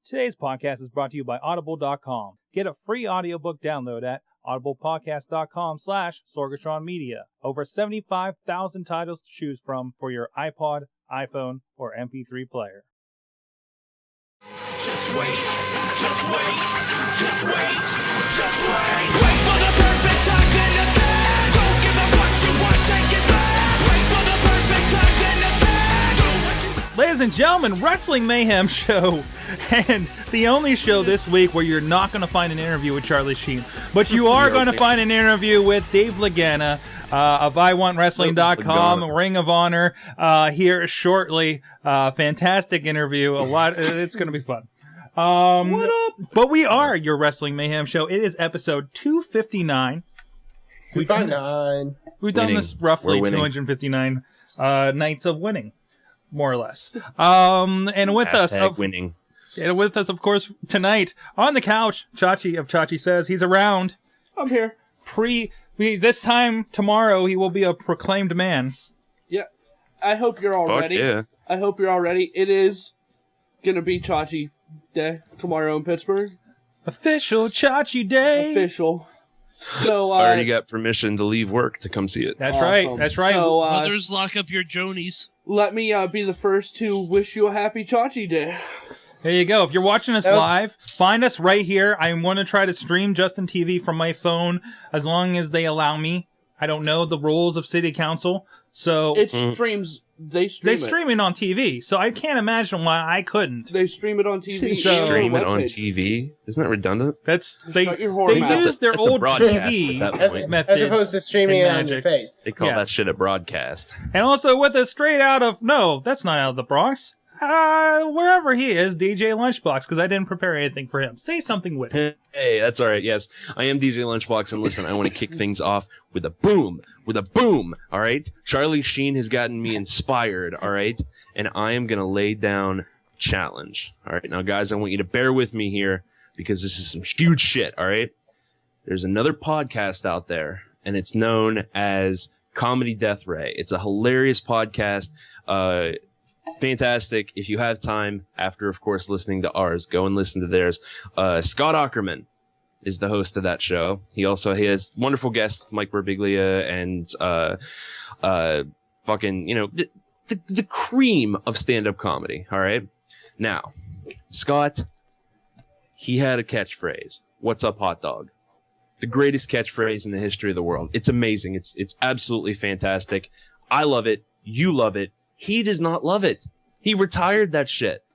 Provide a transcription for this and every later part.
Today's podcast is brought to you by Audible.com. Get a free audiobook download at audiblepodcast.com/Sorgatron Media. Over 75,000 titles to choose from for your iPod, iPhone, or MP3 player. Just wait, just wait, just wait, just wait. Wait for the perfect time, then attack. Don't give up what you want, take it back. Wait for the perfect time, then attack. Do what you want. Ladies and gentlemen, Wrestling Mayhem show, and the only show this week where you're not going to find an interview with Charlie Sheen, but you are going to find an interview with Dave Lagana of iwantwrestling.com, Ring of Honor, here shortly. Fantastic interview. It's going to be fun. What up? But we are your Wrestling Mayhem show. It is episode 259. We've done this roughly 259 nights of winning, more or less. And with winning. And with us, of course, tonight on the couch, Chachi of Chachi Says. He's around. I'm here. This time tomorrow, he will be a proclaimed man. Yeah. I hope you're all ready. Yeah. I hope you're all ready. It is gonna be Chachi Day tomorrow in Pittsburgh. Official Chachi Day. Official. So I already got permission to leave work to come see it. That's awesome. right. That's right. So, Brothers, lock up your Jonies. let me be the first to wish you a happy Chachi Day. There you go. If you're watching us live, find us right here. I want to try to stream Justin TV from my phone as long as they allow me. I don't know the rules of City Council, so It streams. They stream it on TV. So I can't imagine why I couldn't. They stream it on TV. So- Stream it on Webpage. TV? Isn't that redundant? Shut your whore mouth. use their That's a old broadcast TV at that point. methods As opposed to streaming it and on your magics. face. They call Yes. that shit a broadcast. And also with us straight out of that's not out of the Bronx. Wherever he is, DJ Lunchbox, because I didn't prepare anything for him. Say something with him. Hey, that's all right. Yes, I am DJ Lunchbox, and listen, I want to kick things off with a boom, all right? Charlie Sheen has gotten me inspired, all right? And I am going to lay down a challenge, all right? Now, guys, I want you to bear with me here, because this is some huge shit, all right? There's another podcast out there, and it's known as Comedy Death Ray. It's a hilarious podcast, fantastic. If you have time, after, of course, listening to ours, go and listen to theirs. Scott Aukerman is the host of that show. He also has wonderful guests, Mike Birbiglia, and the cream of stand-up comedy, all right? Now, Scott, he had a catchphrase. What's up, hot dog? The greatest catchphrase in the history of the world. It's amazing. It's absolutely fantastic. I love it. You love it. He does not love it. He retired that shit.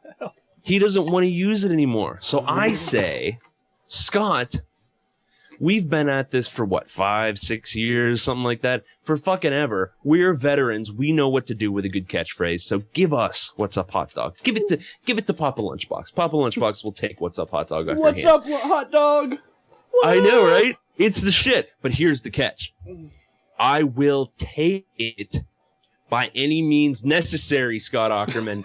He doesn't want to use it anymore. So I say, Scott, we've been at this for 5-6 years, something like that, for fucking ever. We're veterans. We know what to do with a good catchphrase. So give us what's up, hot dog. Give it to Papa Lunchbox. Papa Lunchbox will take what's up, hot dog. Off What's your up, hands. hot dog? I know, right? It's the shit. But here's the catch. I will take it by any means necessary, Scott Aukerman.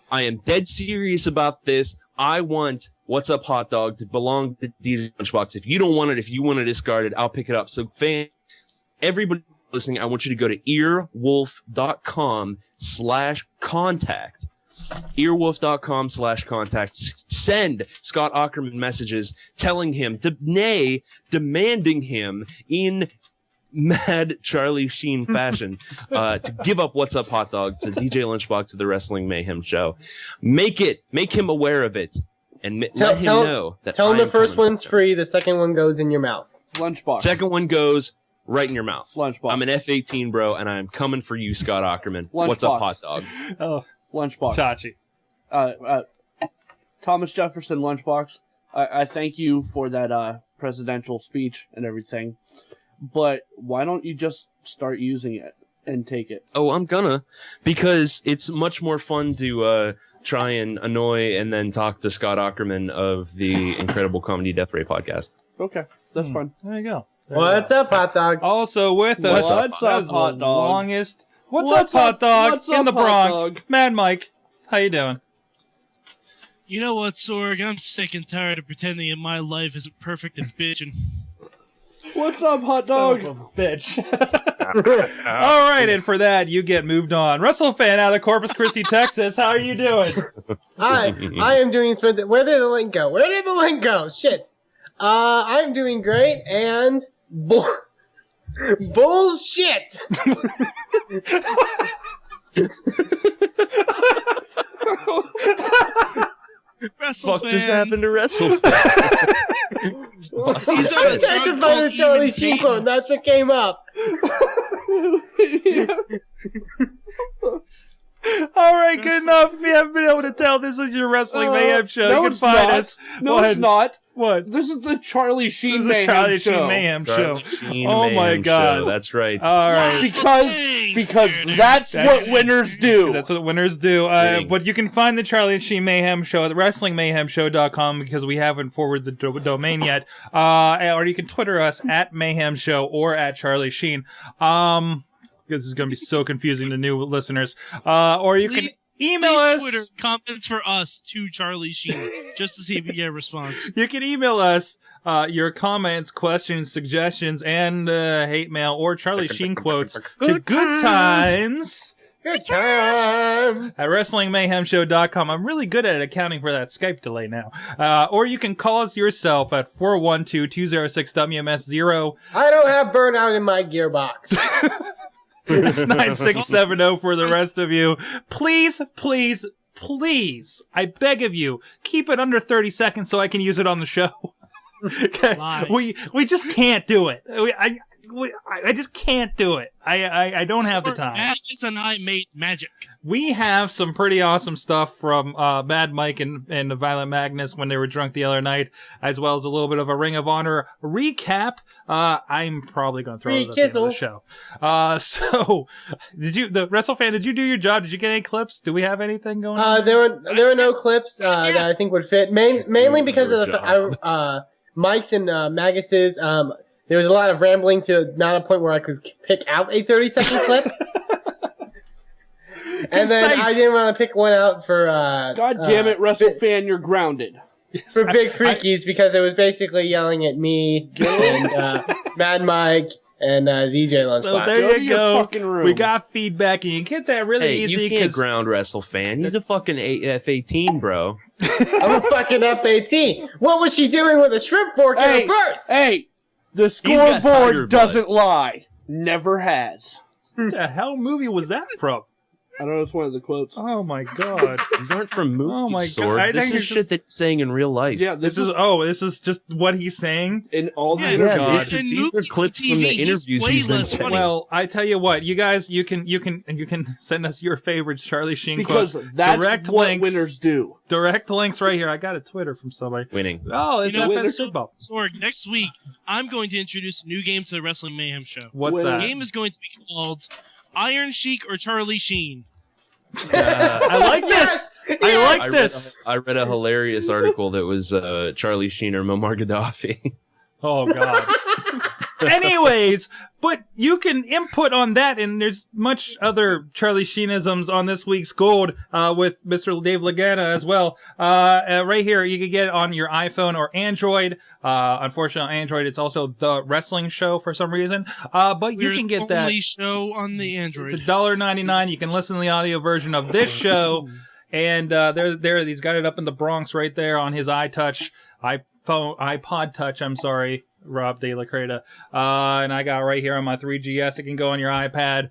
I am dead serious about this. I want What's Up Hot Dog to belong to DJ Lunchbox. If you don't want it, if you want to discard it, I'll pick it up. So everybody listening, I want you to go to earwolf.com/contact. Earwolf.com/contact. Send Scott Aukerman messages telling him, demanding him in mad Charlie Sheen fashion to give up What's Up Hot Dog to DJ Lunchbox of the Wrestling Mayhem show. Make him aware of it, and let him know that Tell him the first one's free. free, the second one goes in your mouth. Lunchbox. Second one goes right in your mouth. Lunchbox. I'm an F-18, bro, and I'm coming for you, Scott Aukerman. Lunchbox. What's up, hot dog? Oh, Lunchbox. Chachi. Thomas Jefferson Lunchbox. I thank you for that presidential speech and everything. But why don't you just start using it and take it? Oh, I'm gonna, because it's much more fun to try and annoy and then talk to Scott Aukerman of the Incredible Comedy Death Ray podcast. Okay, that's fine. There you go. What's up, hot dog? Also with us, What's that up, was hot the dog? longest. What's What's up, hot up- dog? what's In up, the hot Bronx. dog? Mad Mike, how you doing? You know what, Sorg? I'm sick and tired of pretending that my life isn't perfect and bitching. What's up, hot dog? Son of a bitch. All right, and for that, you get moved on. WrestleFan out of Corpus Christi, Texas. How are you doing? I am doing something. Where did the link go? Where did the link go? Shit. I'm doing great and bullshit. Fuck just happened to Wrestle? He's on I a tried to drug find called the Charlie Human Sheen Pain. quote. That's what came up. All right, good enough. If you haven't been able to tell, this is your Wrestling Mayhem show. No, You can it's find not. us. No, Go it's ahead. not. What? This is the Charlie This Sheen is the Mayhem Charlie show. Sheen Mayhem show. Sheen Oh my Mayhem God. show, that's right. All right. Because that's what winners do. That's what winners do. But you can find the Charlie and Sheen Mayhem show at WrestlingMayhemShow.com because we haven't forwarded the domain yet. Or you can Twitter us at Mayhem Show or at Charlie Sheen. This is going to be so confusing to new listeners. Or you can email us. Twitter comments for us to Charlie Sheen just to see if you get a response. You can email us your comments, questions, suggestions, and hate mail or Charlie Sheen quotes to goodtimes Good times. at WrestlingMayhemShow.com. I'm really good at accounting for that Skype delay now. Or you can call us yourself at 412-206-WMS0. I don't have burnout in my gearbox. That's 9670 for the rest of you. Please, please, please, I beg of you, keep it under 30 seconds so I can use it on the show. Okay. Lies. We just can't do it. I just can't do it. I don't have the time. Agnes and I made magic. We have some pretty awesome stuff from Mad Mike and the Violent Magnus when they were drunk the other night, as well as a little bit of a Ring of Honor recap. I'm probably going to throw it at the end of the show. So, the WrestleFan, did you do your job? Did you get any clips? Do we have anything going on? There were no clips that I think would fit. Mainly because of the Mike's and Magus's. There was a lot of rambling to not a point where I could pick out a 30-second clip. And then I didn't want to pick one out for God damn it, WrestleFan, you're grounded. for Big Freakies because it was basically yelling at me and Mad Mike and DJ Lunchbox. So Go there to you your go. fucking room. We got feedback, and you can get that really Hey, easy. you can't ground Wrestle Fan. He's a fucking F-18, bro. I'm a fucking F-18. What was she doing with a shrimp fork in her purse? Hey, the got tiger scoreboard blood. doesn't lie. Never has. What the hell movie was that from? I don't know, it's one of the quotes. Oh my god. These aren't from movies, Oh my God, Sword. I This think is you're shit just- that he's saying in real life. Yeah, This is just what he's saying. in all the Yeah, interviews. God. in These are movies clips and from the TV, he's interviews way he's been less saying. funny. Well, I tell you what, you guys, you can send us your favorites, Charlie Sheen Because quotes. that's direct what links, winners do. Direct links right here. I got a Twitter from somebody. Winning. Oh, it's You know, FS Football. Sorg, next week, I'm going to introduce a new game to the Wrestling Mayhem show. What's Winner. that? The game is going to be called Iron Sheik or Charlie Sheen. I like this. I like this. I read a hilarious article that was Charlie Sheen or Muammar Gaddafi. Oh god. Anyways, but you can input on that, and there's much other Charlie Sheenisms on this week's Gold with Mr. Dave Lagana as well. Right here, you can get it on your iPhone or Android. Unfortunately, on Android, it's also the wrestling show for some reason. But you We're can the get that. only show on the Android. It's $1.99. You can listen to the audio version of this show. And he's got it up in the Bronx right there on his iPod Touch, I'm sorry, Rob De La Creta. And I got right here on my 3GS. It can go on your iPad.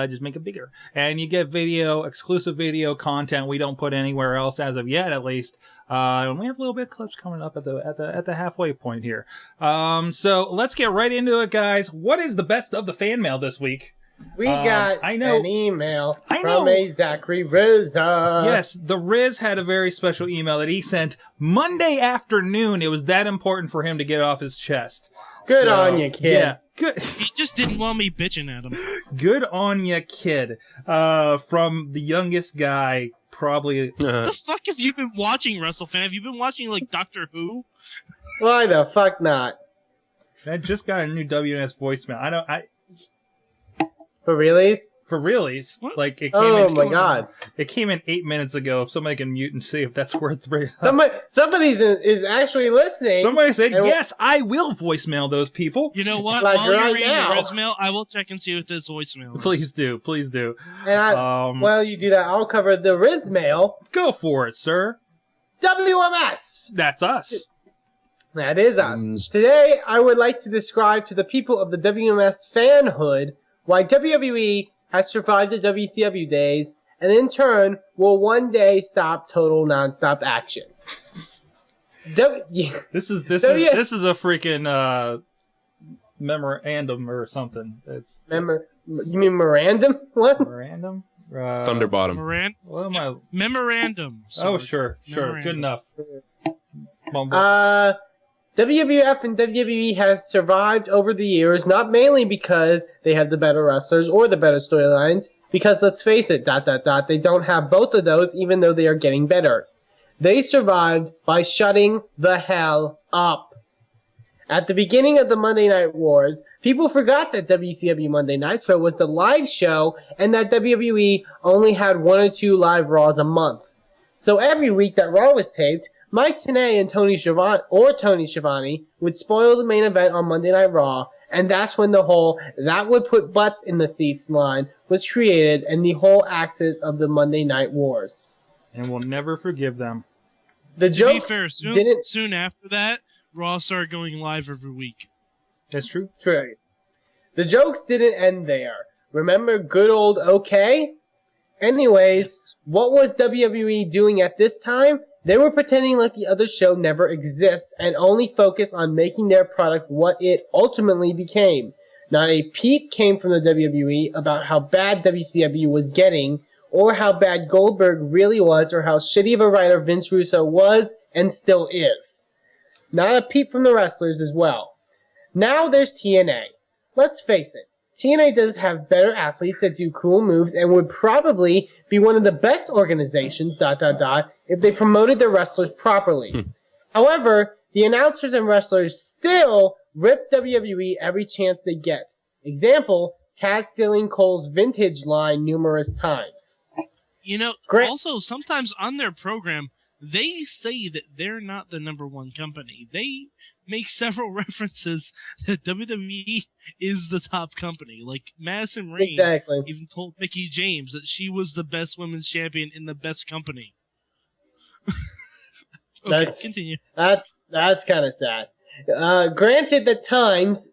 Just make it bigger. And you get exclusive video content we don't put anywhere else as of yet, at least. And we have a little bit of clips coming up at the halfway point here. So let's get right into it, guys. What is the best of the fan mail this week? We got I know- an email I from know- a Zachary Rizza. Yes, the Riz had a very special email that he sent Monday afternoon. It was that important for him to get off his chest. Good on you, kid. Yeah, good. He just didn't want me bitching at him. Good on ya, kid. From the youngest guy, probably. The fuck have you been watching, WrestleFan? Have you been watching, like, Doctor Who? Why the fuck not? I just got a new WNS voicemail. For realies? For realies, What? like it came Oh in. my god! It came in 8 minutes ago. If somebody can mute and see if that's worth bringing up. Somebody is actually listening. Somebody said, and- yes, I will voicemail those people. You know what? Like While you're right reading now. your voicemail, I will check and see what this voicemail is. Please do. Please do. And while you do that, I'll cover the Riz mail. Go for it, sir. WMS. That's us. That is us. Mm. Today, I would like to describe to the people of the WMS fanhood why WWE has survived the WCW days, and in turn, will one day stop total non-stop action. This is a freaking memorandum or something. It's You mean memorandum? What? memorandum. Thunderbottom. What am I? Memorandum. Oh, Sorry. sure. Memorandum. Good enough. Bumble. WWF and WWE have survived over the years, not mainly because they have the better wrestlers or the better storylines, because let's face it, they don't have both of those, even though they are getting better. They survived by shutting the hell up. At the beginning of the Monday Night Wars, people forgot that WCW Monday Nitro was the live show and that WWE only had 1 or 2 live Raws a month. So every week that Raw was taped, Mike Tenay and Tony Schiavone would spoil the main event on Monday Night Raw, and that's when the whole "that would put butts in the seats" line was created and the whole axis of the Monday Night Wars. And we'll never forgive them. The To be jokes fair, didn't... soon after that, Raw started going live every week. That's true. True. The jokes didn't end there. Remember good old OK? Anyways, what was WWE doing at this time? They were pretending like the other show never exists and only focus on making their product what it ultimately became. Not a peep came from the WWE about how bad WCW was getting, or how bad Goldberg really was, or how shitty of a writer Vince Russo was and still is. Not a peep from the wrestlers as well. Now there's TNA. Let's face it, TNA does have better athletes that do cool moves and would probably be one of the best organizations, if they promoted their wrestlers properly. However, the announcers and wrestlers still rip WWE every chance they get. Example, Taz stealing Cole's vintage line numerous times. You know, Grant- also, sometimes on their program, they say that they're not the number one company. They make several references that WWE is the top company. Like, Madison Rayne Exactly. even told Mickie James that she was the best women's champion in the best company. Okay, That's- continue. That's kind of sad. Granted that times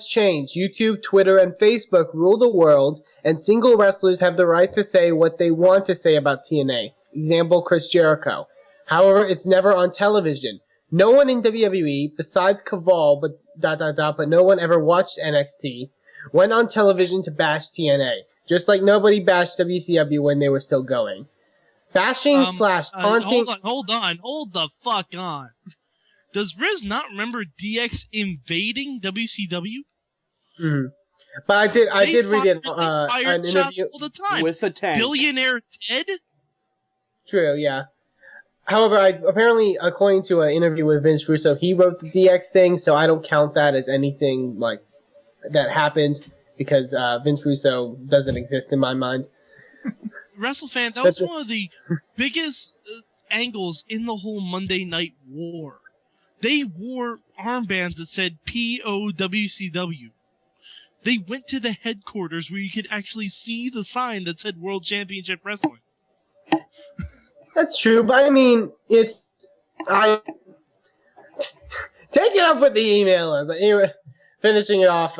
change. YouTube, Twitter, and Facebook rule the world, and single wrestlers have the right to say what they want to say about TNA. Example, Chris Jericho. However, it's never on television. No one in WWE, besides Caval, but no one ever watched NXT, went on television to bash TNA. Just like nobody bashed WCW when they were still going. Bashing slash taunting... Hold the fuck on. Does Riz not remember DX invading WCW? Mhm. But I did read it They an fired shots interview. all the time. With a tank. Billionaire Ted? True, yeah. However, apparently, according to an interview with Vince Russo, he wrote the DX thing, so I don't count that as anything like that happened because Vince Russo doesn't exist in my mind. WrestleFan, that was one of the biggest angles in the whole Monday Night War. They wore armbands that said POWCW. They went to the headquarters where you could actually see the sign that said World Championship Wrestling. That's true, but I mean, take it up with the emailer. But anyway, finishing it off,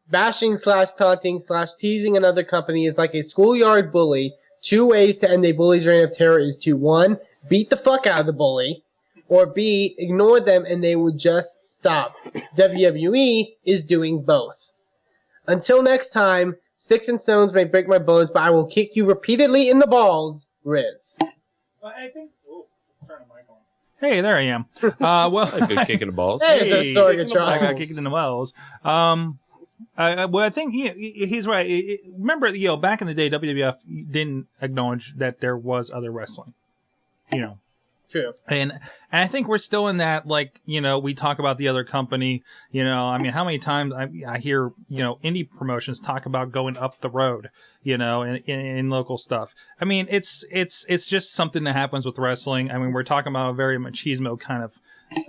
bashing slash taunting slash teasing another company is like a schoolyard bully. 2 ways to end a bully's reign of terror is to 1, beat the fuck out of the bully, or B, ignore them and they would just stop. WWE is doing both. Until next time, sticks and stones may break my bones, but I will kick you repeatedly in the balls, Riz. I think. Oh, let's turn the mic on. Hey, there I am. Well, A good kick in the balls. There's the Sorgatron. I got kicked in the wells. I think he's right. Remember, back in the day, WWF didn't acknowledge that there was other wrestling. True. And I think we're still in that, like, we talk about the other company, I mean, how many times I hear, indie promotions talk about going up the road, in local stuff. I mean, it's just something that happens with wrestling. I mean, we're talking about a very machismo kind of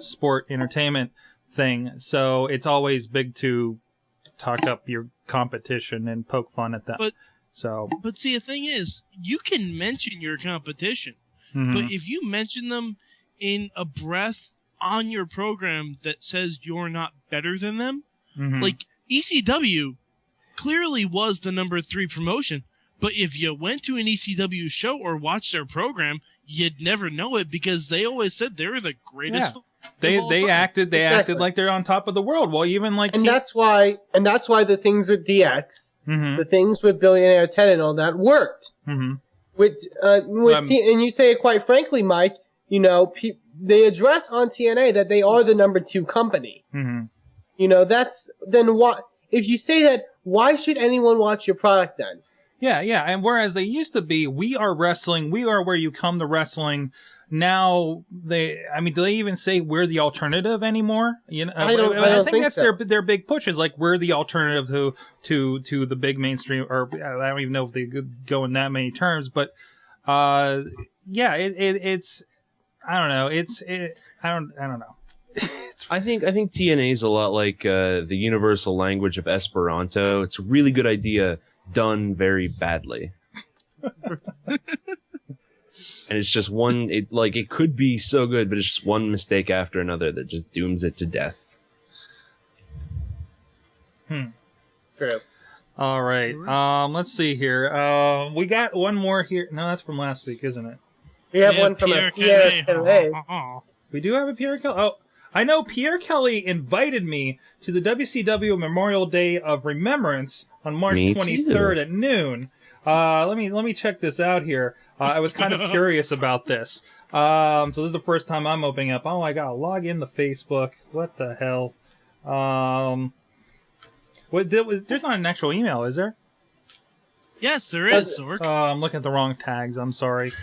sport entertainment thing. So it's always big to talk up your competition and poke fun at them. But see, the thing is, you can mention your competition. Mm-hmm. But if you mention them in a breath on your program that says you're not better than them, mm-hmm. like ECW clearly was the number 3 promotion, but if you went to an ECW show or watched their program, you'd never know it because they always said they were the greatest. Yeah. They acted like they're on top of the world. Well, even like that's why the things with DX, mm-hmm. the things with Billionaire Ted and all that worked. Mm-hmm. And you say it quite frankly, Mike. They address on TNA that they are the number 2 company. Mm-hmm. That's then why. If you say that, why should anyone watch your product then? Yeah, and whereas they used to be, we are wrestling, we are where you come to wrestling. Now do they even say we're the alternative anymore? I think that's so. their big push is like we're the alternative to the big mainstream, or I don't even know if they could go in that many terms, but it's I don't know, I don't know. I think TNA is a lot like the universal language of Esperanto. It's a really good idea done very badly. And it's just it could be so good, but it's just one mistake after another that just dooms it to death. True. All right. Let's see here. We got one more here. No, that's from last week, isn't it? We have one from Pierre Kelly. We do have a Pierre Kelly. Oh, I know Pierre Kelly invited me to the WCW Memorial Day of Remembrance on March 23rd at noon. Let me check this out here. I was kind of curious about this. So this is the first time I'm opening up. Oh, I gotta log into Facebook. What the hell? There's not an actual email, is there? Yes, there is, Zork. I'm looking at the wrong tags. I'm sorry.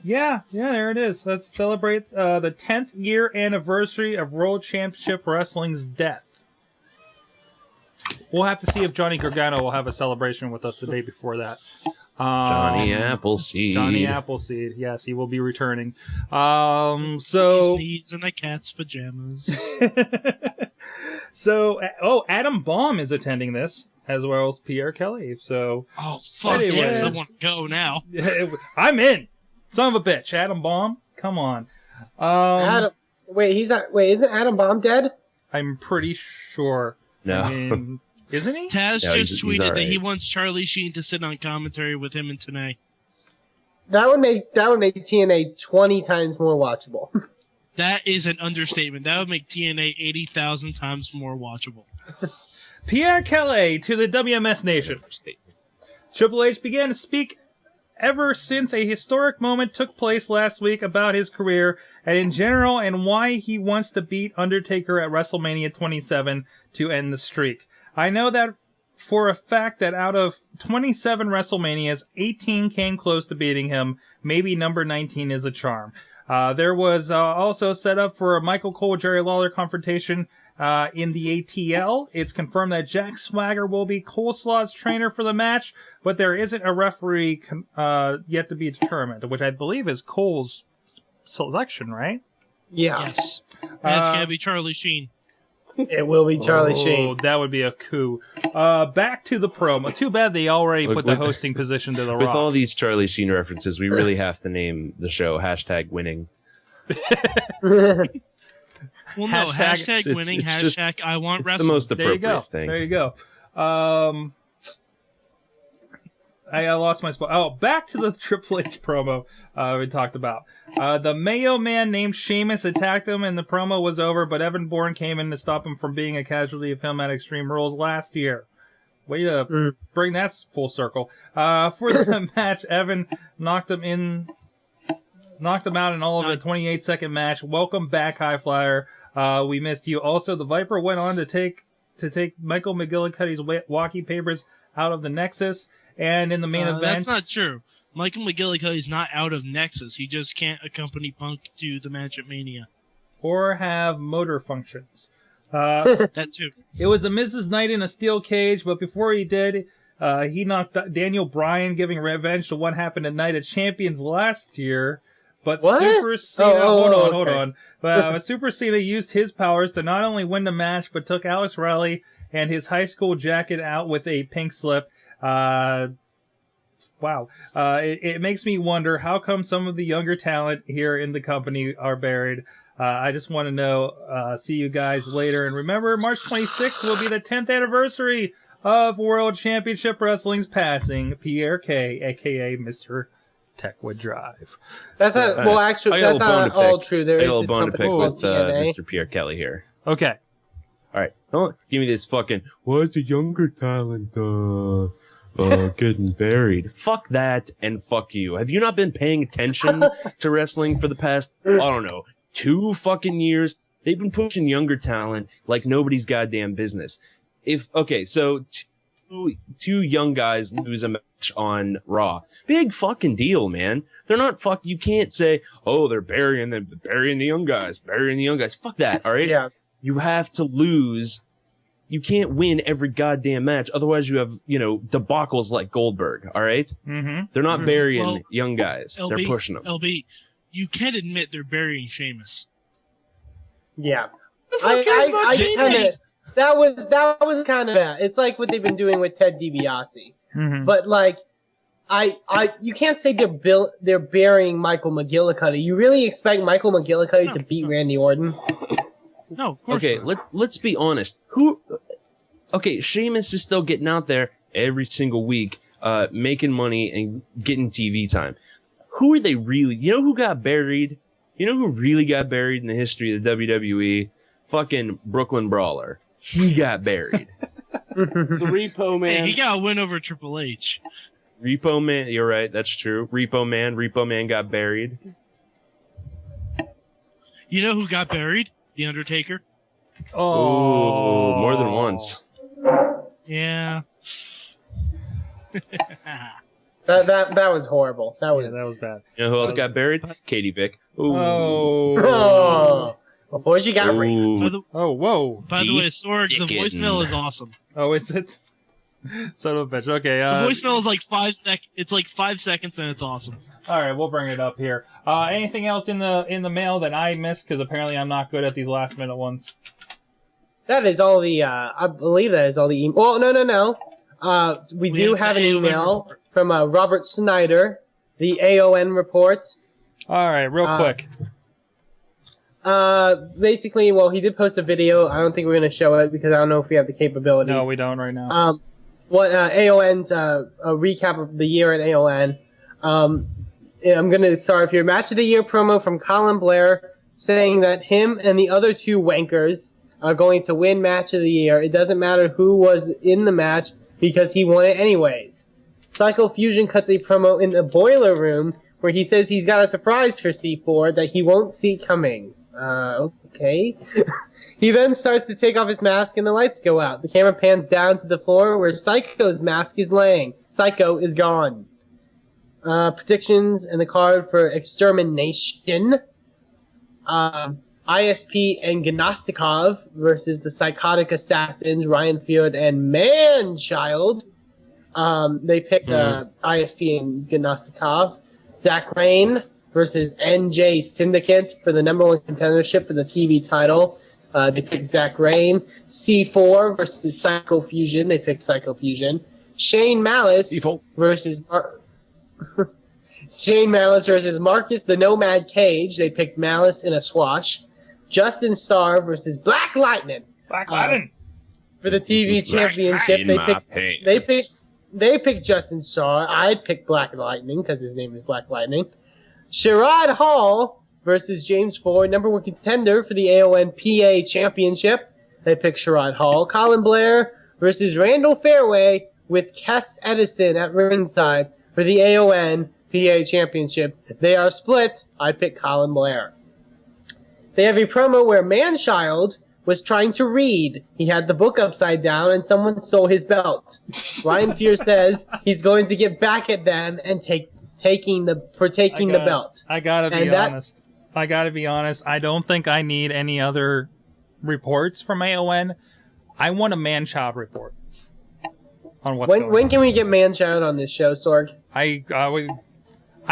Yeah, there it is. Let's celebrate the 10th year anniversary of World Championship Wrestling's death. We'll have to see if Johnny Gargano will have a celebration with us the day before that. Johnny Appleseed. Johnny Appleseed. Yes, he will be returning. He sneezes in a cat's pajamas. So, Adam Baum is attending this, as well as Pierre Kelly. So, fuck yes, I want to go now. I'm in. Son of a bitch, Adam Baum. Come on. Isn't Adam Baum dead? I'm pretty sure. No. I mean, isn't he? Taz just tweeted right. that he wants Charlie Sheen to sit on commentary with him and Tanay. That would make TNA 20 times more watchable. That is an understatement. That would make TNA 80,000 times more watchable. Pierre Kelly to the WMS Nation. Triple H began to speak ever since a historic moment took place last week about his career and in general, and why he wants to beat Undertaker at WrestleMania 27 to end the streak. I know that for a fact that out of 27 WrestleManias, 18 came close to beating him. Maybe number 19 is a charm. There was also set up for a Michael Cole Jerry Lawler confrontation in the ATL. It's confirmed that Jack Swagger will be Coleslaw's trainer for the match, but there isn't a referee yet to be determined, which I believe is Cole's selection, right? Yeah. Yes. And it's going to be Charlie Sheen. It will be Charlie Sheen. That would be a coup. Back to the promo. Too bad they already put the hosting position to The Rock. With all these Charlie Sheen references, we really have to name the show #winning. Well, no, hashtag winning, hashtag I want wrestling. The most appropriate thing. There you go. I lost my spot. Oh, back to the Triple H promo we talked about. The Mayo Man named Sheamus attacked him and the promo was over, but Evan Bourne came in to stop him from being a casualty of him at Extreme Rules last year. Way to bring that full circle. For the match, Evan knocked him out in all of a 28-second match. Welcome back, High Flyer. We missed you. Also, the Viper went on to take Michael McGillicuddy's walkie papers out of the Nexus. And in the main event... That's not true. Michael McGillicuddy's not out of Nexus. He just can't accompany Punk to the match at Mania. Or have motor functions. That too. It was the Mrs. Knight in a steel cage, but before he did, he knocked Daniel Bryan, giving revenge to what happened at Night of Champions last year. But What? Super Cena, hold okay. on. But Super Cena used his powers to not only win the match, but took Alex Riley and his high school jacket out with a pink slip. Wow. It makes me wonder, how come some of the younger talent here in the company are buried? I just want to know. See you guys later. And remember, March 26th will be the 10th anniversary of World Championship Wrestling's passing. Pierre K, a.k.a. Mr. Techwood Drive. That's not, well, actually, I got a that's little bone not to all pick. true. There I is got a this little bone to company pick called with TNA. Mr. Pierre Kelly here. Okay. All right, don't give me this fucking. Why's the younger talent getting buried? Fuck that and fuck you. Have you not been paying attention to wrestling for the past, I don't know, 2 fucking years? They've been pushing younger talent like nobody's goddamn business. So two young guys lose a match on Raw. Big fucking deal, man. They're not you can't say, oh, they're burying the young guys. Fuck that, all right? Yeah. You have to lose. You can't win every goddamn match. Otherwise, you have, debacles like Goldberg, all right? Mm-hmm. They're not burying Well, young guys. LB, They're pushing them. LB, you can admit they're burying Sheamus. Yeah. fuck cares about I Sheamus? kinda, that was kind of bad. It's like what they've been doing with Ted DiBiase. Mm-hmm. But like, you can't say they're burying Michael McGillicuddy. You really expect Michael McGillicuddy to beat Randy Orton? No, of course Okay, not. let's be honest. Sheamus is still getting out there every single week, making money and getting TV time. Who are they really? You know who got buried? You know who really got buried in the history of the WWE? Fucking Brooklyn Brawler. He got buried. The Repo Hey, Man. he got a win over Triple H. Repo Man, you're right, that's true. Repo Man got buried. You know who got buried? The Undertaker. Oh, more than once. Yeah. That was horrible. That was. Yeah, that was bad. You know who else got buried? Katie Vick. Ooh. Oh. Before she got raped. Ooh. By the, Oh, whoa. by the way, Sorg, the Dickin'. voicemail is awesome. Oh, is it? Son of a bitch. Okay. The voicemail is like 5 It's like 5 seconds, and it's awesome. All right, we'll bring it up here. Anything else in the mail that I missed? Because apparently I'm not good at these last minute ones. That is all the. I believe that is all the. Well, no. We do have an email from Robert Snyder, the AON report. All right, real quick. Basically, well, he did post a video. I don't think we're going to show it because I don't know if we have the capabilities. No, we don't right now. AON's a recap of the year at AON. I'm going to start here. Match of the Year promo from Colin Blair saying that him and the other 2 wankers are going to win Match of the Year. It doesn't matter who was in the match because he won it anyways. Psycho Fusion cuts a promo in the boiler room where he says he's got a surprise for C4 that he won't see coming. Okay. He then starts to take off his mask and the lights go out. The camera pans down to the floor where Psycho's mask is laying. Psycho is gone. Predictions and the card for Extermination. ISP and Gnostikov versus the Psychotic Assassins, Ryan Field and Manchild. They picked ISP and Gnostikov. Zach Rain versus NJ Syndicate for the #1 contendership for the TV title. They picked Zach Rain. C4 versus Psycho Fusion. They picked Psycho Fusion. Shane Malice versus Shane Malice versus Marcus the Nomad Cage. They picked Malice in a squash. Justin Starr versus Black Lightning. Black Lightning. For the TV championship, they picked Justin Starr. I'd pick Black Lightning because his name is Black Lightning. Sherrod Hall versus James Ford, #1 contender for the AON PA championship. They picked Sherrod Hall. Colin Blair versus Randall Fairway with Kess Edison at ringside for the AON PA championship. They are split. I pick Colin Blair. They have a promo where Manchild was trying to read. He had the book upside down and someone stole his belt. Ryan Fear says he's going to get back at them and take taking the belt. I gotta be honest. I don't think I need any other reports from AON. I want a man-child report on what's going on. When can we get man-child on this show, Sorg? I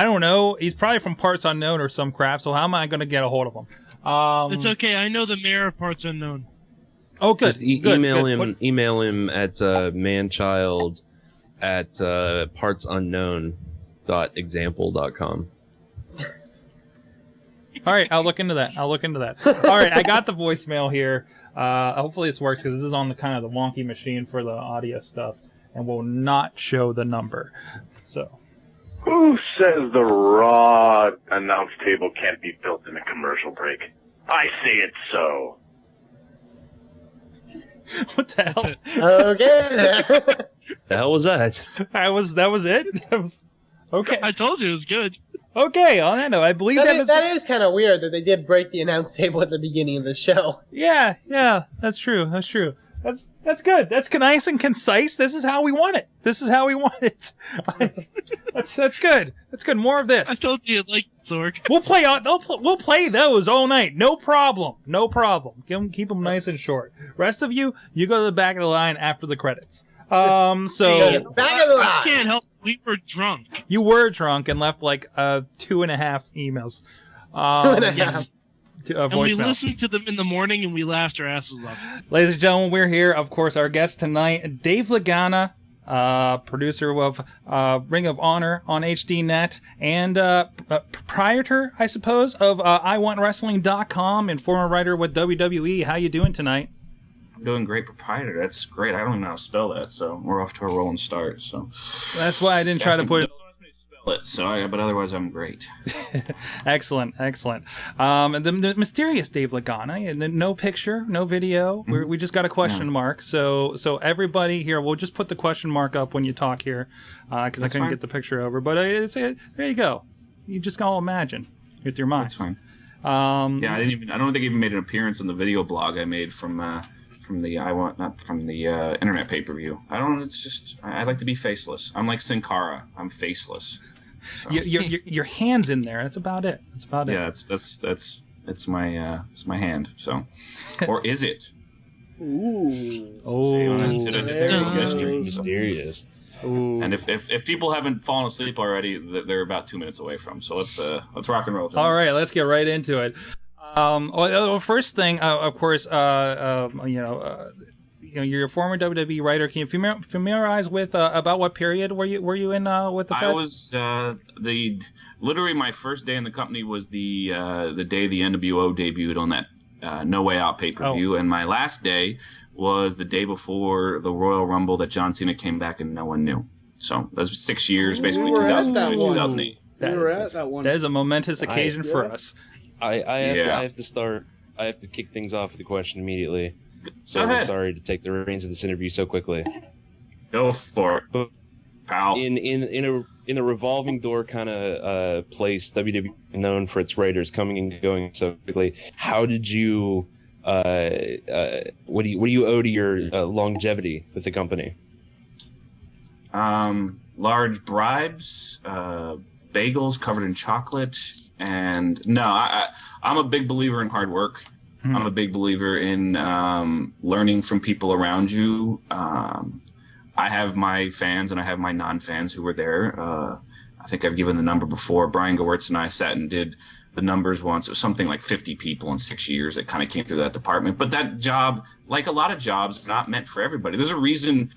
don't know. He's probably from Parts Unknown or some crap. So how am I going to get a hold of him? It's okay. I know the mayor of Parts Unknown. Oh, good. Just email him. Email him at manchild at partsunknown.example.com. All right, I'll look into that. All right, I got the voicemail here. Hopefully this works because this is on the kind of the wonky machine for the audio stuff and will not show the number. So. Who says the Raw announce table can't be built in a commercial break? I say it's so. What the hell? Okay. The hell was that? That was it? Okay. I told you it was good. Okay, on that note, I believe that is kind of weird that they did break the announce table at the beginning of the show. Yeah, that's true. That's good. That's nice and concise. This is how we want it. That's good. That's good. More of this. I told you you'd like Zorg. We'll play those all night. No problem. Keep them nice and short. Rest of you go to the back of the line after the credits. Back of the line. I can't help. We were drunk. You were drunk and left like 2.5 emails. 2.5. And we listened to them in the morning and we laughed our asses off. Ladies and gentlemen, we're here. Of course, our guest tonight, Dave Lagana, producer of Ring of Honor on HDNet and proprietor, I suppose, of iwantwrestling.com and former writer with WWE. How you doing tonight? I'm doing great, proprietor. That's great. I don't even know how to spell that, so we're off to a rolling start. So that's why I didn't try to put it. But otherwise I'm great. Excellent. And the mysterious Dave Lagana, and no picture, no video. Mm-hmm. We just got a question mark. So everybody here, we'll just put the question mark up when you talk here, because I couldn't get the picture over. But there you go. You just gotta imagine with your mind. That's fine. Yeah, I don't think I even made an appearance on the video blog I made from the internet pay-per-view. I like to be faceless. I'm like Sin Cara. I'm faceless. So. Your hand's in there. That's about it. Yeah, it's my hand. So, or is it? Ooh. Oh. Mysterious. Ooh. And if people haven't fallen asleep already, they're about 2 minutes away from. So let's rock and roll. All right, let's get right into it. First thing, of course, you're a former WWE writer. Can you familiarize with about what period were you in with the Fed? I was literally my first day in the company was the day the NWO debuted on that No Way Out pay-per-view, and my last day was the day before the Royal Rumble that John Cena came back and no one knew. So that was 6 years, basically 2002 to 2008. We were at that one. That is a momentous occasion for us. I have to kick things off with a question immediately. So Go ahead. I'm sorry to take the reins of this interview so quickly. Go for it, pal. In a revolving door kind of place, WWE is known for its writers coming and going so quickly. How did you? What do you owe to your longevity with the company? Large bribes, bagels covered in chocolate, and no, I'm a big believer in hard work. I'm a big believer in learning from people around you. I have my fans and I have my non-fans who were there. I think I've given the number before. Brian Gewirtz and I sat and did the numbers once. It was something like 50 people in 6 years that kind of came through that department. But that job, like a lot of jobs, is not meant for everybody. There's a reason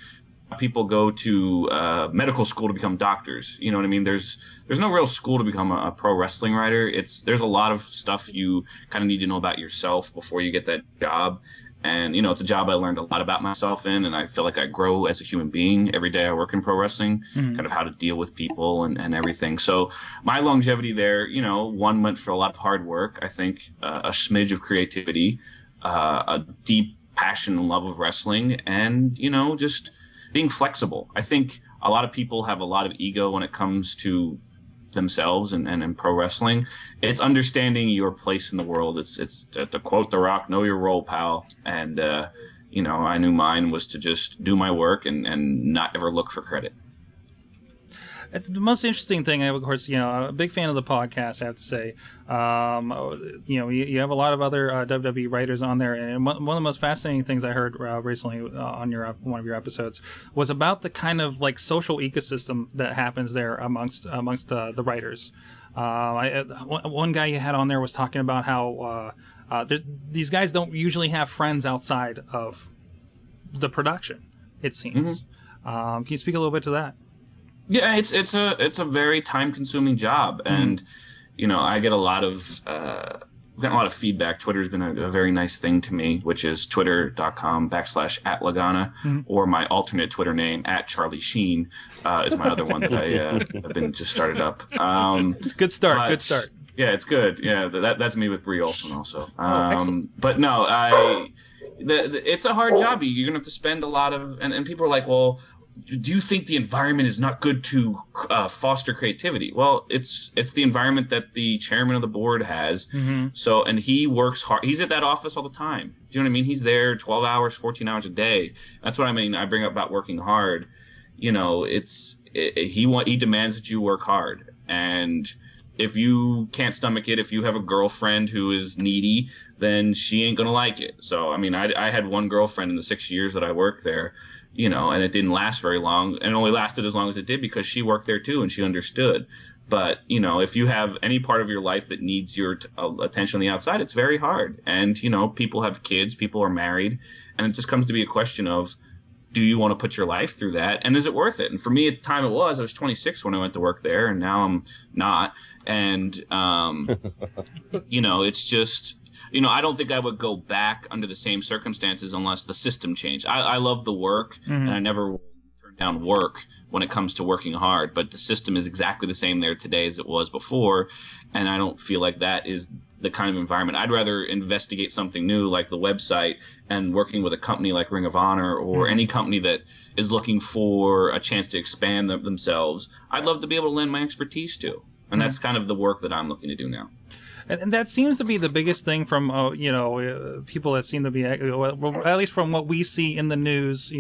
people go to medical school to become doctors. You know what I mean? There's no real school to become a pro wrestling writer. There's a lot of stuff you kind of need to know about yourself before you get that job. And, it's a job I learned a lot about myself in, and I feel like I grow as a human being every day I work in pro wrestling, kind of how to deal with people and everything. So my longevity there, one went for a lot of hard work. I think a smidge of creativity, a deep passion and love of wrestling, and, just being flexible. I think a lot of people have a lot of ego when it comes to themselves and in pro wrestling. It's understanding your place in the world. It's to quote The Rock, know your role, pal. And I knew mine was to just do my work and not ever look for credit. The most interesting thing, of course, I'm a big fan of the podcast, I have to say. You have a lot of other WWE writers on there, and one of the most fascinating things I heard recently on one of your episodes was about the kind of like social ecosystem that happens there amongst the writers. One guy you had on there was talking about how these guys don't usually have friends outside of the production, it seems. Can you speak a little bit to that? Yeah, it's a very time consuming job, and I get a lot of I've gotten a lot of feedback. Twitter's been a very nice thing to me, which is twitter.com/@Lagana, or my alternate Twitter name @Charlie Sheen is my other one that I have been just started up. It's a good start. Good start. Yeah, it's good. Yeah, that's me with Brie Olson also. But no, it's a hard job. You're gonna have to spend a lot of, and people are like, well, do you think the environment is not good to foster creativity? Well, it's the environment that the chairman of the board has. So, and he works hard. He's at that office all the time. Do you know what I mean? He's there 12 hours, 14 hours a day. That's what I mean. I bring up about working hard. He demands that you work hard. And if you can't stomach it, if you have a girlfriend who is needy, then she ain't going to like it. So, I mean, I had one girlfriend in the 6 years that I worked there, and it didn't last very long, and only lasted as long as it did because she worked there too and she understood. But, if you have any part of your life that needs your attention on the outside, it's very hard. And, people have kids, people are married, and it just comes to be a question of, do you want to put your life through that? And is it worth it? And for me at the time I was 26 when I went to work there, and now I'm not. And, it's just, I don't think I would go back under the same circumstances unless the system changed. I love the work, and I never turn down work when it comes to working hard, but the system is exactly the same there today as it was before. And I don't feel like that is the kind of environment. I'd rather investigate something new like the website and working with a company like Ring of Honor or any company that is looking for a chance to expand themselves. I'd love to be able to lend my expertise to. And that's kind of the work that I'm looking to do now. And that seems to be the biggest thing from, people that seem to be, well, at least from what we see in the news,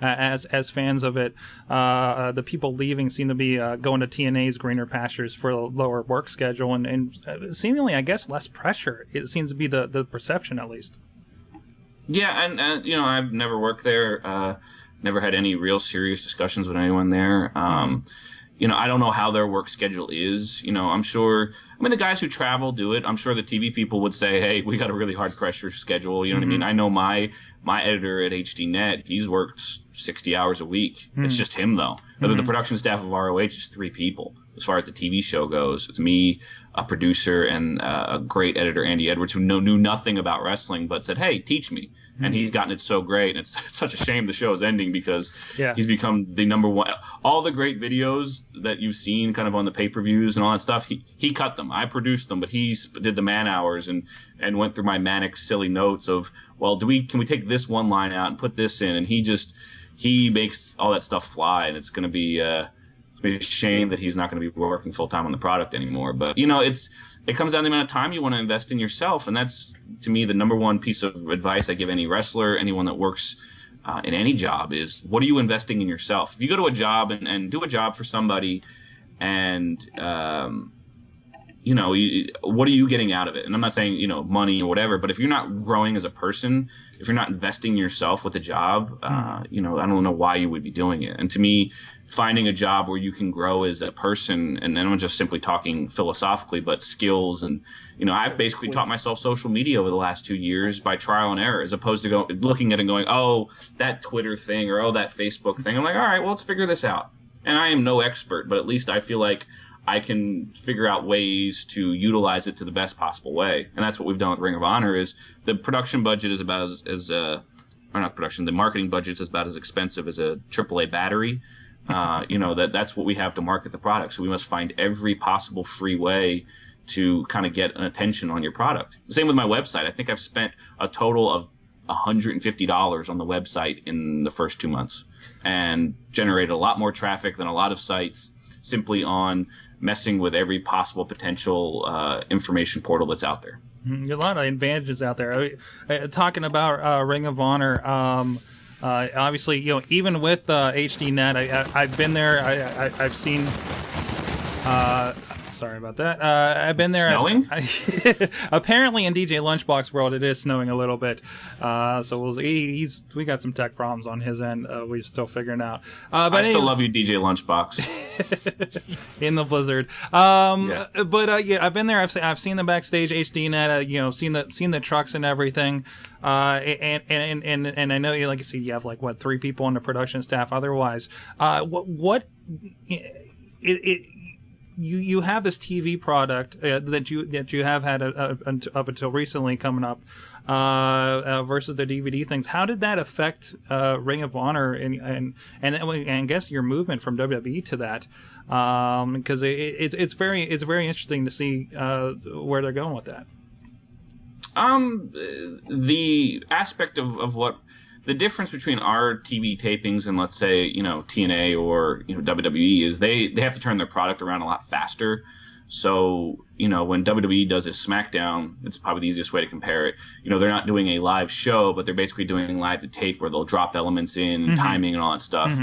as fans of it, the people leaving seem to be going to TNA's greener pastures for a lower work schedule and seemingly, I guess, less pressure. It seems to be the perception, at least. Yeah, and I've never worked there, never had any real serious discussions with anyone there. I don't know how their work schedule is. I'm sure, the guys who travel do it. I'm sure the TV people would say, hey, we got a really hard pressure schedule. You know what I mean? I know my editor at HDNet, he's worked 60 hours a week. It's just him, though. The production staff of ROH is 3 people. As far as the TV show goes, it's me, a producer, and a great editor, Andy Edwards, who knew nothing about wrestling, but said, hey, teach me. And he's gotten it so great. And it's such a shame the show is ending because he's become the number one. All the great videos that you've seen kind of on the pay-per-views and all that stuff, he cut them. I produced them, but he did the man hours and went through my manic, silly notes of, well, can we take this one line out and put this in? And he makes all that stuff fly, and it's going to be a shame that he's not going to be working full-time on the product anymore. But, it comes down to the amount of time you want to invest in yourself, and that's, to me, the number one piece of advice I give any wrestler, anyone that works in any job is, what are you investing in yourself? If you go to a job and do a job for somebody and, what are you getting out of it? And I'm not saying, money or whatever, but if you're not growing as a person, if you're not investing in yourself with a job, I don't know why you would be doing it. And to me, finding a job where you can grow as a person, and I'm just simply talking philosophically, but skills. And, I've basically taught myself social media over the last 2 years by trial and error, as opposed to looking at it and going, oh, that Twitter thing or, oh, that Facebook thing. I'm like, all right, well, let's figure this out. And I am no expert, but at least I feel like I can figure out ways to utilize it to the best possible way. And that's what we've done with Ring of Honor. Is the production budget is about the marketing budget is about as expensive as a AAA battery. That's what we have to market the product. So we must find every possible free way to kind of get an attention on your product. Same with my website. I think I've spent a total of $150 on the website in the first 2 months and generated a lot more traffic than a lot of sites simply on messing with every possible potential information portal that's out there. A lot of advantages out there. Talking about Ring of Honor, Obviously, even with HDNet, I've been there. I've seen. Sorry about that. I've been there. Snowing? Apparently, in DJ Lunchbox World, it is snowing a little bit. So we'll see. We got some tech problems on his end. We're still figuring out. But I still love you, DJ Lunchbox. in the blizzard. Yeah. But I've been there. I've seen the backstage HDNet. Seen the trucks and everything. And I know, like you said, you have 3 people on the production staff. Otherwise, you have this TV product that you have had up until recently coming up versus the DVD things. How did that affect Ring of Honor and I guess your movement from WWE to that? Because it's very interesting to see where they're going with that. The aspect of what the difference between our TV tapings and, let's say, TNA or WWE is they have to turn their product around a lot faster. So, when WWE does a SmackDown, it's probably the easiest way to compare it. They're not doing a live show, but they're basically doing live to tape where they'll drop elements in, timing and all that stuff.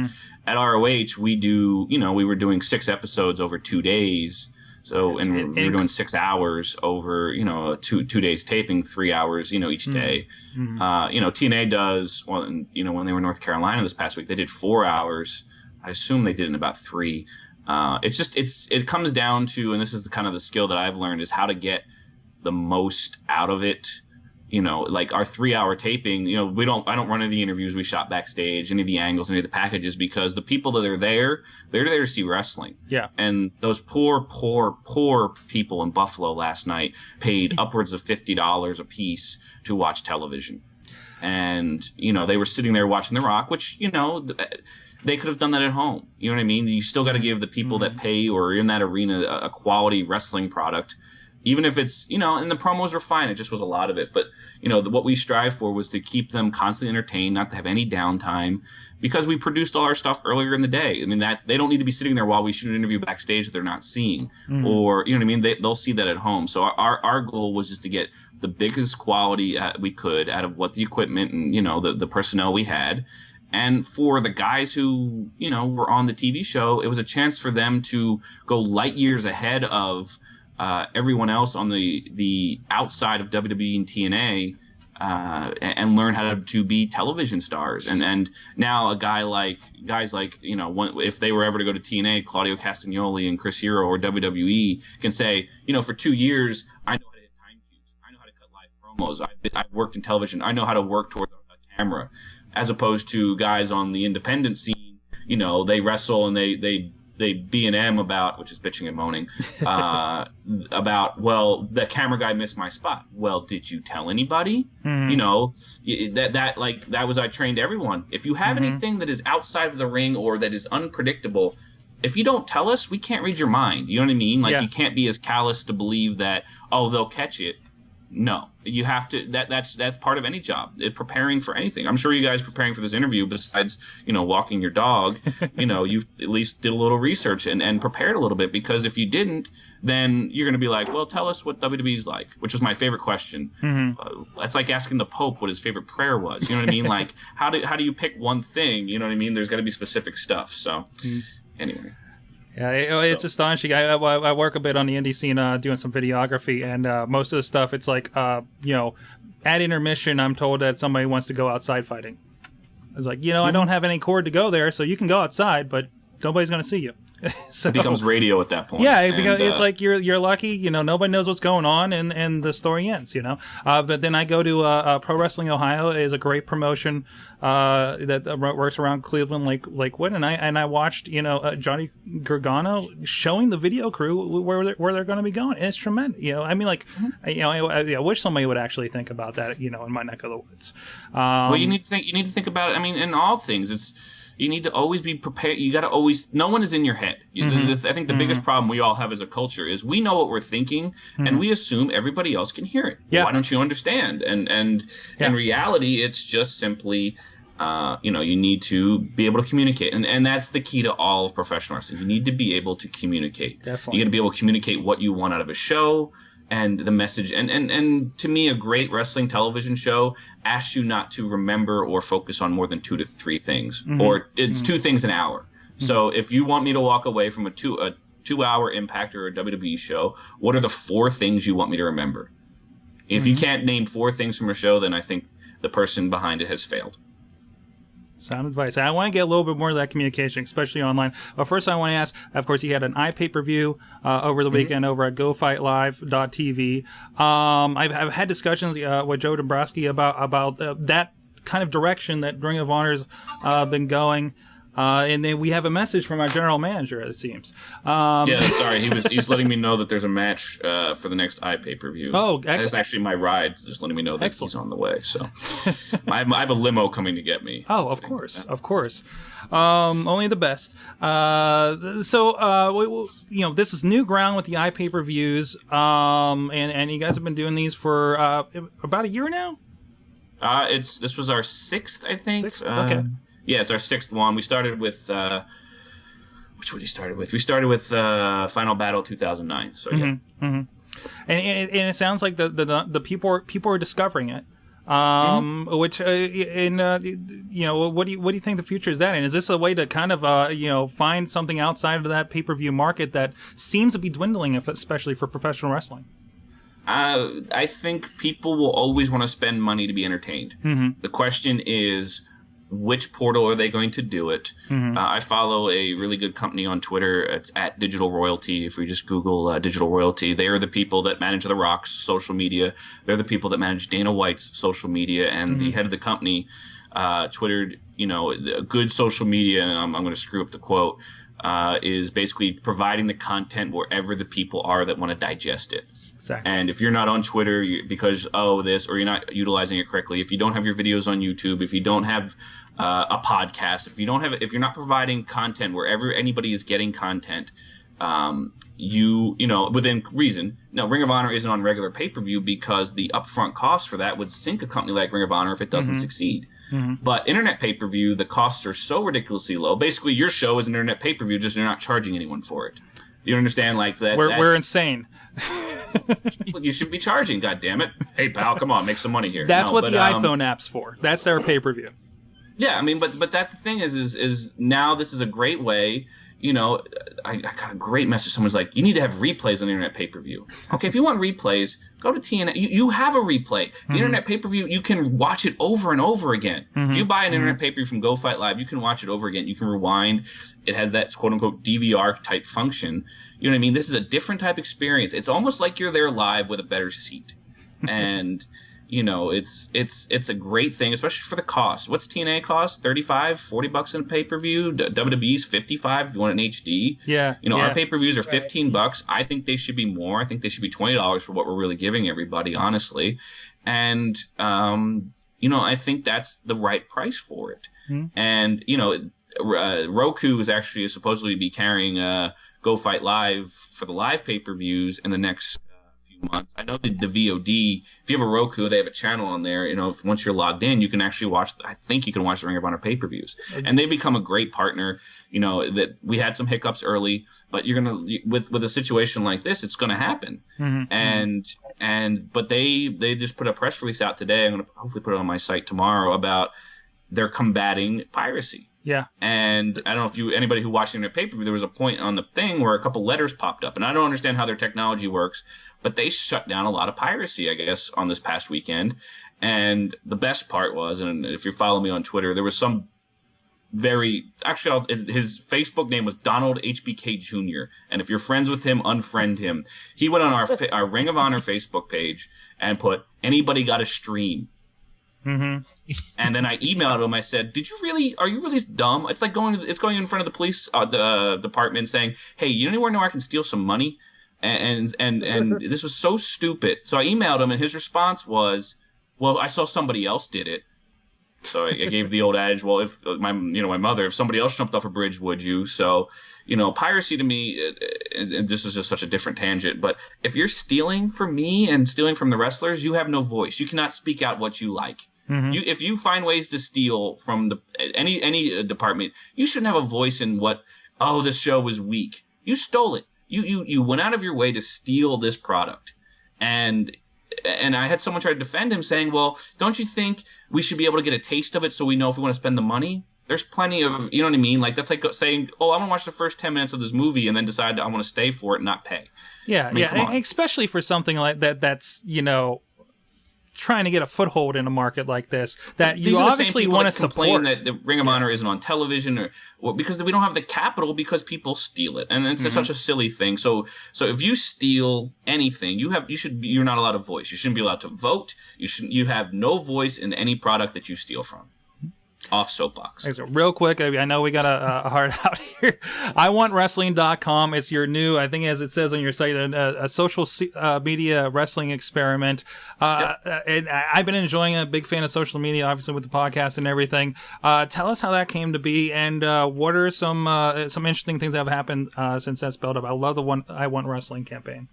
At ROH, we were doing 6 episodes over 2 days. So, and we were doing 6 hours over, two days taping, 3 hours, each day. TNA does, when they were in North Carolina this past week, they did 4 hours. I assume they did in about 3. It comes down to, and this is kind of the skill that I've learned, is how to get the most out of it. Like our 3-hour taping, I don't run any of the interviews we shot backstage, any of the angles, any of the packages, because the people that are there, they're there to see wrestling. Yeah. And those poor people in Buffalo last night paid upwards of $50 a piece to watch television. And, they were sitting there watching The Rock, which, they could have done that at home. You know what I mean? You still got to give the people that pay or are in that arena a quality wrestling product. Even if it's, and the promos were fine. It just was a lot of it. But, what we strive for was to keep them constantly entertained, not to have any downtime, because we produced all our stuff earlier in the day. I mean, they don't need to be sitting there while we shoot an interview backstage that they're not seeing. Or, you know what I mean? They'll see that at home. So our goal was just to get the biggest quality we could out of what the equipment and, the personnel we had. And for the guys who, were on the TV show, it was a chance for them to go light years ahead of everyone else on the outside of WWE and TNA and learn how to be television stars. And now guys like if they were ever to go to TNA, Claudio Castagnoli and Chris Hero or WWE can say, for 2 years, I know how to hit time cues. I know how to cut live promos. I've worked in television. I know how to work towards a camera, as opposed to guys on the independent scene. They wrestle and they B&M about, which is bitching and moaning, about, well, the camera guy missed my spot. Well, did you tell anybody? That was, I trained everyone. If you have anything that is outside of the ring or that is unpredictable, if you don't tell us, we can't read your mind. You know what I mean? You can't be as callous to believe that, they'll catch it. No, you have to. That's part of any job. Preparing for anything. I'm sure you guys preparing for this interview, besides walking your dog, you at least did a little research and prepared a little bit. Because if you didn't, then you're going to be like, well, tell us what WWE's like, which was my favorite question. That's like asking the Pope what his favorite prayer was. You know what I mean? Like how do you pick one thing? You know what I mean? There's got to be specific stuff. So anyway. Yeah, it's astonishing. I work a bit on the indie scene doing some videography, and most of the stuff, it's like, at intermission, I'm told that somebody wants to go outside fighting. It's like, I don't have any cord to go there, so you can go outside, but nobody's going to see you. So, it becomes radio at that point. Yeah, because it's like you're lucky, nobody knows what's going on, and the story ends, But then I go to Pro Wrestling Ohio. Is a great promotion that works around Cleveland, Lakewood, and I watched Johnny Gargano showing the video crew where they're going to be going. And it's tremendous. I wish somebody would actually think about that. In my neck of the woods. Well, you need to think about it. I mean, in all things, you need to always be prepared. You got to always. No one is in your head. I think the biggest problem we all have as a culture is we know what we're thinking, and we assume everybody else can hear it. Yeah. Why don't you understand? And in reality, it's just simply, you need to be able to communicate, and that's the key to all of professional wrestling. You need to be able to communicate. Definitely. You got to be able to communicate what you want out of a show. and the message. And to me, a great wrestling television show asks you not to remember or focus on more than 2 to 3 things, or it's 2 things an hour. So if you want me to walk away from a 2-hour Impact or a WWE show, what are the 4 things you want me to remember? If you can't name 4 things from a show, then I think the person behind it has failed. Sound advice. I want to get a little bit more of that communication, especially online. But first, I want to ask, of course, you had an iPay-per-view over the weekend over at GoFightLive.tv. I've had discussions with Joe Dombrowski about that kind of direction that Ring of Honor's been going. And then we have a message from our general manager, it seems. Yeah, sorry. He's letting me know that there's a match for the next iPay-per-view. Oh, excellent. That's actually my ride, just letting me know that he's on the way. So I have a limo coming to get me. Oh, of course. Only the best. This is new ground with the iPay-per-views, and you guys have been doing these for about a year now? This was our 6th, I think. 6th? Okay. Yeah, it's our 6th one. We started with which one we started with? We started with Final Battle 2009. So yeah. And it sounds like the people are discovering it. Which what do you think the future is that in? Is this a way to kind of find something outside of that pay-per-view market that seems to be dwindling, especially for professional wrestling? I think people will always want to spend money to be entertained. The question is, which portal are they going to do it? I follow a really good company on Twitter. It's at Digital Royalty. If we just Google Digital Royalty, they are the people that manage The Rock's social media. They're the people that manage Dana White's social media. And the head of the company twittered, good social media, and I'm going to screw up the quote, is basically providing the content wherever the people are that want to digest it. Exactly. And if you're not on Twitter because this, or you're not utilizing it correctly, if you don't have your videos on YouTube, if you don't have a podcast, if you're not providing content wherever anybody is getting content, within reason. Now, Ring of Honor isn't on regular pay-per-view because the upfront cost for that would sink a company like Ring of Honor if it doesn't succeed. But internet pay-per-view, the costs are so ridiculously low. Basically, your show is an internet pay-per-view, just you're not charging anyone for it. You understand? Like that. We're insane. Well, you should be charging, goddammit. Hey, pal, come on, make some money here. That's what the iPhone app's for. That's their pay-per-view. Yeah, I mean, but that's the thing is now this is a great way. I got a great message. Someone's like, you need to have replays on the internet pay-per-view. Okay, if you want replays, go to TNA. You have a replay. The internet pay-per-view, you can watch it over and over again. If you buy an internet pay-per-view from Go Fight Live, you can watch it over again. You can rewind. It has that quote-unquote DVR type function. You know what I mean? This is a different type experience. It's almost like you're there live with a better seat. And it's a great thing, especially for the cost. What's TNA cost? $35-$40 in a pay-per-view. WWE's $55 if you want an HD. Yeah. Our pay-per-views are $15. I think they should be more. I think they should be $20 for what we're really giving everybody, honestly. And I think that's the right price for it. And Roku is actually supposedly be carrying Go Fight Live for the live pay-per-views in the next few months. I know the VOD, if you have a Roku, they have a channel on there. If once you're logged in, you can actually watch, I think you can watch the Ring of Honor pay-per-views. And they become a great partner. That we had some hiccups early, but you're going to, with a situation like this, it's going to happen. But they just put a press release out today. I'm going to hopefully put it on my site tomorrow about they're combating piracy. Yeah. And I don't know if anybody who watched their pay-per-view, there was a point on the thing where a couple letters popped up. And I don't understand how their technology works, but they shut down a lot of piracy, I guess, on this past weekend. And the best part was, and if you follow me on Twitter, there was some his Facebook name was Donald HBK Jr. And if you're friends with him, unfriend him. He went on our Ring of Honor Facebook page and put, anybody got a stream? And then I emailed him. I said, are you really dumb? It's like going in front of the police department saying, hey, you anywhere know I can steal some money? And this was so stupid. So I emailed him, and his response was, well, I saw somebody else did it. So I gave the old adage, well, if my mother, if somebody else jumped off a bridge, would you? So, piracy to me, and this is just such a different tangent, but if you're stealing from me and stealing from the wrestlers, you have no voice. You cannot speak out what you like. If you find ways to steal from any department, you shouldn't have a voice in this show was weak. You stole it. You went out of your way to steal this product. And I had someone try to defend him saying, well, don't you think we should be able to get a taste of it so we know if we want to spend the money? There's plenty of, you know what I mean? Like, that's like saying, oh, I'm going to watch the first 10 minutes of this movie and then decide I want to stay for it and not pay. Yeah, I mean, come on. especially for something like that that's, trying to get a foothold in a market like this that you obviously want to support. That the Ring of Honor isn't on television or because we don't have the capital because people steal it, and it's such a silly thing. So if you steal anything, you're not allowed a voice. You shouldn't be allowed to vote. You have no voice in any product that you steal from. Off soapbox. Okay, so real quick, I know we got a hard out here. iwantwrestling.com. It's your new, I think as it says on your site, a social media wrestling experiment. And I've been enjoying it. A big fan of social media, obviously with the podcast and everything. Tell us how that came to be, and what are some interesting things that have happened since that's built up. I love the I Want Wrestling campaign.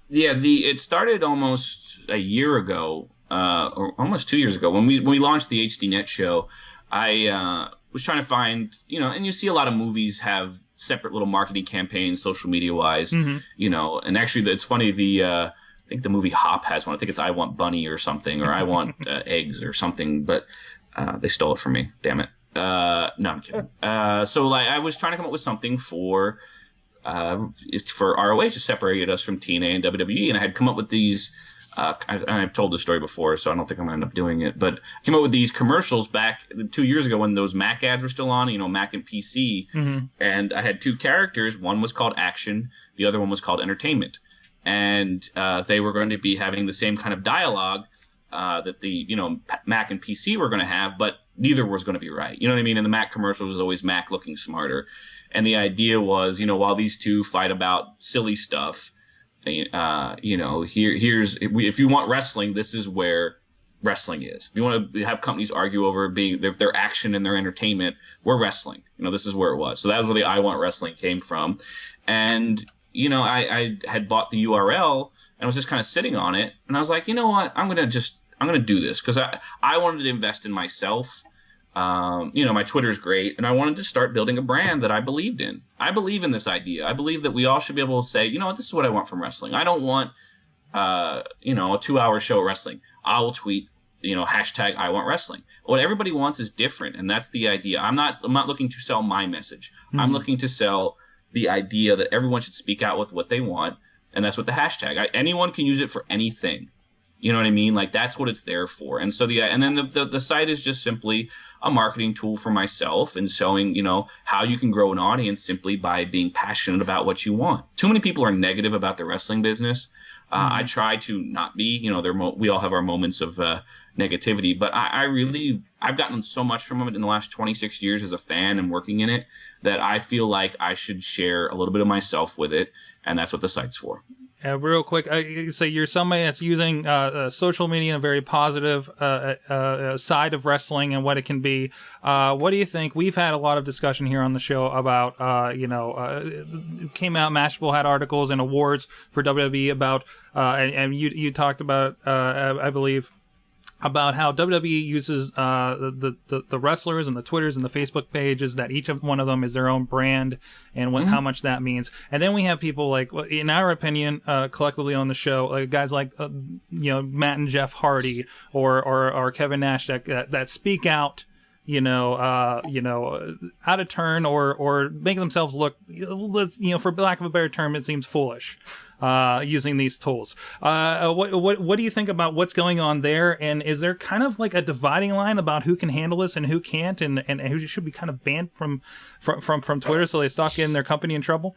Yeah, it started almost a year ago, or almost 2 years ago when we launched the HDNet show. I was trying to find, and you see a lot of movies have separate little marketing campaigns, social media wise, and actually it's funny, I think the movie Hop has one. I think it's I Want Bunny or something, or I Want Eggs or something, but they stole it from me. Damn it. No, I'm kidding. So I was trying to come up with something for ROH to separate us from TNA and WWE, and I had come up with these. I've told this story before, so I don't think I'm going to end up doing it. But I came up with these commercials back 2 years ago when those Mac ads were still on, Mac and PC. And I had two characters. One was called Action. The other one was called Entertainment. And they were going to be having the same kind of dialogue that the, Mac and PC were going to have, but neither was going to be right. You know what I mean? And the Mac commercial was always Mac looking smarter. And the idea was, while these two fight about silly stuff, here's if you want wrestling, this is where wrestling is. If you want to have companies argue over their action and their entertainment, we're wrestling. This is where it was. So that was where the I Want Wrestling came from. And I had bought the URL and I was just kind of sitting on it, and I was like, you know what, I'm gonna do this because I wanted to invest in myself. My Twitter's great, and I wanted to start building a brand that I believed in. I believe in this idea. I believe that we all should be able to say, you know what, this is what I want from wrestling. I don't want, a 2-hour show of wrestling. I'll tweet, hashtag I Want Wrestling. What everybody wants is different, and that's the idea. I'm not looking to sell my message. I'm looking to sell the idea that everyone should speak out with what they want, and that's what the hashtag. Anyone can use it for anything. You know what I mean? Like, that's what it's there for. And so and then the site is just simply a marketing tool for myself and showing, how you can grow an audience simply by being passionate about what you want. Too many people are negative about the wrestling business. I try to not be, we all have our moments of negativity, but I've gotten so much from it in the last 26 years as a fan and working in it that I feel like I should share a little bit of myself with it. And that's what the site's for. Real quick, so you're somebody that's using social media in a very positive side of wrestling and what it can be. What do you think? We've had a lot of discussion here on the show about, came out, Mashable had articles and awards for WWE about, and you talked about, I believe, about how WWE uses the wrestlers and the Twitters and the Facebook pages, that each of one of them is their own brand, and how much that means. And then we have people like, in our opinion, collectively on the show, guys like Matt and Jeff Hardy or Kevin Nash that speak out, out of turn or make themselves look, for lack of a better term, it seems foolish. Using these tools. What do you think about what's going on there? And is there kind of like a dividing line about who can handle this and who can't, and who should be kind of banned from Twitter so they stop getting their company in trouble?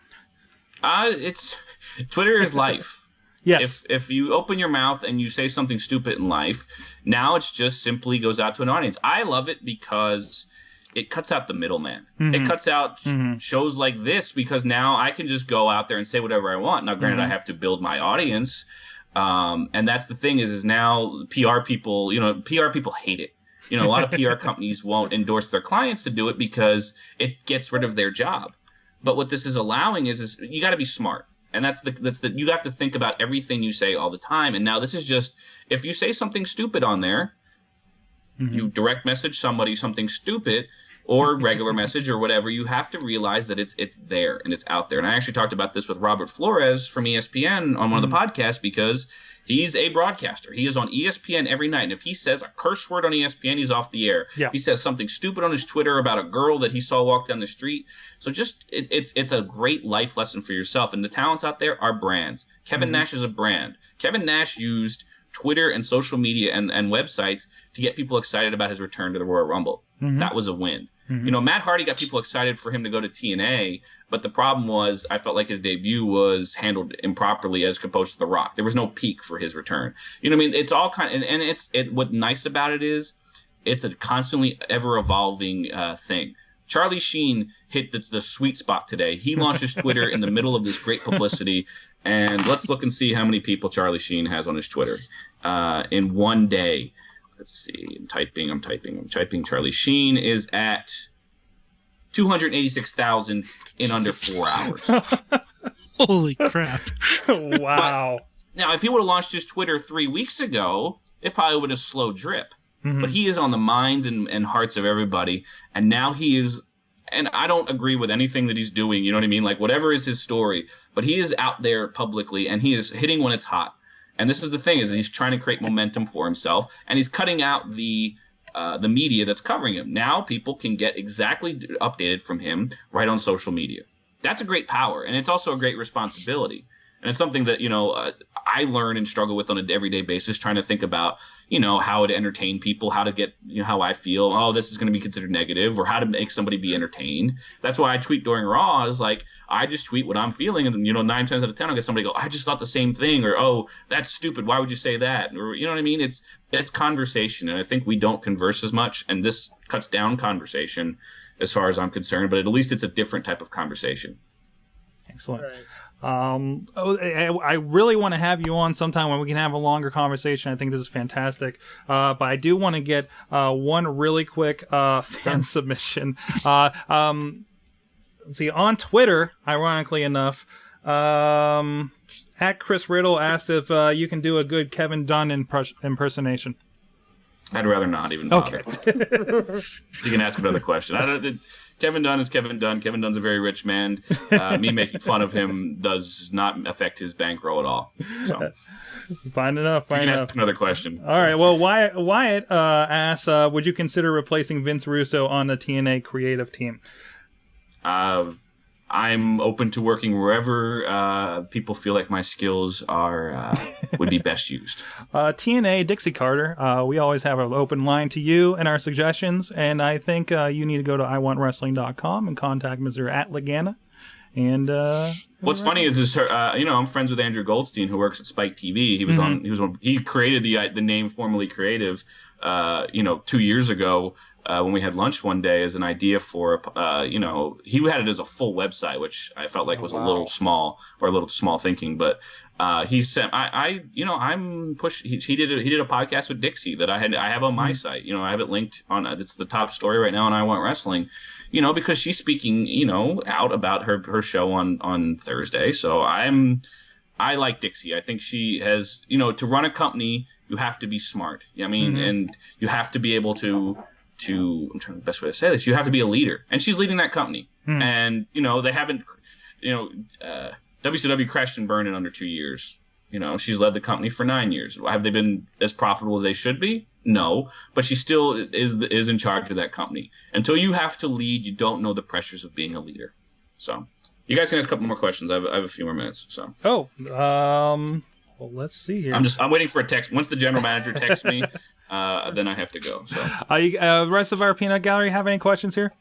Twitter is life. Yes. If you open your mouth and you say something stupid in life, now it's just simply goes out to an audience. I love it because it cuts out the middleman. It cuts out shows like this because now I can just go out there and say whatever I want. Now, granted, I have to build my audience. And that's the thing is now PR people hate it. A lot of PR companies won't endorse their clients to do it because it gets rid of their job. But what this is allowing is you got to be smart. And that's the you have to think about everything you say all the time. And now this is just, if you say something stupid on there, you direct message somebody something stupid or regular message or whatever, you have to realize that it's there and it's out there. And I actually talked about this with Robert Flores from ESPN on one of the podcasts because He's a broadcaster. He is on ESPN every night. And if he says a curse word on ESPN, he's off the air. Yeah. If he says something stupid on his Twitter about a girl that he saw walk down the street. So just it's a great life lesson for yourself. And the talents out there are brands. Kevin Nash is a brand. Kevin Nash used Twitter and social media and websites to get people excited about his return to the Royal Rumble. That was a win. You know, Matt Hardy got people excited for him to go to TNA, but the problem was I felt like his debut was handled improperly as opposed to The Rock. There was no peak for his return. You know what I mean? It's all kind of, and what's nice about it is it's a constantly ever evolving thing. Charlie Sheen hit the sweet spot today. He launched his Twitter in the middle of this great publicity, and let's look and see how many people Charlie Sheen has on his Twitter in one day. Let's see. I'm typing. Charlie Sheen is at 286,000 in under 4 hours. Holy crap. Wow. Now, if he would have launched his Twitter 3 weeks ago, it probably would have slow drip. But he is on the minds and hearts of everybody. And now he is, and I don't agree with anything that he's doing. You know what I mean? Like, whatever is his story. But he is out there publicly, and he is hitting when it's hot. And this is the thing, is he's trying to create momentum for himself, and he's cutting out the media that's covering him. Now people can get exactly updated from him right on social media. That's a great power, and it's also a great responsibility. And it's something that, you know, I learn and struggle with on an everyday basis, trying to think about, you know, how to entertain people, how to get, you know, how I feel. Oh, this is going to be considered negative, or how to make somebody be entertained. That's why I tweet during Raw. Is like, I just tweet what I'm feeling. And, you know, 9 times out of 10, I'll get somebody go, I just thought the same thing. Or, oh, that's stupid. Why would you say that? Or, you know what I mean? It's conversation. And I think we don't converse as much. And this cuts down conversation as far as I'm concerned. But at least it's a different type of conversation. Excellent. Right. I really want to have you on sometime when we can have a longer conversation. I think this is fantastic. But I do want to get one really quick fan submission. Let's see, on Twitter, ironically enough, at Chris Riddle asked if you can do a good Kevin Dunn impersonation. I'd rather not even bother. Okay. You can ask another question. Kevin Dunn is Kevin Dunn. Kevin Dunn's a very rich man. Me making fun of him does not affect his bankroll at all. So, Fine enough. you can ask another question. All right. Well, Wyatt asks, would you consider replacing Vince Russo on the TNA creative team? I'm open to working wherever people feel like my skills are would be best used. TNA, Dixie Carter, we always have an open line to you and our suggestions, and I think you need to go to iwantwrestling.com and contact Mr. @Lagana. And what's funny is her, you know, I'm friends with Andrew Goldstein, who works at Spike TV. He created the name Formerly Creative, 2 years ago. When we had lunch one day as an idea for, he had it as a full website, which I felt like was a little small thinking. But he said, I'm push. He did a podcast with Dixie that I have on my site. You know, I have it linked on. It's the top story right now on I Want Wrestling. You know, because she's speaking, out about her show on Thursday. So I like Dixie. I think she has, to run a company, you have to be smart. I mean, and you have to be able to I'm trying the best way to say this. You have to be a leader, and she's leading that company. And they haven't, WCW crashed and burned in under 2 years. She's led the company for 9 years. Have they been as profitable as they should be? No, but she still is in charge of that company. Until you have to lead, you don't know the pressures of being a leader. So, you guys can ask a couple more questions. I have a few more minutes. So. Well, let's see here. I'm waiting for a text. Once the general manager texts me, then I have to go. So. The rest of our peanut gallery have any questions here?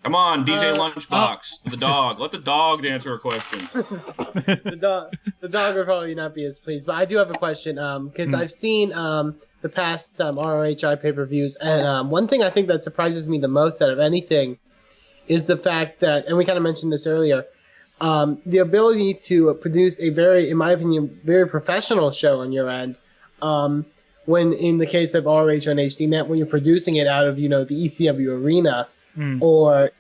Come on, DJ Lunchbox, the dog. Let the dog answer a question. The dog would probably not be as pleased, but I do have a question because I've seen the past ROHI pay-per-views, and one thing I think that surprises me the most out of anything is the fact that, and we kind of mentioned this earlier, the ability to produce a very, in my opinion, very professional show on your end. When in the case of ROH on HDNet, when you're producing it out of the ECW arena. Or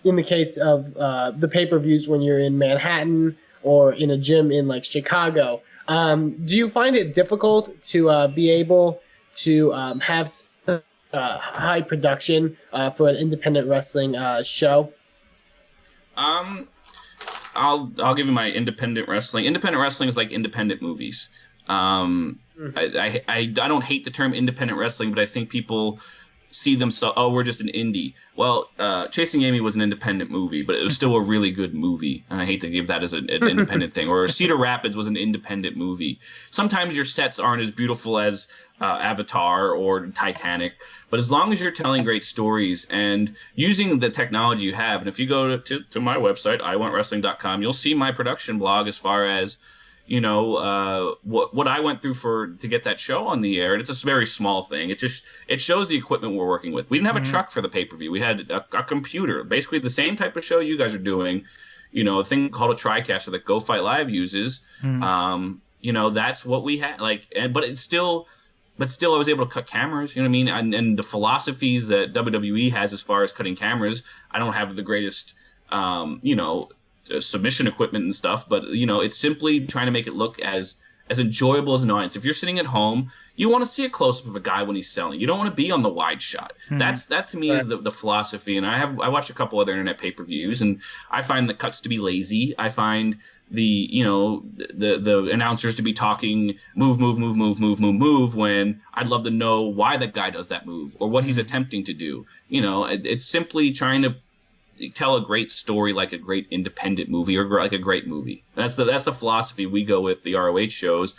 in the case of the pay-per-views when you're in Manhattan or in a gym in like Chicago, do you find it difficult to be able to have high production for an independent wrestling show? I'll give you my independent wrestling. Independent wrestling is like independent movies. I don't hate the term independent wrestling, but I think people see themselves, oh, we're just an indie. Well, Chasing Amy was an independent movie, but it was still a really good movie. And I hate to give that as an independent thing. Or Cedar Rapids was an independent movie. Sometimes your sets aren't as beautiful as Avatar or Titanic, but as long as you're telling great stories and using the technology you have, and if you go to my website, iwantwrestling.com, you'll see my production blog as far as what I went through to get that show on the air. And it's a very small thing. It shows the equipment we're working with. We didn't have a truck for the pay-per-view. We had a computer, basically the same type of show you guys are doing, a thing called a TriCaster that Go Fight Live uses. That's what we had, but still I was able to cut cameras, you know what I mean? And the philosophies that WWE has as far as cutting cameras, I don't have the greatest, submission equipment and stuff, but it's simply trying to make it look as enjoyable as an audience. If you're sitting at home, you want to see a close-up of a guy when he's selling. You don't want to be on the wide shot. That to me is the philosophy. And I watched a couple other internet pay-per-views, and I find the cuts to be lazy. I find the announcers to be talking move when I'd love to know why that guy does that move or what he's attempting to do. It's simply trying to tell a great story like a great independent movie or like a great movie. That's the philosophy we go with the ROH shows.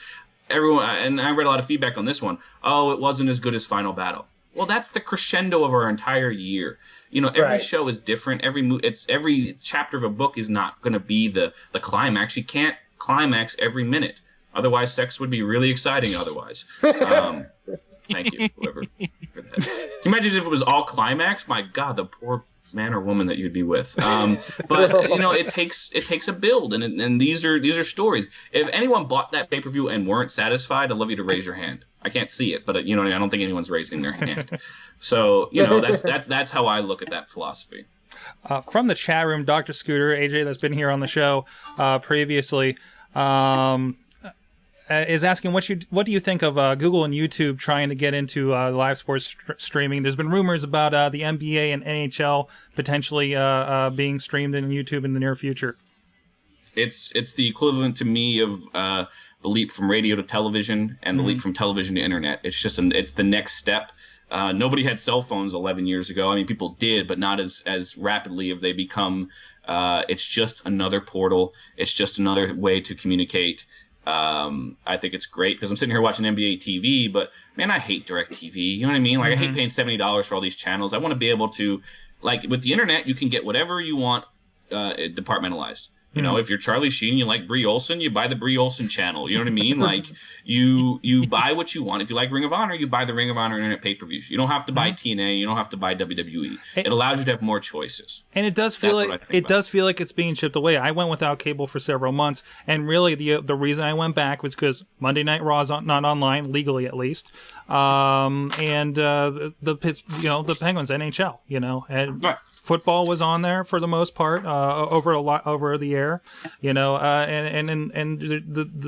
Everyone, and I read a lot of feedback on this one. Oh, it wasn't as good as Final Battle. Well, that's the crescendo of our entire year. Every show is different. Every chapter of a book is not going to be the climax. You can't climax every minute. Otherwise, sex would be really exciting otherwise. Thank you, whoever. For that. Can you imagine if it was all climax? My God, the poor man or woman that you'd be with. But it takes a build, and these are stories. If anyone bought that pay-per-view and weren't satisfied, I'd love you to raise your hand. I can't see it, but I don't think anyone's raising their hand. So that's how I look at that philosophy. From the chat room, Dr. Scooter, AJ, that's been here on the show previously, is asking what do you think of Google and YouTube trying to get into live sports streaming? There's been rumors about the NBA and NHL potentially being streamed in YouTube in the near future. It's the equivalent to me of the leap from radio to television and the leap from television to internet. It's just it's the next step. Nobody had cell phones 11 years ago. I mean, people did, but not as rapidly have they become. It's just another portal. It's just another way to communicate. I think it's great because I'm sitting here watching NBA TV, but man, I hate DirecTV. You know what I mean? Like I hate paying $70 for all these channels. I want to be able to, like with the internet, you can get whatever you want departmentalized. If you're Charlie Sheen, you like Brie Olson, you buy the Brie Olson channel. You know what I mean? Like you buy what you want. If you like Ring of Honor, you buy the Ring of Honor internet pay-per-views. You don't have to buy TNA. You don't have to buy WWE. It allows you to have more choices. And it does feel like it's being chipped away. I went without cable for several months, and really the reason I went back was because Monday Night Raw is not online legally, at least, and the Penguins NHL. And football was on there for the most part over the air. And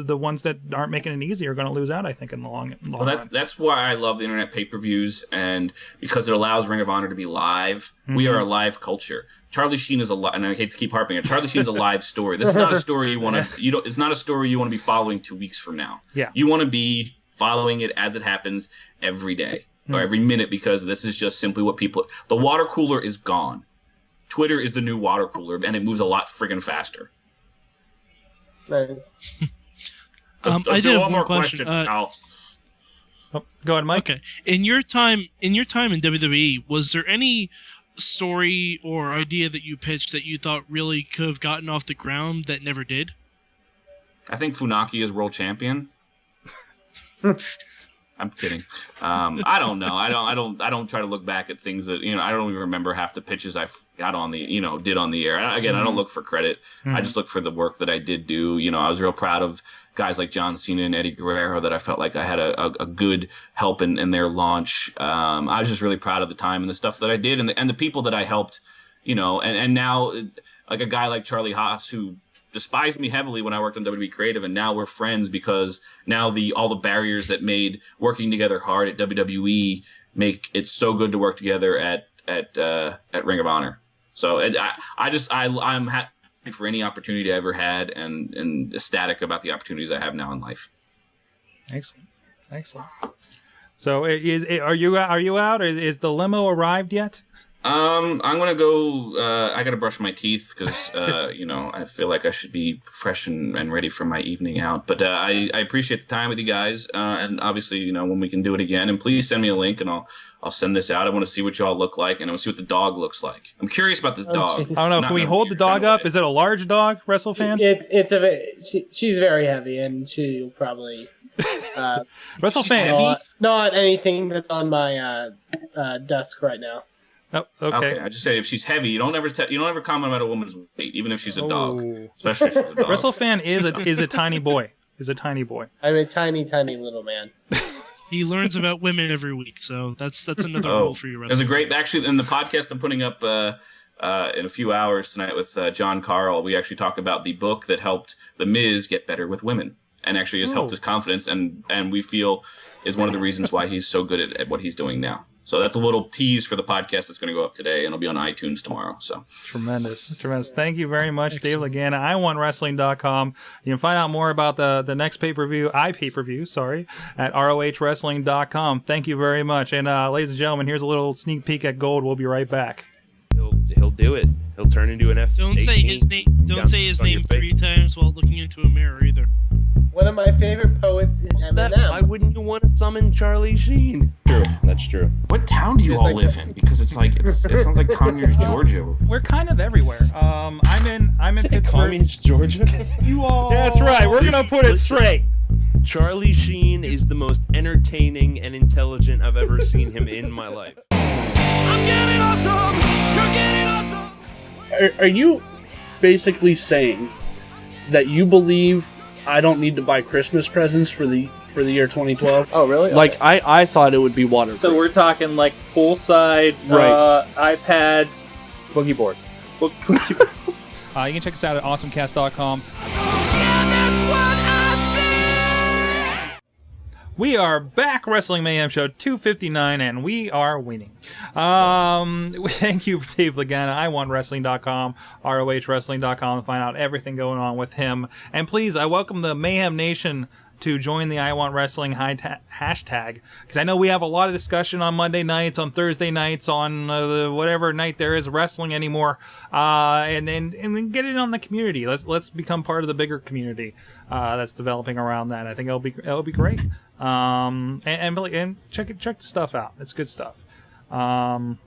the ones that aren't making it easy are going to lose out, I think, in the long run. That's why I love the internet pay-per-views, and because it allows Ring of Honor to be live. We are a live culture. Charlie Sheen is and I hate to keep harping on Charlie Sheen's a live story. This is not a story you want to. It's not a story you want to be following 2 weeks from now. Yeah, you want to be following it as it happens every day or every minute, because this is just simply what people. The water cooler is gone. Twitter is the new water cooler, and it moves a lot friggin' faster. Nice. I do have one more question. Go ahead, Mike. Okay. In your time in WWE, was there any story or idea that you pitched that you thought really could have gotten off the ground that never did? I think Funaki is world champion. I'm kidding. I don't know. I don't try to look back at things that, I don't even remember half the pitches I got on the, did on the air. Again, I don't look for credit. I just look for the work that I did do. I was real proud of guys like John Cena and Eddie Guerrero that I felt like I had a good help in their launch. I was just really proud of the time and the stuff that I did and the people that I helped, and now like a guy like Charlie Haas, who despised me heavily when I worked on WWE Creative, and now we're friends because now all the barriers that made working together hard at WWE make it so good to work together at Ring of Honor. So I'm happy for any opportunity I ever had, and ecstatic about the opportunities I have now in life. Excellent. So, are you out? Is the limo arrived yet? I'm gonna go. I gotta brush my teeth because I feel like I should be fresh and ready for my evening out. But I appreciate the time with you guys, and obviously, when we can do it again. And please send me a link, and I'll send this out. I want to see what y'all look like, and I want to see what the dog looks like. I'm curious about this dog. Geez. I don't know. Can we hold the dog up? Is it a large dog, WrestleFan? She's very heavy, and she'll probably WrestleFan. Not anything that's on my desk right now. Oh, okay. I just say if she's heavy, you don't ever comment about a woman's weight, even if she's a dog, especially if she's a dog. WrestleFan is a tiny boy. Is a tiny boy. I'm a tiny, tiny little man. He learns about women every week, so that's another rule for you. There's a great actually in the podcast I'm putting up in a few hours tonight with John Carl. We actually talk about the book that helped The Miz get better with women, and actually has helped his confidence, and we feel is one of the reasons why he's so good at what he's doing now. So that's a little tease for the podcast that's going to go up today, and it'll be on iTunes tomorrow. So tremendous. Thank you very much, Dave Lagana. iwantwrestling.com. You can find out more about the next pay-per-view, at rohwrestling.com. Thank you very much. And ladies and gentlemen, here's a little sneak peek at Gold. We'll be right back. He'll do it. He'll turn into an F. Don't say his name. Don't say his name 3 times while looking into a mirror either. One of my favorite poets is Eminem. Why wouldn't you want to summon Charlie Sheen? True, that's true. what town do you all live in? Because it sounds like Conyers, Georgia. We're kind of everywhere. I'm in Pittsburgh. Conyers, Georgia. You all. That's right. We're gonna put it straight. Charlie Sheen is the most entertaining and intelligent I've ever seen him in my life. I'm getting awesome. You're getting awesome. Are you basically saying that you believe I don't need to buy Christmas presents for the year 2012? Oh, really? Okay. Like I thought it would be waterproof. So we're talking like poolside, Right. iPad, Boogie board. You can check us out at awesomecast.com. Yeah, that's what I said. We are back, Wrestling Mayhem Show 259, and we are winning. Thank you, Dave Lagana. iwantwrestling.com, rohwrestling.com to find out everything going on with him. And please, I welcome the Mayhem Nation to join the I Want Wrestling hashtag, because I know we have a lot of discussion on Monday nights, on Thursday nights, on whatever night there is wrestling anymore, and then get it on the community. Let's become part of the bigger community that's developing around that. I think it'll be great. And check the stuff out. It's good stuff. So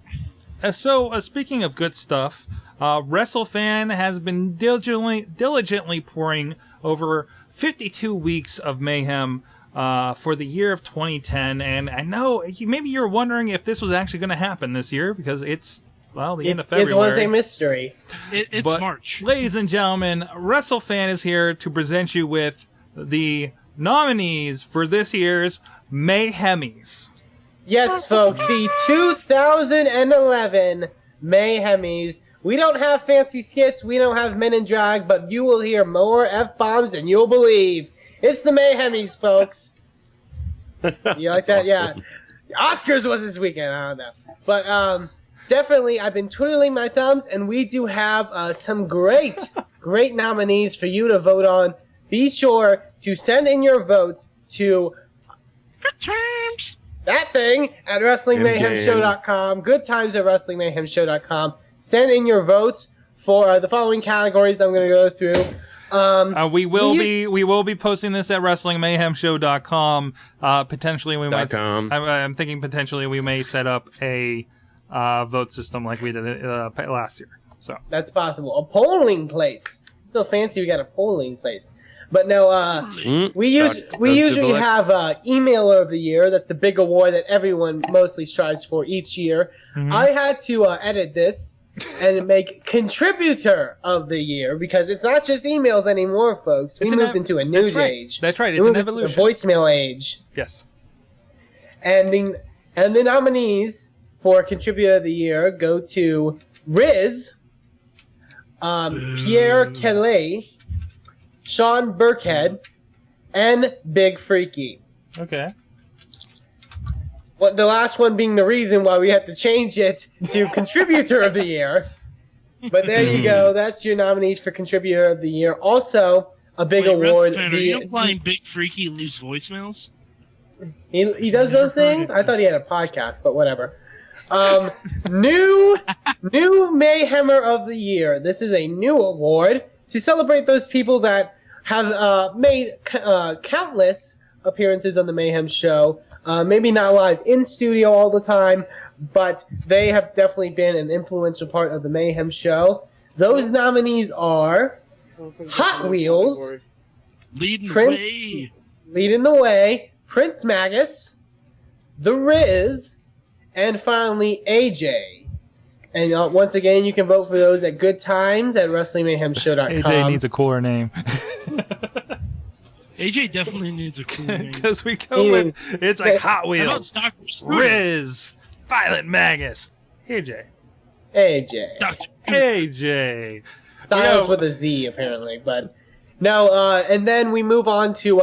speaking of good stuff, WrestleFan has been diligently pouring over 52 weeks of mayhem for the year of 2010, and I know maybe you're wondering if this was actually going to happen this year, because it's the end of February. It was a mystery. It's But, March. ladies and gentlemen, WrestleFan is here to present you with the nominees for this year's Mayhemies. Yes, folks, the 2011 Mayhemies. We don't have fancy skits, we don't have men in drag, but you will hear more F-bombs than you'll believe. It's the Mayhemies, folks. You like that? Yeah. Oscars was this weekend, I don't know. But definitely, I've been twiddling my thumbs, and we do have some great nominees for you to vote on. Be sure to send in your votes to that thing at WrestlingMayhemShow.com. Good times at WrestlingMayhemShow.com. Send in your votes for the following categories I'm going to go through. We will be posting this at WrestlingMayhemShow.com. Potentially, we might. I'm thinking potentially we may set up a vote system like we did last year. So that's possible. A polling place. It's so fancy. We got a polling place. But no, we usually have Emailer of the Year. That's the big award that everyone mostly strives for each year. Mm-hmm. I had to edit this and make Contributor of the Year, because it's not just emails anymore, folks. We moved into a news age. That's right. It's an evolution. A voicemail age. Yes. And the nominees for Contributor of the Year go to Riz, Pierre Kelly, Sean Burkhead, and Big Freaky. Okay. Well, the last one being the reason why we have to change it to Contributor of the Year. But there you go. That's your nominees for Contributor of the Year. Also, a big Wait, award. WrestleFan, are you implying Big Freaky leaves voicemails? He does those things? I thought he had a podcast, but whatever. New Mayhemmer of the Year. This is a new award to celebrate those people that have made countless appearances on the Mayhem show. Maybe not live in studio all the time, but they have definitely been an influential part of the Mayhem show. Those nominees are Hot Wheels, Leading the Prince- way. Leading the Way, Prince Magus, The Riz, and finally AJ. And once again, you can vote for those at good times at WrestlingMayhemShow.com. AJ needs a cooler name. AJ definitely needs a cool name. Because we go with, it's like Hot How Wheels, about Dr. Scrooge? Riz, Violent Magus, AJ. AJ. AJ. Styles with a Z, apparently. But now, and then we move on to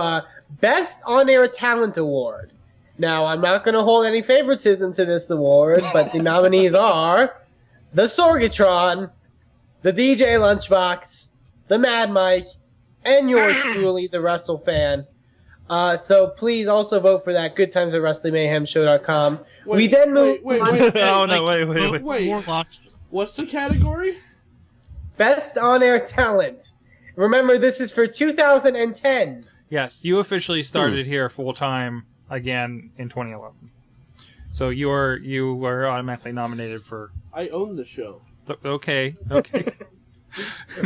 Best On-Air Talent Award. Now, I'm not going to hold any favoritism to this award, but the nominees are the Sorgatron, the DJ Lunchbox, the Mad Mike, and yours truly, the Wrestle Fan. So please also vote for that. Good times at WrestlingMayhemShow.com. We then move. Wait. Oh, no, wait. Wait. What's the category? Best On-Air Talent. Remember, this is for 2010. Yes, you officially started here full time again in 2011. So you were automatically nominated for. I own the show. Okay. We'll do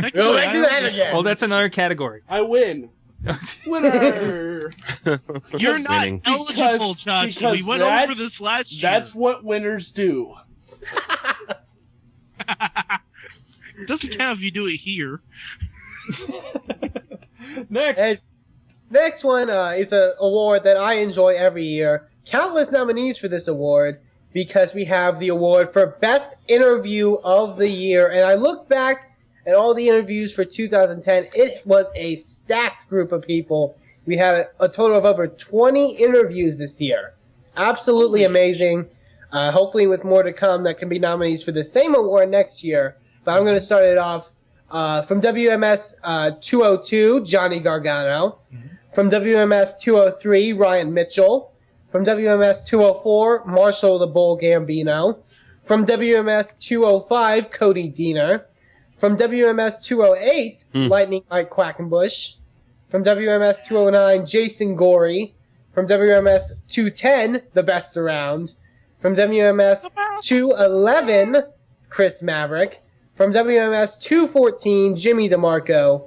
that again. Well, that's another category. I win. Winner. You're Just not winning. eligible, Josh. because We went that's- over this last year. That's what winners do. Doesn't count if you do it here. Next one is an award that I enjoy every year. Countless nominees for this award because we have the award for Best Interview of the Year. And I look back at all the interviews for 2010. It was a stacked group of people. We had a total of over 20 interviews this year. Absolutely amazing. Hopefully with more to come that can be nominees for the same award next year. But I'm going to start it off from WMS 202, Johnny Gargano. From WMS 203, Ryan Mitchell. From WMS 204, Marshall the Bull Gambino. From WMS 205, Cody Deaner. From WMS 208, Lightning Mike Quackenbush. From WMS 209, Jason Gorey. From WMS 210, The Best Around. From WMS 211, Chris Maverick. From WMS 214, Jimmy DeMarco.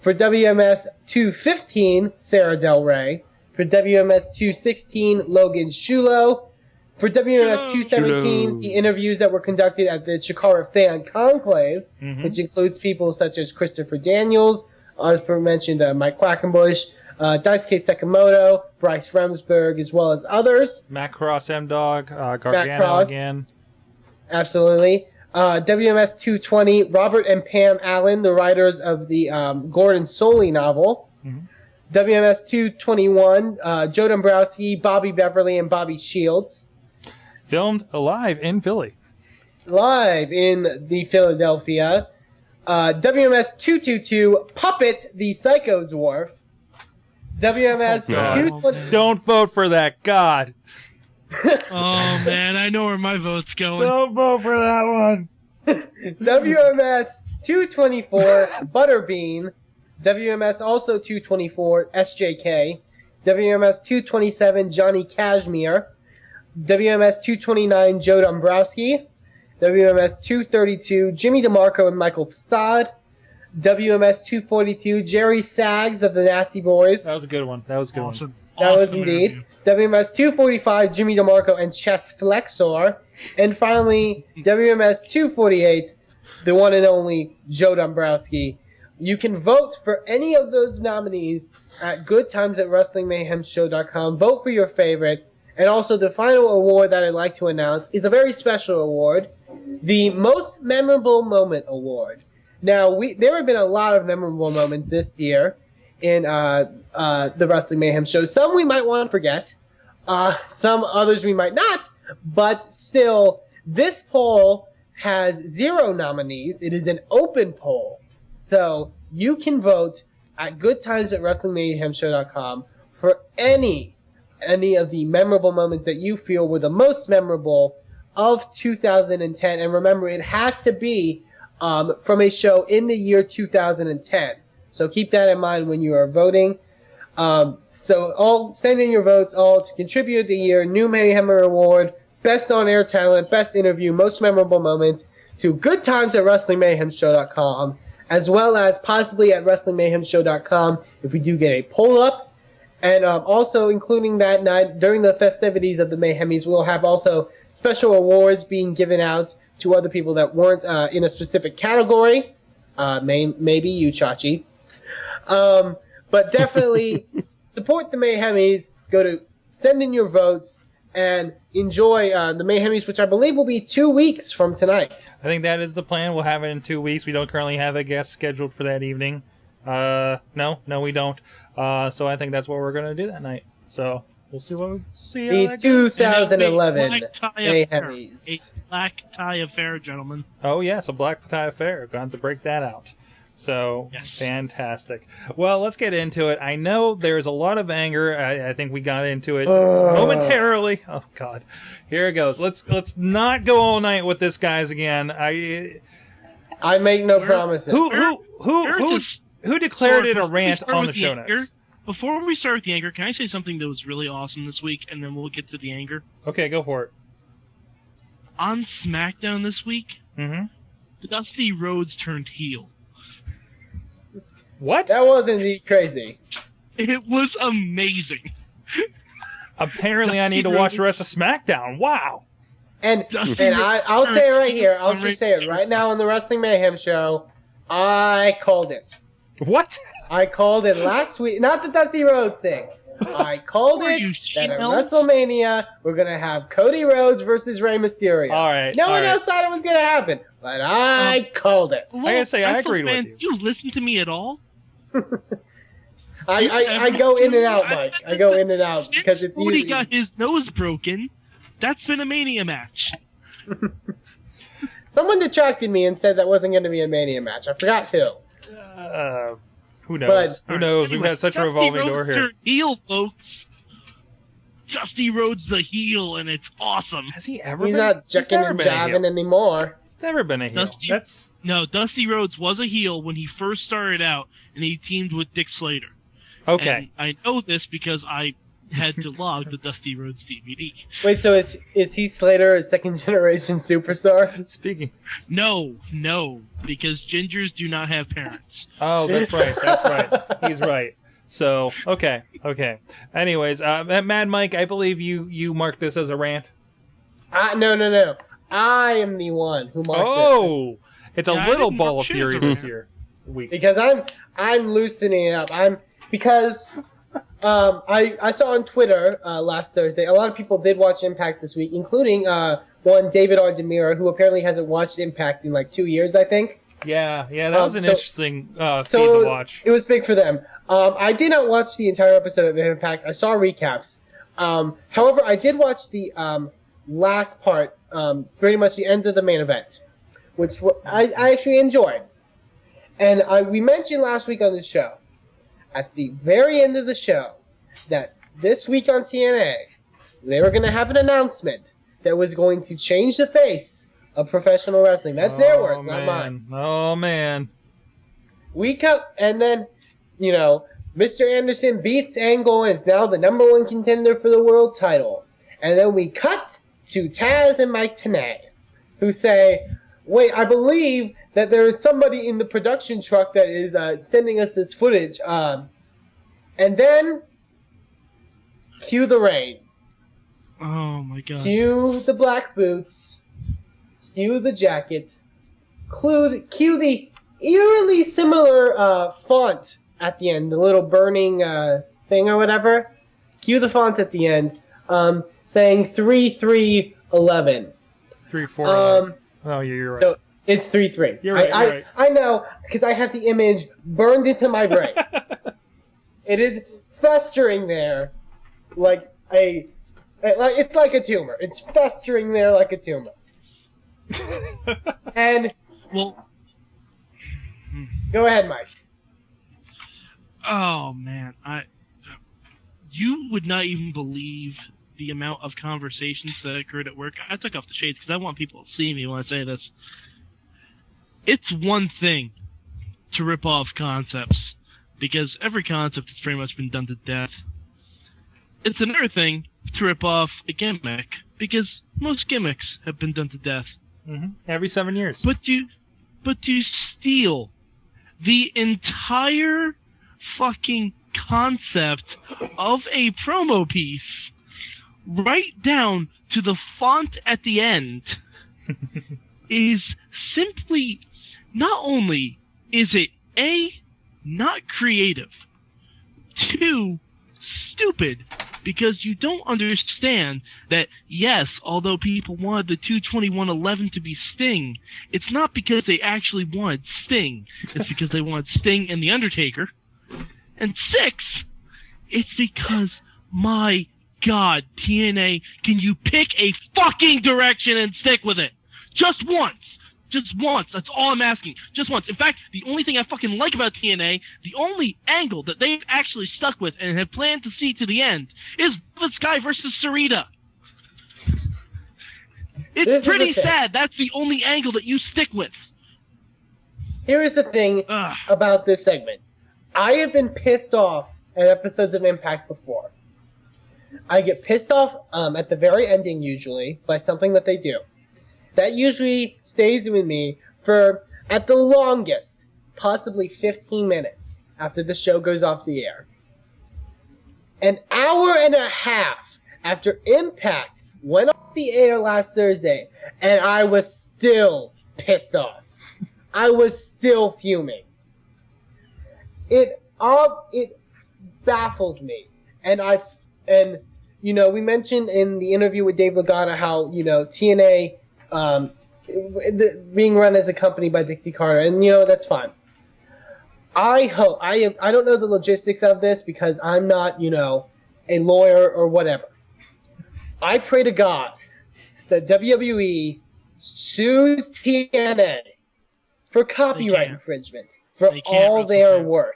For WMS 215, Sarah Del Rey. For WMS 216, Logan Shulo. For WMS 217, the interviews that were conducted at the Chikara Fan Conclave, which includes people such as Christopher Daniels, as mentioned, Mike Quackenbush, Daisuke Sekimoto, Bryce Remsburg, as well as others. Matt Cross, M-Dog, Gargano Matt Cross. again. Absolutely. WMS 220, Robert and Pam Allen, the writers of the Gordon Soley novel. WMS 221, Joe Dombrowski, Bobby Beverly, and Bobby Shields. Filmed live in Philly. Live in the Philadelphia. WMS 222, Puppet, the Psycho Dwarf. WMS 220. Don't vote for that, God. Oh, man, I know where my vote's going. Don't vote for that one. WMS 224, Butterbean. WMS also 224, SJK. WMS 227, Johnny Cashmere. WMS 229, Joe Dombrowski. WMS 232, Jimmy DeMarco and Michael Facade. WMS 242, Jerry Sags of the Nasty Boys. That was a good one. That was a good one. Awesome. That was Awesome indeed. interview. WMS 245, Jimmy DeMarco and Chess Flexor. And finally, WMS 248, the one and only Joe Dombrowski. You can vote for any of those nominees at goodtimes@WrestlingMayhemShow.com. Vote for your favorite. And also, the final award that I'd like to announce is a very special award, the Most Memorable Moment Award. Now, there have been a lot of memorable moments this year in the Wrestling Mayhem show. Some we might want to forget. Some others we might not. But still, this poll has 0 nominees. It is an open poll. So you can vote at goodtimes@wrestlingmayhemshow.com for any of the memorable moments that you feel were the most memorable of 2010. And remember, it has to be from a show in the year 2010. So keep that in mind when you are voting. So send in your votes all to contribute the year, new Mayhemmer Award, best on-air talent, best interview, most memorable moments to goodtimes@wrestlingmayhemshow.com, as well as possibly at wrestlingmayhemshow.com if we do get a poll up. And also including that night, during the festivities of the Mayhemies, we'll have also special awards being given out to other people that weren't in a specific category. Maybe you, Chachi. But definitely support the Mayhemies. Send in your votes and enjoy the Mayhemies, which I believe will be 2 weeks from tonight. I think that is the plan. We'll have it in 2 weeks. We don't currently have a guest scheduled for that evening. No, we don't. So I think that's what we're going to do that night. So we'll see what we see. The 2011 Black tie affair. Mayhemies. A black tie affair, gentlemen. Oh, yes, a black tie affair. Going to have to break that out. So, Yes. Fantastic. Well, let's get into it. I know there's a lot of anger. I think we got into it momentarily. Oh, God. Here it goes. Let's not go all night with this, guys, again. I make no promises. Who declared it a rant on the show notes? Before we start with the anger, can I say something that was really awesome this week, and then we'll get to the anger? Okay, go for it. On SmackDown this week, Dusty Rhodes turned heel. What? That wasn't crazy. It was amazing. Apparently, I need to watch the rest of SmackDown. Wow. And I'll say it right here. I'll just say it right now on the Wrestling Mayhem show. I called it. What? I called it last week. Not the Dusty Rhodes thing. I called it that at WrestleMania we're gonna have Cody Rhodes versus Rey Mysterio. All right. No one else thought it was gonna happen, but I called it. I gotta say, I agreed with you. Do you listen to me at all? I go in and out, Mike. I go in and out because it's Cody usually... got his nose broken. That's been a Mania match. Someone detracted me and said that wasn't going to be a Mania match. I forgot who. Who knows? Who knows? We've had such a revolving door here. Heel, folks. Dusty Rhodes the heel, and it's awesome. Has he ever He's been? not jucking and jiving anymore. He's never been a heel. No, Dusty Rhodes was a heel when he first started out, and he teamed with Dick Slater. Okay. And I know this because I had to log the Dusty Rhodes DVD. Wait, so is Heath Slater a second-generation superstar? Speaking. No, because gingers do not have parents. Oh, that's right. He's right. So, okay. Anyways, Mad Mike, I believe you marked this as a rant. No. I am the one who marked it. Oh! It's a Yeah, little I didn't ball mark of shit fury as a this rant. year. Week. Because I'm loosening it up. I saw on Twitter last Thursday, a lot of people did watch Impact this week, including one David R. Demira, who apparently hasn't watched Impact in like 2 years, I think. Yeah, that was an interesting feed to watch. It was big for them. I did not watch the entire episode of Impact. I saw recaps. However, I did watch the last part, pretty much the end of the main event, which I actually enjoyed. And we mentioned last week on the show, at the very end of the show, that this week on TNA, they were going to have an announcement that was going to change the face of professional wrestling. That's their words, not mine. Oh, man. And then, Mr. Anderson beats Angle and is now the #1 contender for the world title. And then we cut to Taz and Mike Tenay, who say, wait, I believe that there is somebody in the production truck that is sending us this footage. And then, cue the rain. Oh my god. Cue the black boots. Cue the jacket. Cue the eerily similar font at the end, the little burning thing or whatever. Cue the font at the end, saying 3311. 3-4. Oh, you're right. So it's 3-3. You're right. I know, because I have the image burned into my brain. It is festering there it's like a tumor. It's festering there like a tumor. And Well, go ahead, Mike. Oh man, you would not even believe the amount of conversations that occurred at work. I took off the shades because I want people to see me when I say this. It's one thing to rip off concepts, because every concept has pretty much been done to death. It's another thing to rip off a gimmick, because most gimmicks have been done to death. Mm-hmm. Every 7 years. But to steal the entire fucking concept of a promo piece, right down to the font at the end, is simply, not only is it A, not creative, 2, stupid, because you don't understand that, yes, although people wanted the 22111 to be Sting, it's not because they actually wanted Sting. It's because they wanted Sting and The Undertaker. And 6, it's because, my God, TNA, can you pick a fucking direction and stick with it? Just once. Just once. That's all I'm asking. Just once. In fact, the only thing I fucking like about TNA, the only angle that they've actually stuck with and have planned to see to the end, is the Sky versus Sarita. It's pretty sad. That's the only angle that you stick with. Here is the thing about this segment. I have been pissed off at episodes of Impact before. I get pissed off at the very ending, usually, by something that they do. That usually stays with me for, at the longest, possibly 15 minutes after the show goes off the air. An hour and a half after Impact went off the air last Thursday, and I was still pissed off. I was still fuming. It baffles me. And we mentioned in the interview with Dave Lagana how, TNA, being run as a company by Dixie Carter, and that's fine. I don't know the logistics of this because I'm not, a lawyer or whatever. I pray to God that WWE sues TNA for copyright infringement for all they are worth.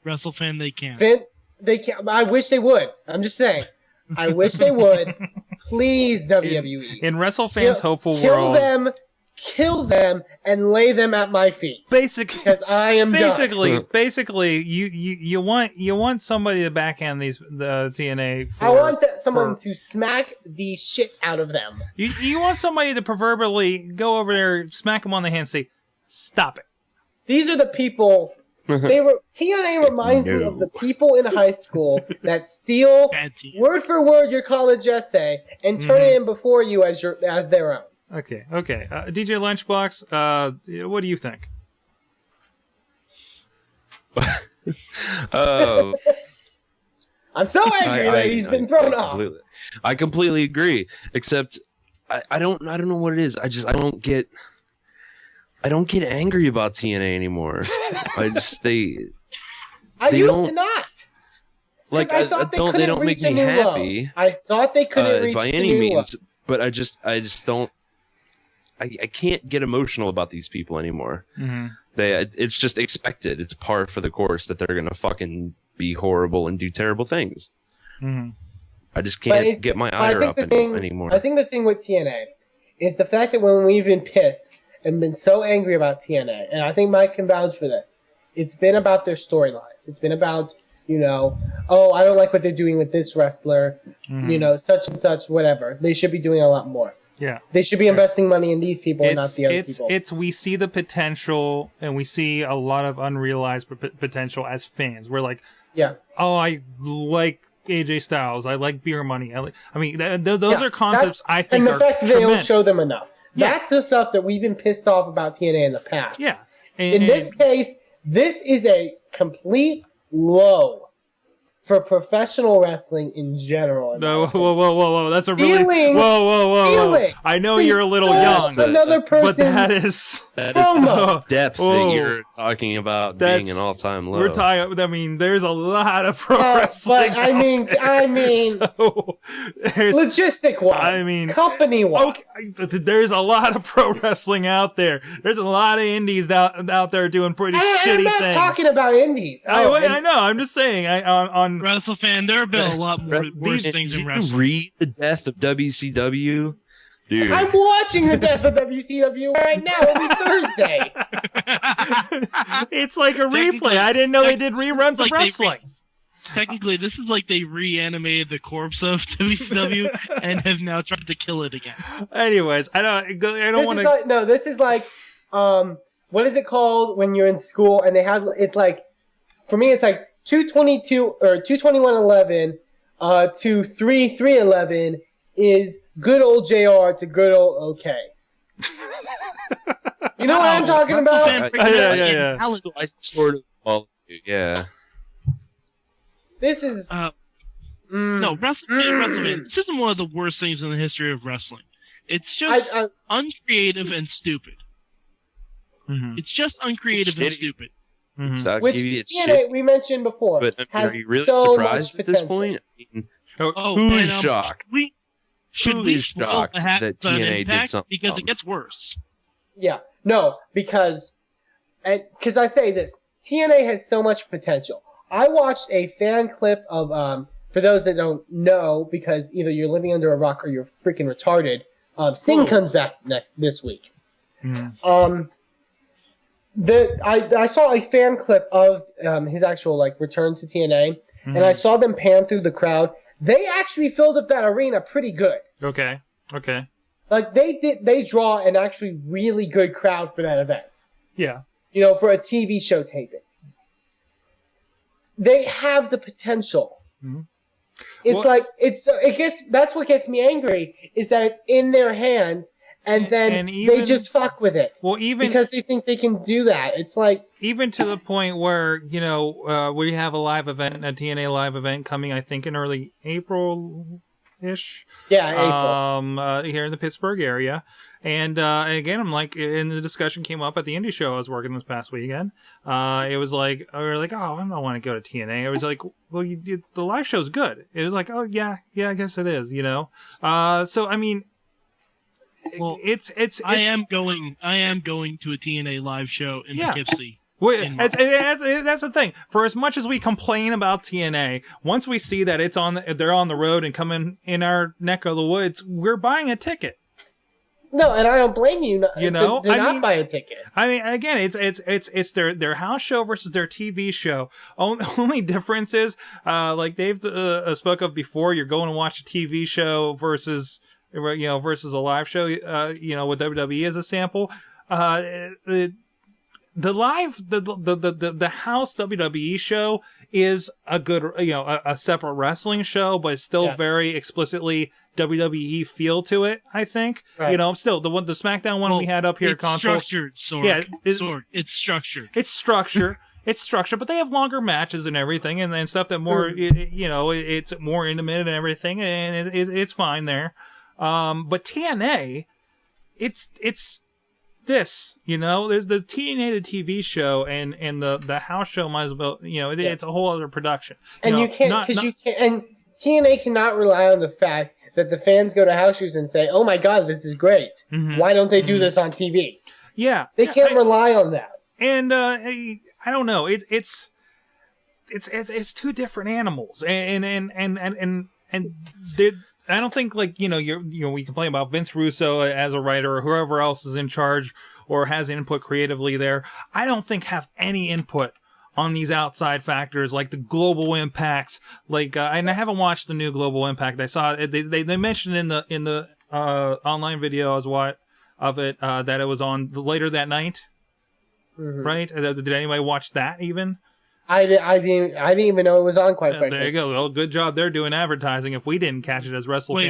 WrestleFan, they can't. They can't. I wish they would. I'm just saying. I wish they would. Please, WWE. In WrestleFan's hopeful world, kill them, and lay them at my feet. Because I am done. Basically, you want somebody to backhand the TNA. I want someone to smack the shit out of them. You want somebody to proverbially go over there, smack them on the hand, and say, "Stop it." These are the people. TNA reminds me of the people in high school that steal word for word your college essay and turn it in before you as their own. Okay. DJ Lunchbox, what do you think? I'm so angry that he's been thrown off. I completely agree. Except I don't know what it is. I don't get angry about TNA anymore. I used to not. Like I thought they don't make me happy. Low. I thought they couldn't reach by any means, but I just don't. I can't get emotional about these people anymore. Mm-hmm. It's just expected. It's par for the course that they're gonna fucking be horrible and do terrible things. Mm-hmm. I just can't get my ire up anymore. I think the thing with TNA is the fact that when we've been pissed and been so angry about TNA, and I think Mike can vouch for this, it's been about their storylines. It's been about, I don't like what they're doing with this wrestler, such and such, whatever. They should be doing a lot more. Yeah. They should be investing money in these people and not the other people. We see the potential, and we see a lot of unrealized potential as fans. We're like, I like AJ Styles. I like Beer Money. Those are concepts I think are And the fact that they tremendous. don't show them enough. Yeah. That's the stuff that we've been pissed off about TNA in the past. Yeah. In this case, this is a complete low for professional wrestling in general. No, whoa! That's a really Stealing- whoa! stealing. I know He you're a little stole young, another but person's that is promo. Depth Whoa. that you're talking about That's- being an all-time low. we're talking. I mean, there's a lot of pro wrestling. But I mean, so, there's, logistic wise, I mean, company wise. okay, there's a lot of pro wrestling out there. There's a lot of indies out there doing pretty shitty I'm not things. talking about indies. I know. I'm just saying. On WrestleFan, there have been a lot more worse things Did in you wrestling. read the death of WCW? Dude. I'm watching the death of WCW right now. It'll be Thursday. it's like a replay. I didn't know they did reruns of like they wrestling. Technically, this is like they reanimated the corpse of WCW and have now tried to kill it again. Anyways, I don't want to. This is like, what is it called when you're in school and they have? It's like, for me, it's like 222 or 221.11 to 3.311 is good old JR to good old OK. You know what I'm talking about? Yeah. I sort of follow you, yeah. This is No, WrestleMania. This isn't one of the worst things in the history of wrestling. It's just uncreative and stupid. Mhm. It's just uncreative and stupid. Mhm. So I'll which give you its TNA shit, we mentioned before but I mean, has are you really so surprised much at this potential. point? I mean, Oh, who's and, shocked? Should Who we is shocked have that an TNA did impact? something Because dumb? it gets worse. Yeah, no, because I say this, TNA has so much potential. I watched a fan clip of for those that don't know, because either you're living under a rock or you're freaking retarded. Sting comes back this week. Mhm. I saw a fan clip of his actual return to TNA, and I saw them pan through the crowd. They actually filled up that arena pretty good. Okay. Like they draw an actually really good crowd for that event. Yeah. You know, for a TV show taping. They have the potential. Mhm. It's that's what gets me angry is that it's in their hands and then they just fuck with it. Well, even because they think they can do that. It's like even to the point where we have a live event, a TNA live event coming, I think in early April-ish. Yeah, April. Here in the Pittsburgh area. And again, I'm like, and the discussion came up at the indie show I was working this past weekend. It was like, we were like, oh, I don't want to go to TNA. It was like, well, the live show's good. It was like, oh, yeah, I guess it is, So, I mean, Well, it's I am going to a TNA live show in Poughkeepsie. Well, that's the thing. For as much as we complain about TNA, once we see that they're on the road and coming in our neck of the woods, we're buying a ticket. No, and I don't blame you. To not buy a ticket. I mean, again, it's their house show versus their TV show. Only difference is, like Dave spoke of before, you're going to watch a TV show versus a live show. With WWE as a sample, the house WWE show is a good, a separate wrestling show, but it's still very explicitly WWE feel to it, I think. Right. Still the SmackDown one we had up here, it's console. Structured, Sorg. Yeah, it's structured. It's structure. It's structured, but they have longer matches and everything, and stuff that more, it's more intimate and everything, and it's fine there. But TNA, it's this, there's the TNA the TV show and the house show might as well, it's a whole other production. And you can't, and TNA cannot rely on the fact that the fans go to house shows and say, "Oh my God, this is great. Mm-hmm. Why don't they do this on TV?" Yeah, they can't rely on that. And I don't know, it's two different animals, and I don't think we complain about Vince Russo as a writer or whoever else is in charge or has input creatively there. I don't think have any input on these outside factors like the global impacts. And I haven't watched the new Global Impact. I saw they mentioned in the online video of it that it was on later that night. Mm-hmm. Right? Did anybody watch that even? I didn't even know it was on, quite frankly. There you go. Well, good job there doing advertising if we didn't catch it as wrestling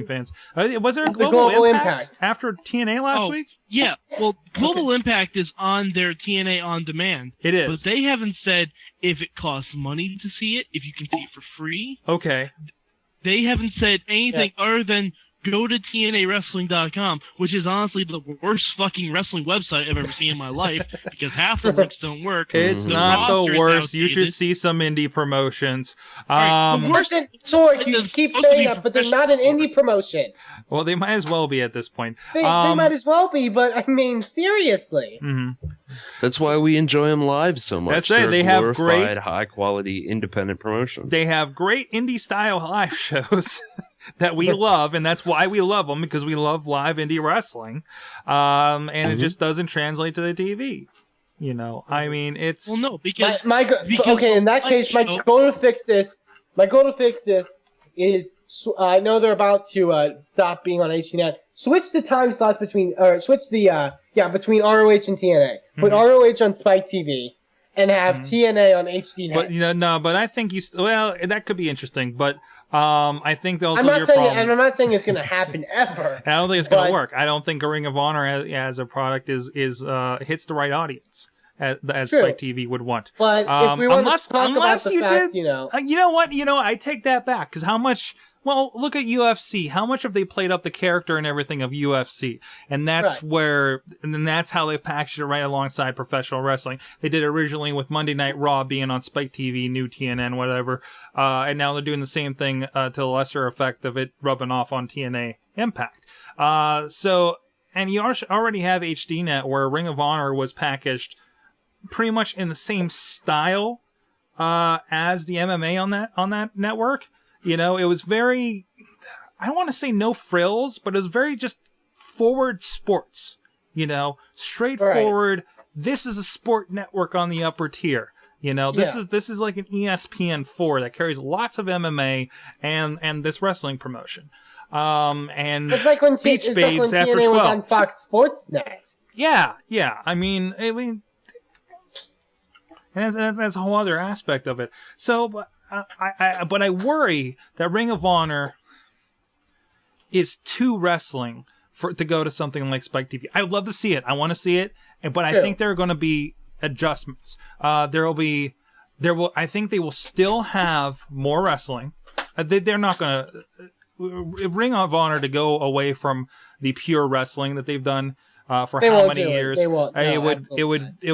fans. Was there a global impact after TNA last week? Yeah. Well, Global Impact is on their TNA On Demand. It is. But they haven't said if it costs money to see it, if you can see it for free. Okay. They haven't said anything other than go to TNAWrestling.com, which is honestly the worst fucking wrestling website I've ever seen in my life, because half the links don't work. It's not the roster is worst. You should outdated. see some indie promotions. Right, the But worst- then, Sorg, you It's keep supposed to saying be that, but they're not an indie promotion. Well, they might as well be at this point. They might as well be, but I mean, seriously. Mhm. That's why we enjoy them live so much. That's it. They're They have glorified, great- high-quality, independent promotions. They have great indie-style live shows that we love, and that's why we love them, because we love live indie wrestling. And it just doesn't translate to the TV. You know, I mean, it's... Well, no, because because Okay, in that case, my show- goal to fix this is, I know they're about to stop being on HDNet. Switch the time slots between ROH and TNA. Put ROH on Spike TV and have TNA on HDNet. But, you know, no, but I think well, that could be interesting, but I think also I'm not your saying, problem... and I'm not saying it's going to happen ever. I don't think it's going to but- work. I don't think a Ring of Honor as a product is hits the right audience as True. Spike TV would want. But if we want to talk about the you fact, did, you know, you know what? You know, I take that back, because how much? Well, look at UFC. How much have they played up the character and everything of UFC? And that's Right. and then that's how they've packaged it right alongside professional wrestling. They did it originally with Monday Night Raw being on Spike TV, new TNN, whatever. And now they're doing the same thing to the lesser effect of it rubbing off on TNA Impact. And you already have HDNet, where Ring of Honor was packaged pretty much in the same style as the MMA on that network. You know, it was very, I don't want to say no frills, but it was very just forward sports. You know, straightforward. Right. This is a sport network on the upper tier. You know, this is like an ESPN4 that carries lots of MMA and this wrestling promotion. And it's like when Beach Babes after TNA 12 was on Fox Sports Net. Yeah. I mean, and that's a whole other aspect of it. So, I worry that Ring of Honor is too wrestling to go to something like Spike TV. I would love to see it. I want to see it, but I think there are going to be adjustments. I think they will still have more wrestling. They're not going to Ring of Honor to go away from the pure wrestling that they've done. For how many years? It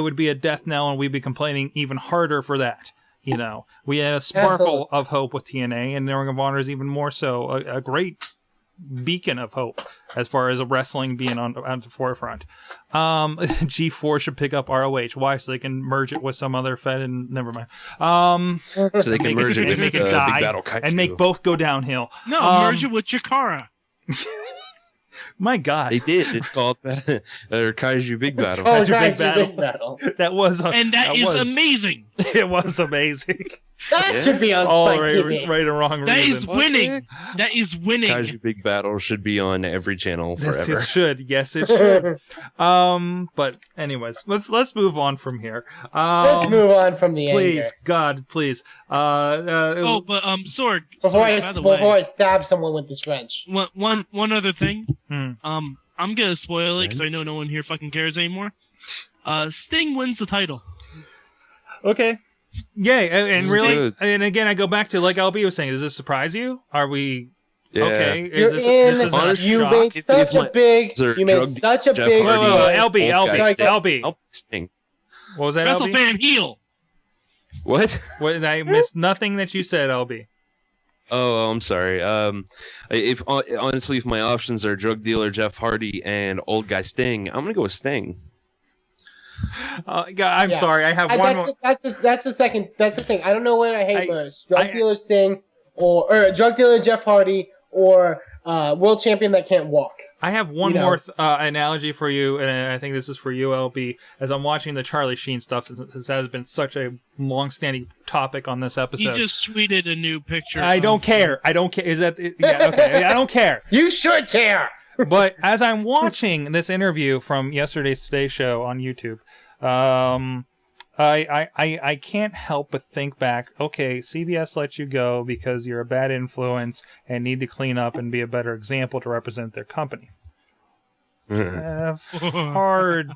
would be a death knell, and we'd be complaining even harder for that. You know, we had a sparkle of hope with TNA, and Ring of Honor is even more so a great beacon of hope as far as wrestling being on the forefront. G4 should pick up ROH. Why? So they can merge it with some other Fed, and never mind. So they can merge it with make it Big die Battle Kaiju. and make both go downhill. No, merge it with Chikara. My God, they did. It's called Kaiju Big Battle. Oh, Kaiju Big Battle. That was, and that is amazing. It was amazing. That should be on Spike TV. Right or wrong that reasons. Is winning. That is winning. Kaiju Big Battle should be on every channel forever. It should. Yes, it should. But anyways, let's move on from here. Let's move on from the please, anger. God, please. Sorg. Before I stab someone with this wrench. One other thing. I'm gonna spoil it because I know no one here fucking cares anymore. Sting wins the title. Okay. Yay, and really, good. and again, I go back to like LB was saying. Does this surprise you? Are we okay? You're This is honestly, you a shock? made such a big. You made such a big. LB. Sting. What was that, LB? WrestleFan heel. What? What? I missed nothing that you said, LB. Oh, I'm sorry. If my options are drug dealer Jeff Hardy and old guy Sting, I'm gonna go with Sting. I'm sorry. I have one more. That's the second. That's the thing. I don't know what I hate most: drug dealer Sting, or drug dealer Jeff Hardy, or world champion that can't walk. I have one more analogy for you, and I think this is for you, LB. As I'm watching the Charlie Sheen stuff, since that has been such a long-standing topic on this episode. He just tweeted a new picture. I don't care. I don't care. Is that? Yeah. Okay. I don't care. You should care. But as I'm watching this interview from yesterday's Today Show on YouTube, I can't help but think back. Okay, CBS let you go because you're a bad influence and need to clean up and be a better example to represent their company. Hardy.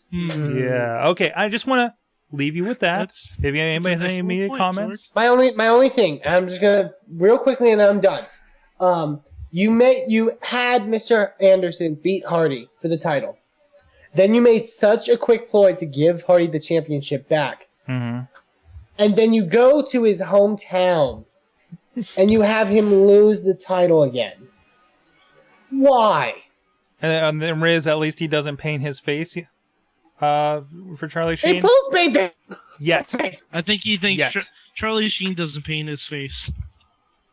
Yeah. Okay. I just want to leave you with that. If anybody has any immediate comments, My only thing, and I'm just gonna real quickly, and then I'm done. You had Mr. Anderson beat Hardy for the title. Then you made such a quick ploy to give Hardy the championship back. Mm-hmm. And then you go to his hometown and you have him lose the title again. Why? And then Riz, at least he doesn't paint his face for Charlie Sheen. They both paint their Yet. I think he thinks Yet. Charlie Sheen doesn't paint his face.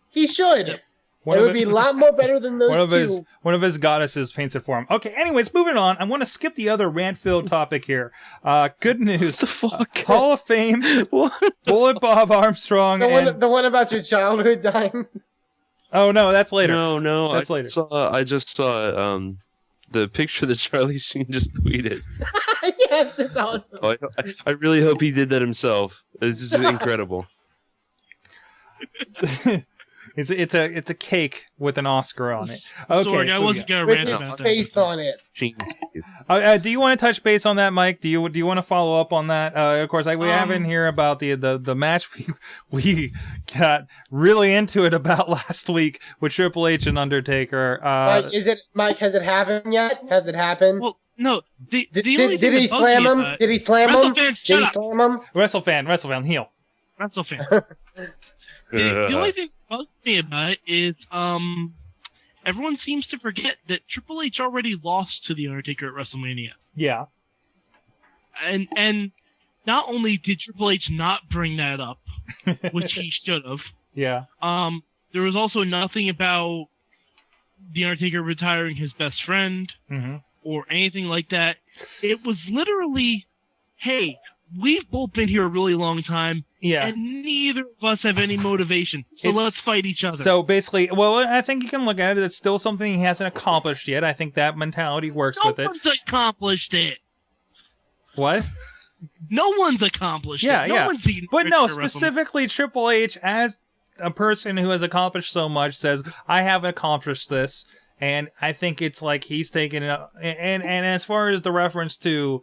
He should. It would be a lot more better than those two. One of his goddesses paints it for him. Okay, anyways, moving on. I want to skip the other rant-filled topic here. Good news. The fuck? Hall of Fame. What? Bullet Bob Armstrong. The one about your childhood dying. Oh, no, that's later. No. That's later. I just saw the picture that Charlie Sheen just tweeted. Yes, it's awesome. Oh, I really hope he did that himself. This is incredible. It's a cake with an Oscar on it. Okay, Sorry, I wasn't gonna With rant his about that. face on it. Sheen. do you want to touch base on that, Mike? Do you want to follow up on that? Of course, we have in here about the match we got really into it about last week with Triple H and Undertaker. Mike, has it happened yet? Has it happened? Well, no. Did he slam him? Did he slam him? Did he slam him? WrestleFan, heel. WrestleFan. The only thing that bugs me about it is everyone seems to forget that Triple H already lost to The Undertaker at WrestleMania. Yeah. And not only did Triple H not bring that up, which he should have. Yeah. There was also nothing about The Undertaker retiring his best friend or anything like that. It was literally, hey, we've both been here a really long time. Yeah. And neither of us have any motivation. So let's fight each other. So basically, well, I think you can look at it. It's still something he hasn't accomplished yet. I think that mentality works with it. No one's accomplished it. What? No one's accomplished it. Yeah. One's beaten But no, Triple H. specifically Triple H, as a person who has accomplished so much, says, I haven't accomplished this. And I think it's like he's taking it. And as far as the reference to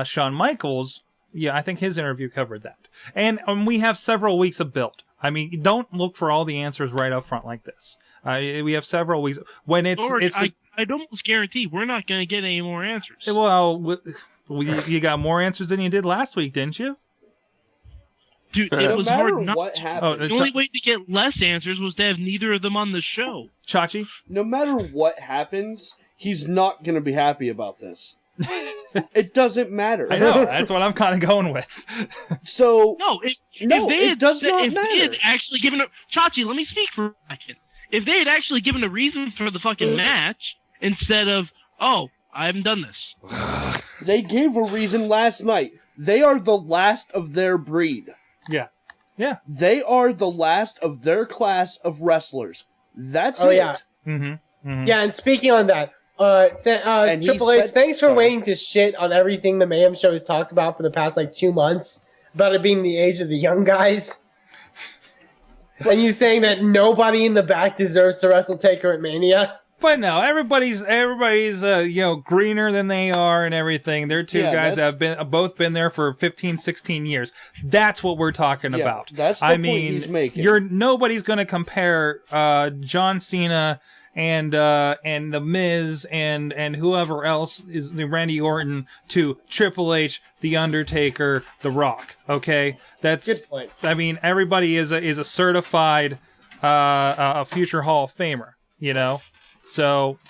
Shawn Michaels, yeah, I think his interview covered that. And we have several weeks of build. I mean, don't look for all the answers right up front like this. We have several weeks. When I'd almost guarantee we're not going to get any more answers. Well, you got more answers than you did last week, didn't you? Dude, it No was matter hard not. what happens, The only way to get less answers was to have neither of them on the show. Chachi? no matter what happens, he's not going to be happy about this. It doesn't matter. I know. That's what I'm kind of going with. So It does not if matter. they had actually given Chachi, let me speak for a second. If they had actually given a reason for the fucking match instead of, oh, I haven't done this. They gave a reason last night. They are the last of their breed. Yeah. Yeah. They are the last of their class of wrestlers. That's it. Yeah. Yeah, and speaking on that, And he Triple H, said- thanks for sorry. waiting to shit on everything the Mayhem Show has talked about for the past 2 months about it being the age of the young guys. And you saying that nobody in the back deserves to wrestle Taker at Mania. But no, everybody's greener than they are and everything. They're two guys that have both been there for 15, 16 years. That's what we're talking about. That's the point he's making. Nobody's going to compare John Cena and the Miz and whoever else is the Randy Orton to Triple H, the Undertaker, The Rock. Okay, that's Good point. I mean, everybody is a certified a future Hall of Famer. You know. So,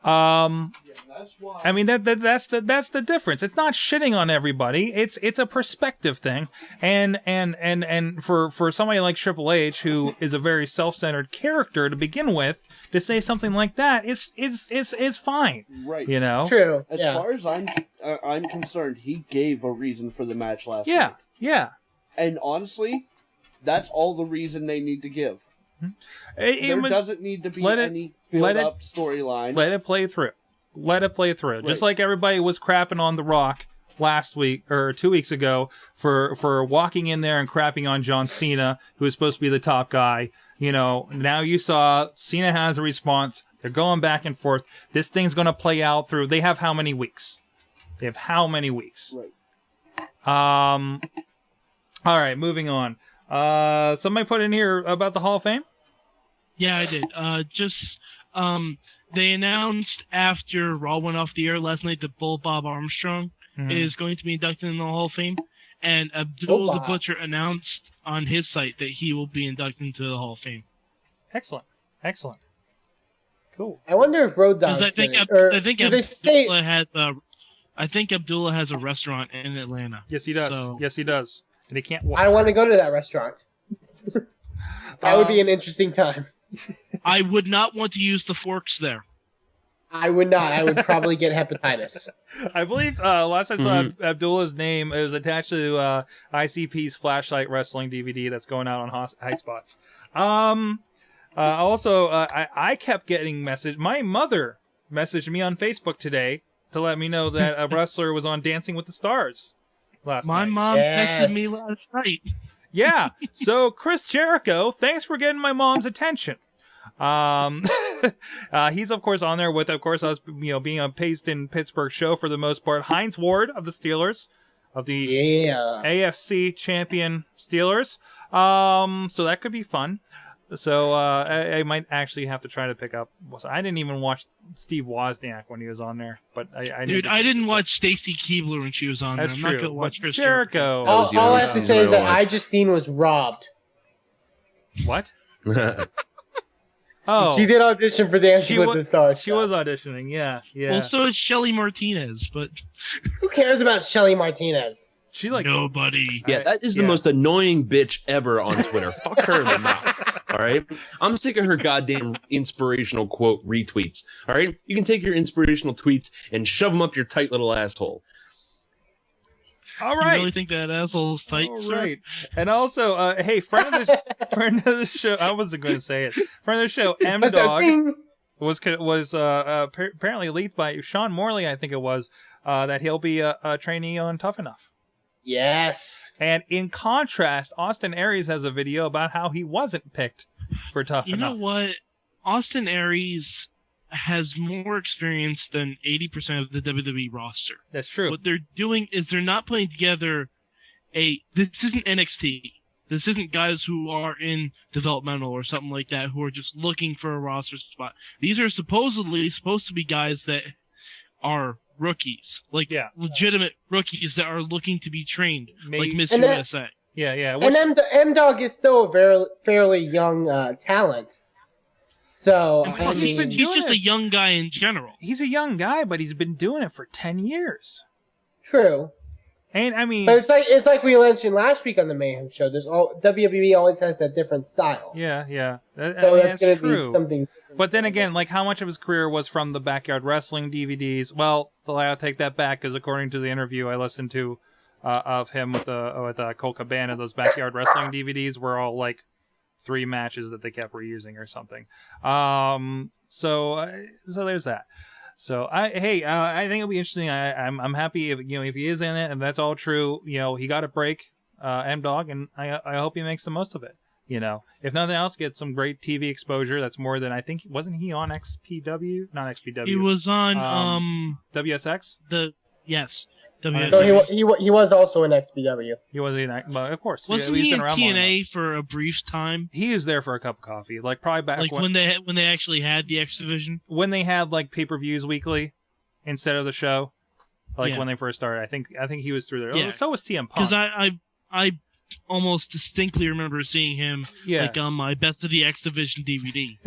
That's why. I mean that's the difference. It's not shitting on everybody. It's a perspective thing. And for somebody like Triple H, who is a very self-centered character to begin with, to say something like that is fine. Right. You know. True. As yeah. far as I'm concerned, he gave a reason for the match last night. Yeah. And honestly, that's all the reason they need to give. There doesn't need to be any build-up storyline. Let it play through. Right. Just like everybody was crapping on The Rock last week or 2 weeks ago for walking in there and crapping on John Cena, who was supposed to be the top guy. You know, now you saw Cena has a response. They're going back and forth. This thing's going to play out through. They have how many weeks? Right. All right, moving on. Somebody put in here about the Hall of Fame? Yeah, I did. They announced after Raw went off the air last night that Bull Bob Armstrong is going to be inducted in the Hall of Fame, and Abdul the Butcher announced on his site that he will be inducted into the Hall of Fame. Excellent. Cool. I wonder if Road Dogg's I think Abdullah has a restaurant in Atlanta. Yes, he does. So- Yes, he does. And he can't walk. I want to go to that restaurant. That would be an interesting time. I would not want to use the forks there. I would not. I would probably get hepatitis. I believe last I saw Abdullah's name, it was attached to ICP's Flashlight Wrestling DVD that's going out on High Spots. Also, I kept getting my mother messaged me on Facebook today to let me know that a wrestler was on Dancing with the Stars last night. My mom texted me last night. Yeah. So Chris Jericho, thanks for getting my mom's attention. He's of course on there with, of course, us, being a based in Pittsburgh show for the most part. Heinz Ward of the Steelers, of the AFC champion Steelers. So that could be fun. So I might actually have to try to pick up. I didn't even watch Steve Wozniak when he was on there, but I didn't watch Stacy Keibler when she was on That's there. I'm true. not gonna watch Chris Jericho. All I have to say is that iJustine was robbed. What? Oh, she did audition for Dancing with the Stars. She was auditioning. Yeah. Well, so is Shelly Martinez, but who cares about Shelly Martinez? She like nobody. Yeah, that is the most annoying bitch ever on Twitter. Fuck her in the mouth. All right, I'm sick of her goddamn inspirational quote retweets. All right, you can take your inspirational tweets and shove them up your tight little asshole. All right. You really think that asshole's tight? All right. And also, hey, friend of the show. I wasn't going to say it. Friend of the show, M Dog was apparently leaked by Sean Morley, I think it was, that he'll be a trainee on Tough Enough. Yes. And in contrast, Austin Aries has a video about how he wasn't picked for Tough Enough. You know what? Austin Aries has more experience than 80% of the WWE roster. That's true. What they're doing is they're not putting together this isn't NXT. This isn't guys who are in developmental or something like that who are just looking for a roster spot. These are supposedly supposed to be guys that are rookies, legitimate rookies that are looking to be trained, like Miss USA. Yeah. And M-Dog is still a fairly young talent. So he's just a young guy in general. He's a young guy, but he's been doing it for 10 years. True. And I mean, but it's like we mentioned last week on the Mayhem show. WWE always has that different style. Yeah. That's going to be something. But then again, like how much of his career was from the Backyard Wrestling DVDs? Well, I'll take that back because according to the interview I listened to of him with Cole Cabana, those Backyard Wrestling DVDs were all like 3 matches that they kept reusing or something. So there's that. So I think it'll be interesting. I'm happy if he is in it and that's all true. He got a break, M Dog, and I hope he makes the most of it. If nothing else, get some great TV exposure. That's more than I think. Wasn't he on XPW? Not XPW. He was on WSX. Yes. No, he was also in XPW. He was in, of course. Wasn't he in TNA for a brief time? He was there for a cup of coffee, like probably back when they actually had the X Division. When they had like pay-per-views weekly instead of the show, when they first started. I think he was through there. Yeah. Oh, so was CM Punk. Because I almost distinctly remember seeing him on my Best of the X Division DVD.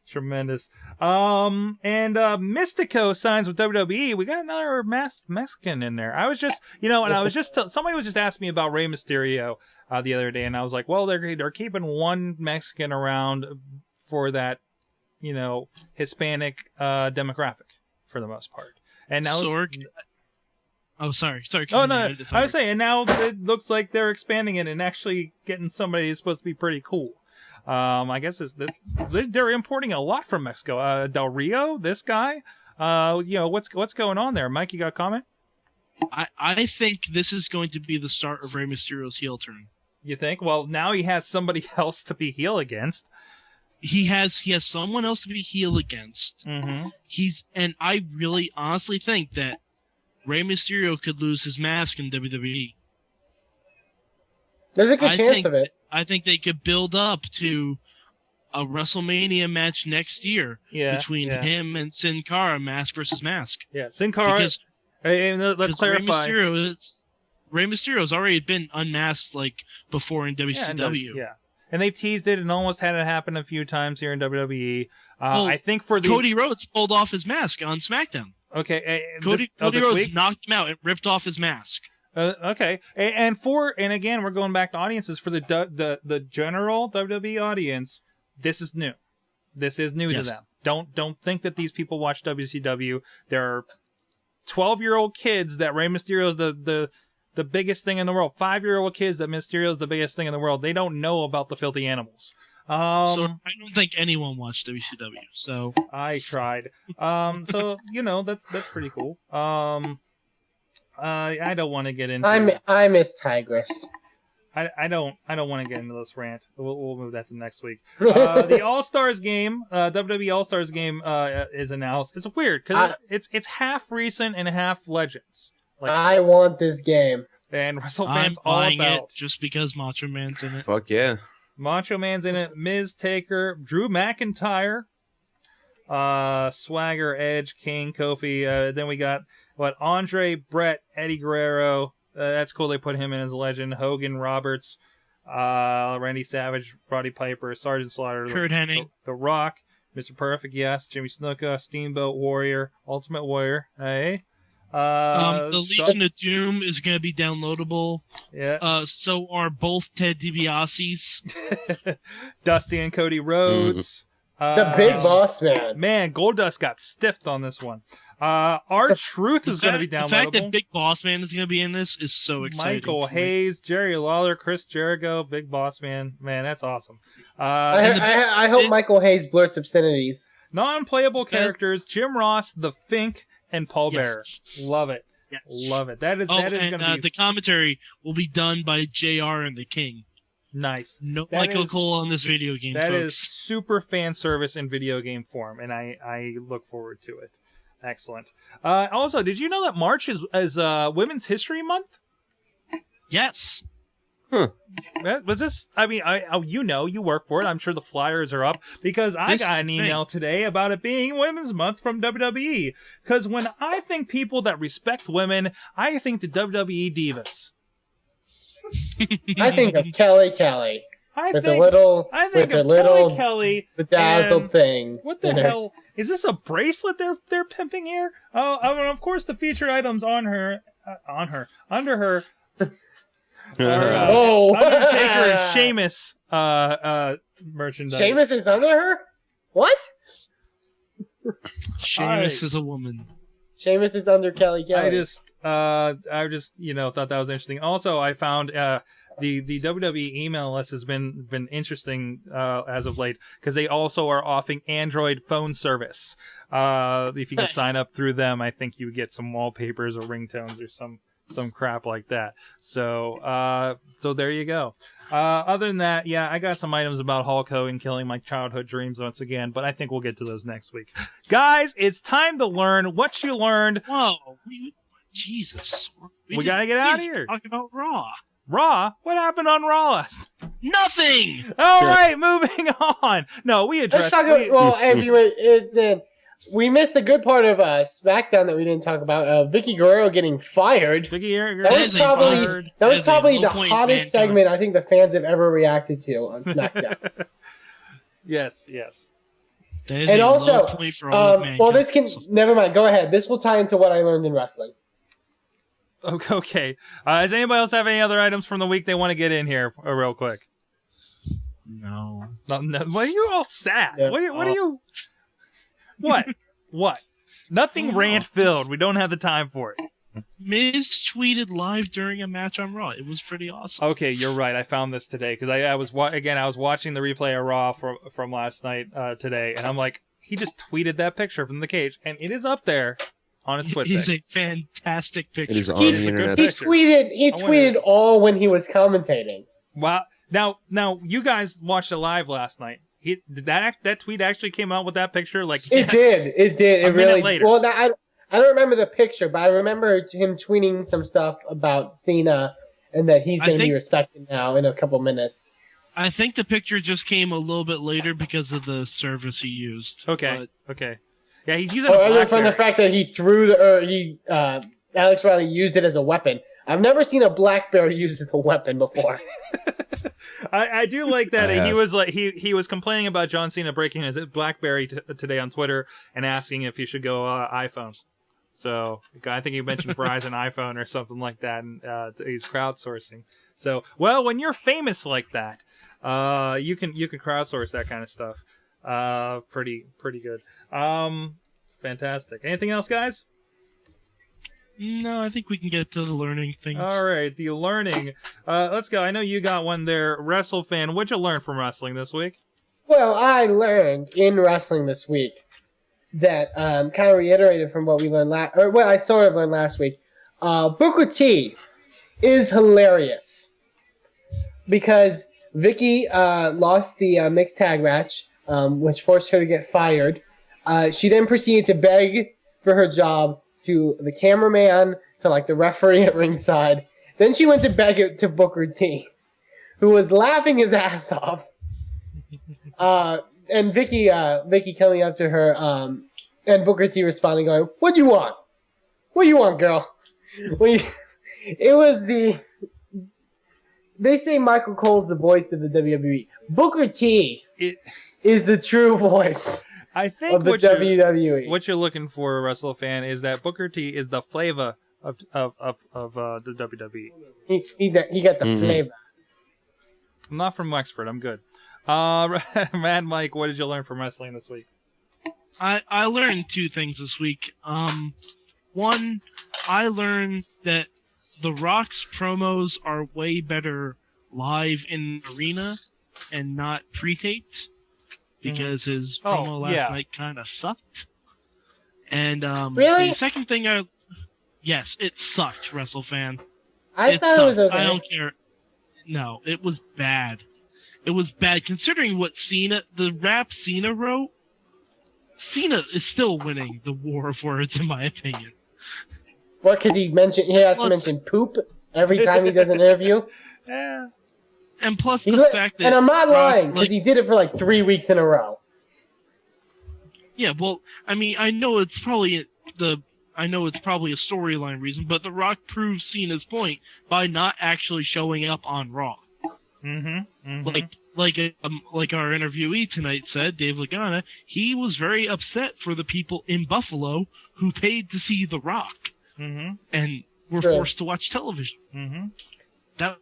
Tremendous. And Mystico signs with WWE. We got another Mexican in there. I was just, somebody was just asking me about Rey Mysterio the other day, and I was like, well, they're keeping one Mexican around for that, Hispanic demographic for the most part. And now Sorg. Oh, sorry. Oh, no. I was saying, and now it looks like they're expanding it and actually getting somebody who's supposed to be pretty cool. I guess they're importing a lot from Mexico. Del Rio, this guy. What's going on there? Mike, you got a comment? I think this is going to be the start of Rey Mysterio's heel turn. You think? Well, now he has somebody else to be heel against. He has someone else to be heel against. Mm-hmm. And I really honestly think that Rey Mysterio could lose his mask in WWE. There's a good chance of it. I think they could build up to a WrestleMania match next year between him and Sin Cara, mask versus mask. Yeah, Sin Cara. Let's clarify. Rey Mysterio's already been unmasked before in WCW. Yeah, and they've teased it and almost had it happen a few times here in WWE. I think for Cody Rhodes pulled off his mask on SmackDown. Okay, Cody Rhodes knocked him out and ripped off his mask. Okay, and again, we're going back to audiences for the general WWE audience. This is new. This is new to them. Don't think that these people watch WCW. There are 12-year-old kids that Rey Mysterio is the biggest thing in the world. 5-year-old kids that Mysterio is the biggest thing in the world. They don't know about the Filthy Animals. So I don't think anyone watched WCW. So I tried. So that's pretty cool. I don't want to get into. I miss Tigress. I don't want to get into this rant. We'll move that to next week. The All-Stars game, WWE All-Stars game, is announced. It's weird because it's half recent and half Legends. I want this game. And WrestleFans I'm all buying about it just because Macho Man's in it. Fuck yeah. Macho Man's in it. Miz, Taker, Drew McIntyre, Swagger, Edge, King, Kofi. Then we got Andre, Brett, Eddie Guerrero. That's cool. They put him in as a legend. Hogan, Roberts, Randy Savage, Roddy Piper, Sergeant Slaughter, Kurt Hennig, The Rock, Mr. Perfect, yes, Jimmy Snuka, Steamboat Warrior, Ultimate Warrior. Hey. The Legion of Doom is going to be downloadable. Yeah. So are both Ted DiBiase's. Dusty and Cody Rhodes. The Big Boss Man. Man, Goldust got stiffed on this one. R-Truth is going to be downloadable. The fact that Big Boss Man is going to be in this is so exciting. Michael Hayes, Jerry Lawler, Chris Jericho, Big Boss Man. Man, that's awesome. I hope Michael Hayes blurts obscenities. Non-playable characters, Jim Ross, The Fink, and Paul Bearer. Love it. Yes. Love it. That is going to be... the commentary will be done by JR and the King. Nice. No Michael Cole on this video game, That folks. is super fan service in video game form, and I look forward to it. Excellent. Also, did you know that March is Women's History Month? Yes. Was this? I mean, you work for it. I'm sure the flyers are up because I got an email today about it being Women's Month from WWE. Because when I think people that respect women, I think the WWE divas. I think of Kelly. I with think a little Kelly bedazzled thing. What the hell is this? A bracelet they're pimping here? Oh, and of course the featured items under her. Undertaker and Sheamus merchandise. Sheamus is under her? What? Sheamus is a woman. Sheamus is under Kelly. I just thought that was interesting. Also, I found the WWE email list has been interesting as of late because they also are offering Android phone service. If you can sign up through them, I think you would get some wallpapers or ringtones or some crap like that. So there you go. Other than that, yeah, I got some items about Hulk Hogan killing my childhood dreams once again, but I think we'll get to those next week. Guys, it's time to learn what you learned. Whoa, Jesus. We gotta get out of here. Talk about Raw. Raw? What happened on Raw last? Nothing! All right, moving on. No, we addressed... We missed a good part of SmackDown that we didn't talk about. Vicky Guerrero getting fired. Vicky Guerrero that was probably the hottest segment I think the fans have ever reacted to on SmackDown. Yes. And also, never mind. Go ahead. This will tie into what I learned in wrestling. Okay. Does anybody else have any other items from the week they want to get in here real quick? No. Why are you all sad? Yeah. What are you... What? Nothing rant filled. We don't have the time for it. Miz tweeted live during a match on Raw. It was pretty awesome. Okay, you're right. I found this today because I was watching the replay of Raw from last night today, and I'm like, he just tweeted that picture from the cage, and it is up there on his Twitter. It is a fantastic picture. It is on the internet. He tweeted all when he was commentating. Wow. Now you guys watched it live last night. Did that tweet actually came out with that picture? Like it did. It really. Later. Well, I don't remember the picture, but I remember him tweeting some stuff about Cena and that he's going to be respected now in a couple minutes. I think the picture just came a little bit later because of the service he used. Okay. But Okay. Yeah, he's using a BlackBerry. From the fact that he threw Alex Riley used it as a weapon. I've never seen a BlackBerry used as a weapon before. I do like that he was complaining about John Cena breaking his BlackBerry today on Twitter and asking if he should go iPhone. So I think he mentioned Verizon iPhone or something like that, and he's crowdsourcing. So when you're famous like that, you can crowdsource that kind of stuff. Pretty good. Fantastic. Anything else, guys? no, I think we can get to the learning thing. All right, the learning. Let's go. I know you got one there, WrestleFan. What'd you learn from wrestling this week? Well, I learned in wrestling this week that kind of reiterated from what we learned I sort of learned last week. Booker T is hilarious because Vicky lost the mixed tag match, which forced her to get fired. She then proceeded to beg for her job to the cameraman, to like the referee at ringside. Then she went to beg it to Booker T, who was laughing his ass off. And Vicky coming up to her, and Booker T responding, going, "What do you want? What do you want, girl?" It was they say Michael Cole's the voice of the WWE. Booker T is the true voice. I think of the WWE. What you're looking for, WrestleFan, is that Booker T is the flavor of the WWE. He got the flavor. I'm not from Wexford. I'm good. Mad Mike, what did you learn from wrestling this week? I learned two things this week. One, I learned that The Rock's promos are way better live in the arena and not pre-taped, because his promo last night kind of sucked. And really? The second thing yes, it sucked, WrestleFan. I thought it was okay. I don't care. No, it was bad. It was bad considering what the rap Cena wrote. Cena is still winning the war of words, in my opinion. What? Because he has to mention poop every time he does an interview. Yeah. And plus the fact that, and I'm not lying, because he did it for like 3 weeks in a row. Yeah, well, I mean, I know it's probably a storyline reason, but The Rock proves Cena's point by not actually showing up on Raw. Like our interviewee tonight said, Dave Lagana, he was very upset for the people in Buffalo who paid to see The Rock and were forced to watch television.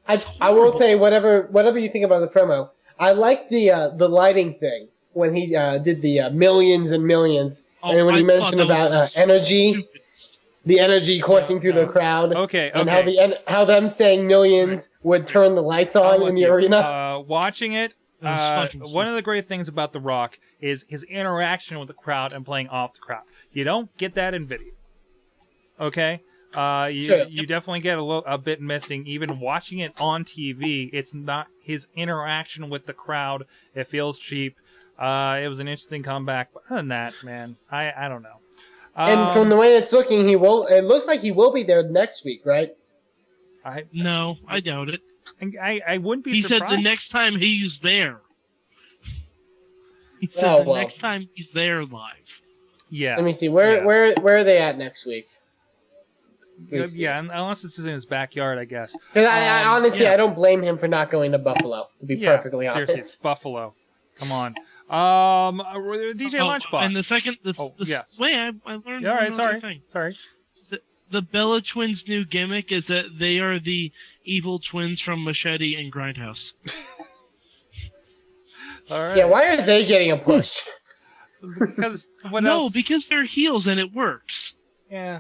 I will say, whatever you think about the promo, I like the lighting thing when he did the millions and millions, and when he mentioned about energy. The energy coursing through the crowd. Okay. And how them saying millions would turn the lights on in the arena. Watching it, one of the great things about The Rock is his interaction with the crowd and playing off the crowd. You don't get that in video. Okay? You definitely get a bit missing. Even watching it on TV, it's not his interaction with the crowd. It feels cheap. It was an interesting comeback. But other than that, man, I don't know. And from the way it's looking, it looks like he will be there next week, right? No, I doubt it. I wouldn't be surprised. He said the next time he's there. He said next time he's there live. Yeah. Let me see. Where are they at next week? Yeah, unless it's in his backyard, I guess. Because I honestly, I don't blame him for not going to Buffalo, to be perfectly honest. Seriously, it's Buffalo. Come on. DJ Lunchbox. And the second... yes. Wait, I learned all right, another thing. Sorry. The Bella Twins' new gimmick is that they are the evil twins from Machete and Grindhouse. All right. Yeah, why are they getting a push? Because what else? No, because they're heels and it works. Yeah.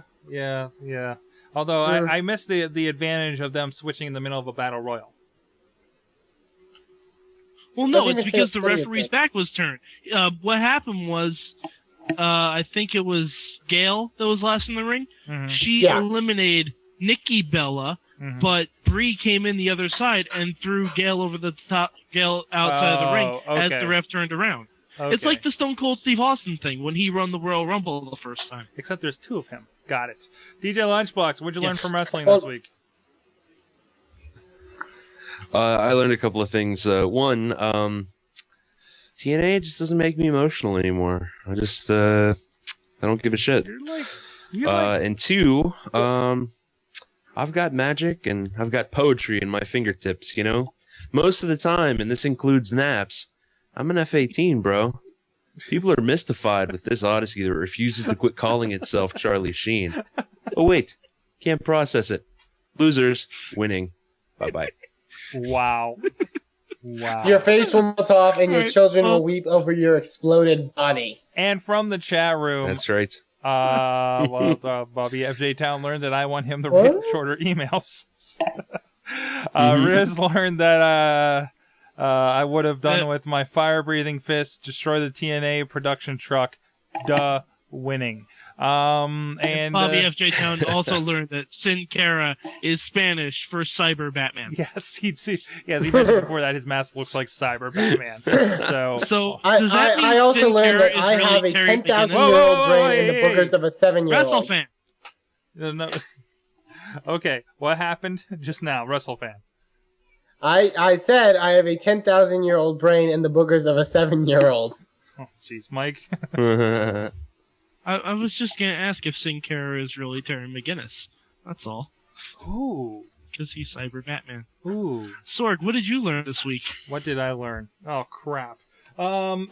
Although I missed the advantage of them switching in the middle of a battle royal. Well, no, it's because the referee's back was turned. What happened was, I think it was Gail that was last in the ring. She eliminated Nikki Bella, but Brie came in the other side and threw Gail over the top, Gail outside of the ring as the ref turned around. Okay. It's like the Stone Cold Steve Austin thing when he won the Royal Rumble the first time. Except there's two of him. Got it. DJ Lunchbox, what'd you learn from wrestling this week? I learned a couple of things. One, TNA just doesn't make me emotional anymore. I just, I don't give a shit. And two, I've got magic and I've got poetry in my fingertips, you know? Most of the time, and this includes naps, I'm an F-18, bro. People are mystified with this odyssey that refuses to quit calling itself Charlie Sheen. Oh, wait. Can't process it. Losers. Winning. Bye-bye. Wow. Wow. Your face will melt off and your children will weep over your exploded body. And from the chat room. That's right. Bobby FJ Town learned that I want him to write shorter emails. Riz learned that I would have done with my fire-breathing fist, destroy the TNA production truck, winning. And Bobby FJ Town also learned that Sin Cara is Spanish for Cyber Batman. Yes, he mentioned before that his mask looks like Cyber Batman. So I also Sin learned Cara that I is have a really Terry 10,000-year-old brain in the boogers of a 7-year-old. WrestleFan. No. Okay, what happened just now, WrestleFan? I said I have a 10,000-year-old brain in the boogers of a 7-year-old. Oh, jeez, Mike. I was just going to ask if Sin Cara is really Terry McGinnis. That's all. Ooh. Because he's Cyber Batman. Ooh. Sorg, what did you learn this week? What did I learn? Oh, crap. I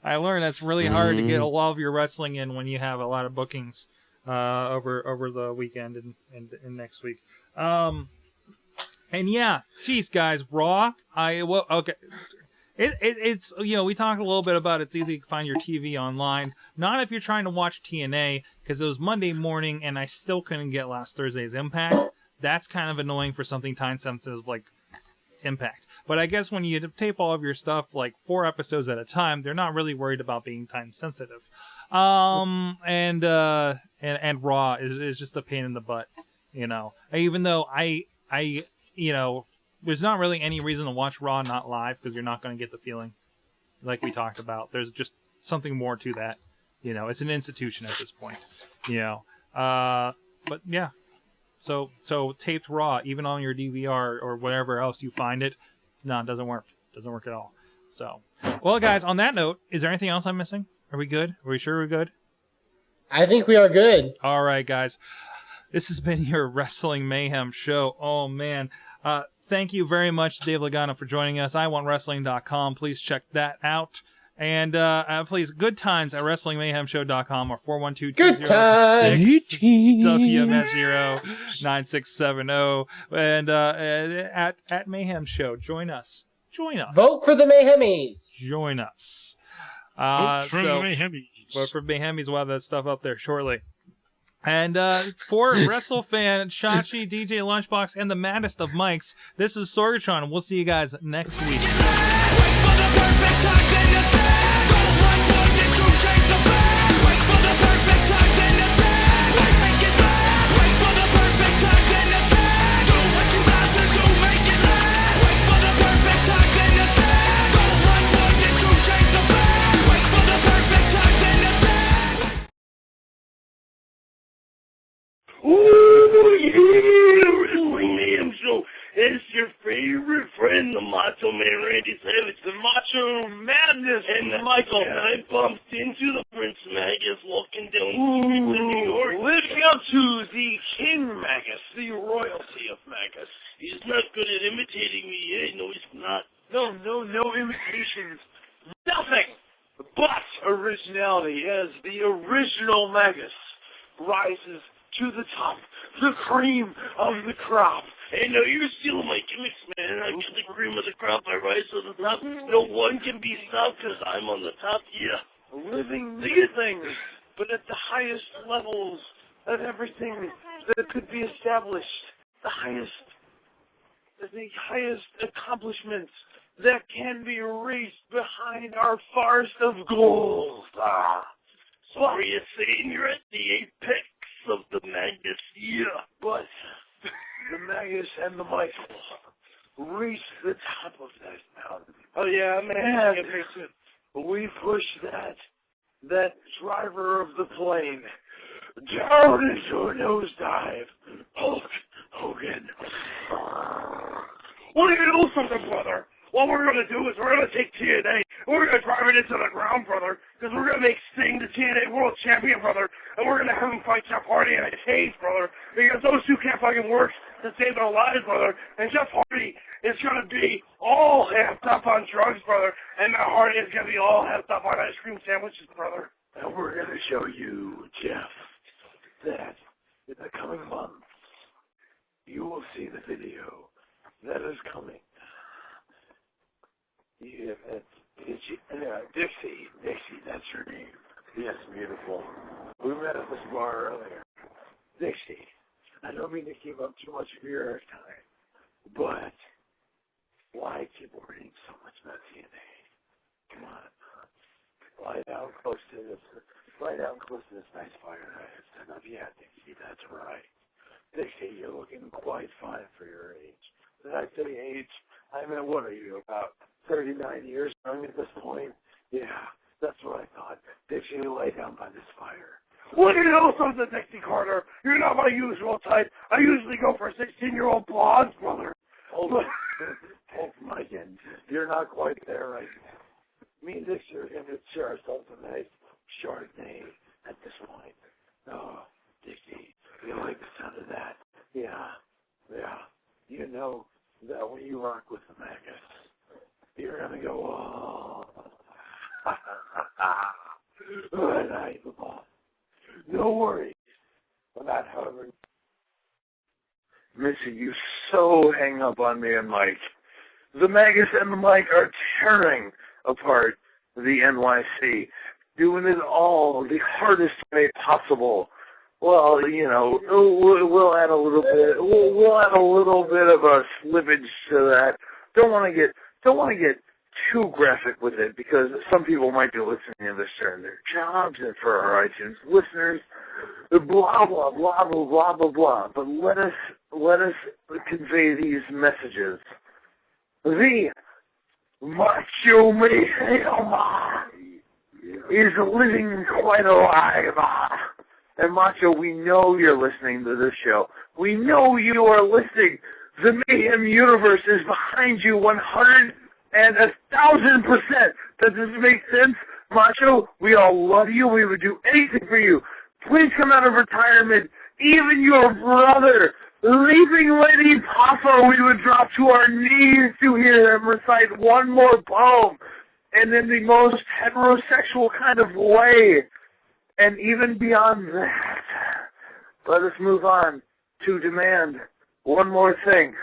learned that's really hard to get a lot of your wrestling in when you have a lot of bookings over the weekend and next week. And yeah, geez, guys, Raw. Okay. It's we talked a little bit about it's easy to find your TV online. Not if you're trying to watch TNA, because it was Monday morning and I still couldn't get last Thursday's Impact. That's kind of annoying for something time sensitive like Impact. But I guess when you tape all of your stuff like 4 episodes at a time, they're not really worried about being time sensitive. And Raw is just a pain in the butt, Even though I there's not really any reason to watch Raw not live because you're not going to get the feeling like we talked about. There's just something more to that. It's an institution at this point. But yeah. So taped Raw, even on your DVR or whatever else you find it, no, it doesn't work. It doesn't work at all. So, well, guys, on that note, is there anything else I'm missing? Are we good? Are we sure we're good? I think we are good. All right, guys. This has been your Wrestling Mayhem show. Oh, man. Thank you very much, Dave Lagana, for joining us. iwantwrestling.com. Please check that out. And please, good times at WrestlingMayhemShow.com or 412-206 WMS09670 and at Mayhem Show. Join us. Vote for the Mayhemies. Join us. Vote for Mayhemies. Vote for Mayhemies. We'll have that stuff up there shortly. And for WrestleFan, Shachi, DJ Lunchbox, and the maddest of mics, this is Sorgatron. We'll see you guys next week. Ooh, yeah, Wrestling Mayhem Show. It's your favorite friend, the Macho Man Randy Savage, the Macho Madness, and Michael. And I bumped into the Prince Magus walking down the streets of New York. Living up to the King Magus, the royalty of Magus. He's not good at imitating me yet. No, he's not. No imitations. Nothing but originality as the original Magus rises to the top, the cream of the crop. Hey, no, you're stealing my gimmicks, man. I'm the cream of the crop. I rise to the top. No one can be stopped because I'm on the top. Yeah. Living these things, but at the highest levels of everything that could be established. The highest accomplishments that can be reached behind our forest of gold. Sorry, you're saying you're at the apex of the Magus, yeah. But the Magus and the Michael reach the top of that mountain. Oh yeah, man. We push that driver of the plane down into a nosedive. Hulk Hogan. Well, you know something, brother? What we're going to do is we're going to take TNA, and we're going to drive it into the ground, brother, because we're going to make Sting the TNA World Champion, brother, and we're going to have him fight Jeff Hardy in a cage, brother, because those two can't fucking work to save their lives, brother, and Jeff Hardy is going to be all happed up on drugs, brother, and Matt Hardy is going to be all happed up on ice cream sandwiches, brother. And we're going to show you, Jeff, that in the coming months, you will see the video that is coming. Yeah, Dixie, that's her name. Yes, beautiful. We met at this bar earlier. Dixie, I don't mean to keep up too much of your time, but why keep worrying so much about TNA? Come on. Lie down close to this nice fire. Yeah, Dixie, that's right. Dixie, you're looking quite fine for your age. Did I say age? I mean, what are you, about 39 years young at this point? Yeah, that's what I thought. Dixie, lay down by this fire. Well, you know something, Dixie Carter? You're not my usual type. I usually go for 16-year-old blondes, brother. Hold my end. You're not quite there right now. Me and Dixie are going to share ourselves a nice Chardonnay at this point. Oh, Dixie, you like the sound of that? Yeah. You know that when you rock with the Magus, you're going to go, oh. And I the boss. No worries about however. Missy, you so hang up on me and Mike. The Magus and the Mike are tearing apart the NYC, doing it all the hardest way possible. Well, you know, we'll add a little bit. We'll add a little bit of a slippage to that. Don't want to get too graphic with it because some people might be listening to this during their jobs and for our iTunes listeners. Blah blah blah blah blah blah blah. But let us convey these messages. The Macho Mayhem is living quite alive. And Macho, we know you're listening to this show. We know you are listening. The Mayhem universe is behind you 100 and 1,000%. Does this make sense? Macho, we all love you. We would do anything for you. Please come out of retirement. Even your brother, Leaping Lady Papa, we would drop to our knees to hear him recite one more poem. And in the most heterosexual kind of way. And even beyond that, let us move on to demand one more thing.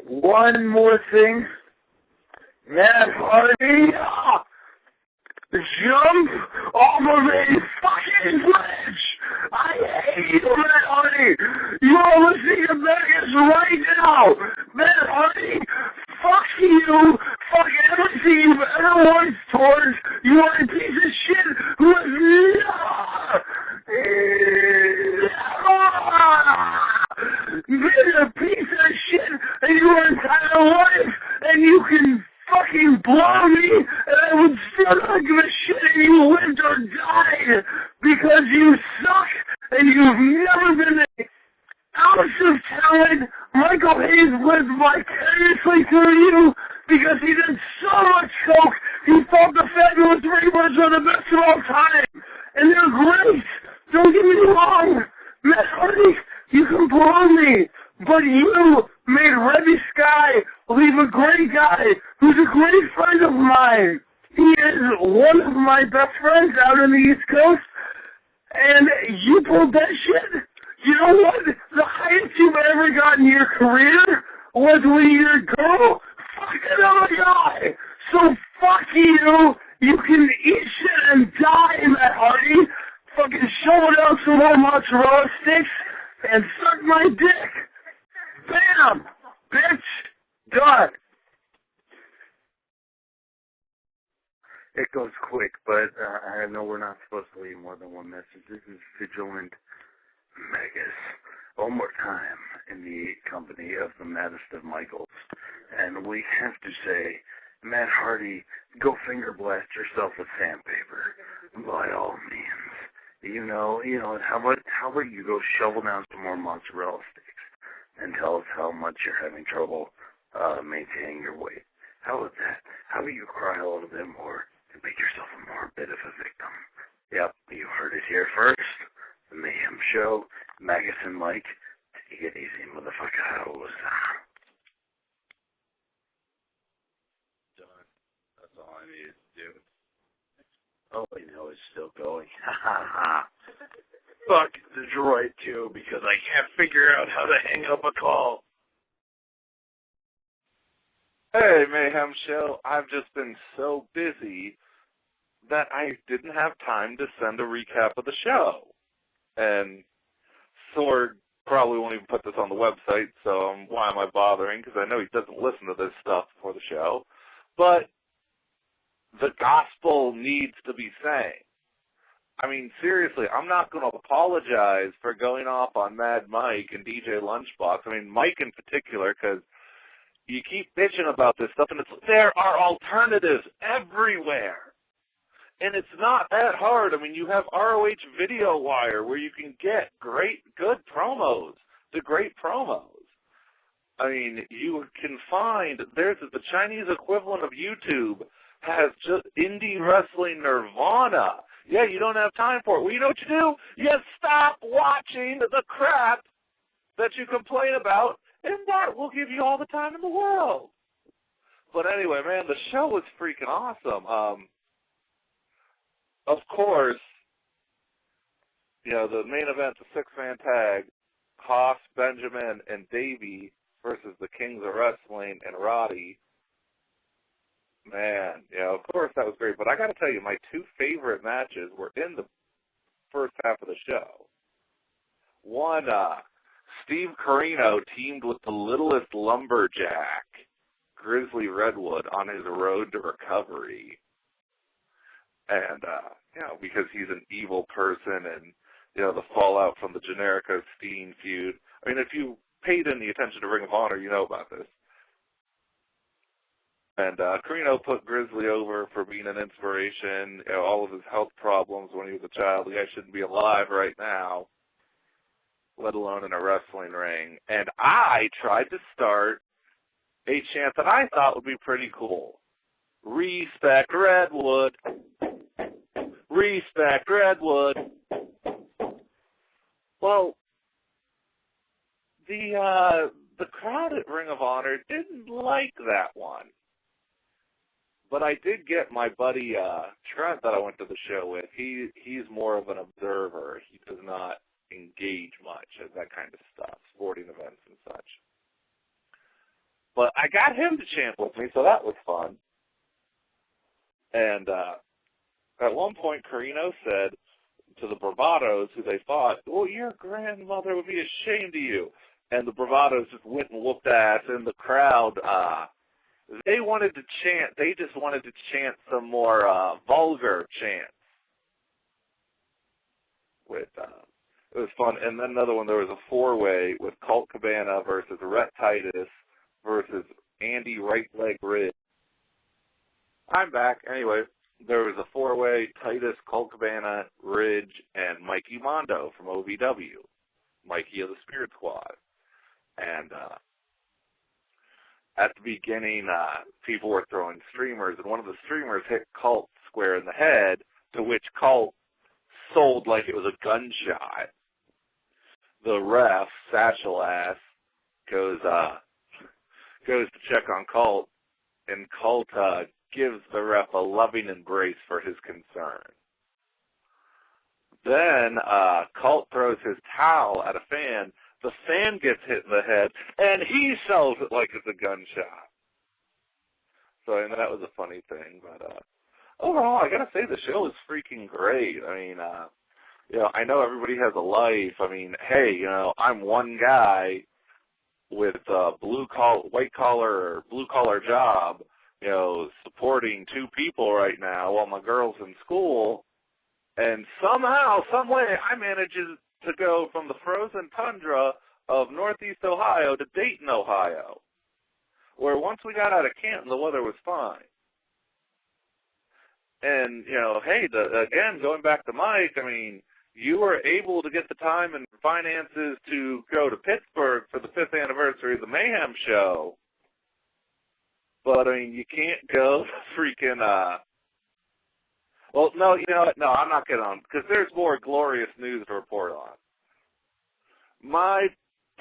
One more thing. Matt Hardy, jump off of a fucking ledge. I hate you, Matt Hardy. You are listening to Vegas right now. Matt Hardy, fuck you. Fuck everything you've ever worked towards. You are a piece of shit who is you're a piece of shit in your entire life, and you can fucking blow me, and I would still not give a shit if you lived or died, because you suck, and you've never been an ounce of talent. Michael Hayes lived vicariously through you, because he did so much coke, he thought the Fabulous Reapers were the best of all time, and they're great. Don't get me wrong, Matt Hardy, you can blow me, but you made Rebby Sky leave a great guy who's a great friend of mine. He is one of my best friends out on the East Coast, and you pulled that shit. You know what? The highest you've ever gotten in your career was when your girl fucked another guy. So fuck you. You can eat shit and die, Matt Hardy. Fucking shovel down some more mozzarella sticks and suck my dick. Bam! Bitch! Done. It goes quick, but I know we're not supposed to leave more than one message. This is Vigilant Magus. One more time in the company of the maddest of Michaels. And we have to say, Matt Hardy, go finger blast yourself with sandpaper. By all means. How about you go shovel down some more mozzarella sticks and tell us how much you're having trouble maintaining your weight? How about that? How about you cry a little bit more and make yourself a bit of a victim? Yep, you heard it here first. The Mayhem Show, Magus and Mike. Take it easy, motherfuckers. Done. That's all I needed to do. Oh, it's still going. Ha ha ha. Fuck the droid, too, because I can't figure out how to hang up a call. Hey, Mayhem Show. I've just been so busy that I didn't have time to send a recap of the show. And Sword probably won't even put this on the website, so why am I bothering? Because I know he doesn't listen to this stuff before the show. But the gospel needs to be sang. I mean, seriously, I'm not going to apologize for going off on Mad Mike and DJ Lunchbox. I mean, Mike in particular, because you keep bitching about this stuff, and there are alternatives everywhere. And it's not that hard. I mean, you have ROH Video Wire where you can get good promos, the great promos. I mean, you can find, there's the Chinese equivalent of YouTube has just indie wrestling nirvana. Yeah, you don't have time for it. Well, you know what you do? You stop watching the crap that you complain about, and that will give you all the time in the world. But anyway, man, the show was freaking awesome. Of course, the main event, the six-man tag, Haas, Benjamin, and Davey versus the Kings of Wrestling and Roddy. Man, of course that was great. But I got to tell you, my two favorite matches were in the first half of the show. One, Steve Corino teamed with the littlest lumberjack, Grizzly Redwood, on his road to recovery. And, because he's an evil person and, the fallout from the Generico-Steen feud. I mean, if you paid any attention to Ring of Honor, you know about this. And Corino put Grizzly over for being an inspiration, all of his health problems when he was a child. The guy shouldn't be alive right now, let alone in a wrestling ring. And I tried to start a chant that I thought would be pretty cool. Respect Redwood. Respect Redwood. Well, the crowd at Ring of Honor didn't like that one. But I did get my buddy Trent that I went to the show with. He's more of an observer. He does not engage much at that kind of stuff, sporting events and such. But I got him to chant with me, so that was fun. And at one point, Corino said to the Bravados, who they fought, "Well, your grandmother would be ashamed of you." And the Bravados just went and whooped ass, and the crowd, they wanted to chant. They just wanted to chant some more vulgar chants. It was fun. And then another one, there was a four-way with Colt Cabana versus Rhett Titus versus Andy Right Leg Ridge. I'm back. Anyway, there was a four-way, Titus, Colt Cabana, Ridge, and Mikey Mondo from OVW. Mikey of the Spirit Squad. And at the beginning, people were throwing streamers, and one of the streamers hit Colt square in the head, to which Colt sold like it was a gunshot. The ref, Satchel Ass, goes to check on Colt, and Colt gives the ref a loving embrace for his concern. Then Colt throws his towel at a fan. The fan gets hit in the head, and he sells it like it's a gunshot. So, and that was a funny thing. But overall, I gotta say, the show was freaking great. I mean, I know everybody has a life. I mean, hey, I'm one guy with a blue collar job, supporting two people right now while my girl's in school. And somehow, some way, I managed to go from the frozen tundra of Northeast Ohio to Dayton, Ohio, where once we got out of Canton, the weather was fine. And, hey, again, going back to Mike, I mean, you were able to get the time and finances to go to Pittsburgh for the 5th anniversary of the Mayhem show. But, I mean, you can't go freaking, well, no, you know what? No, I'm not getting on, because there's more glorious news to report on. My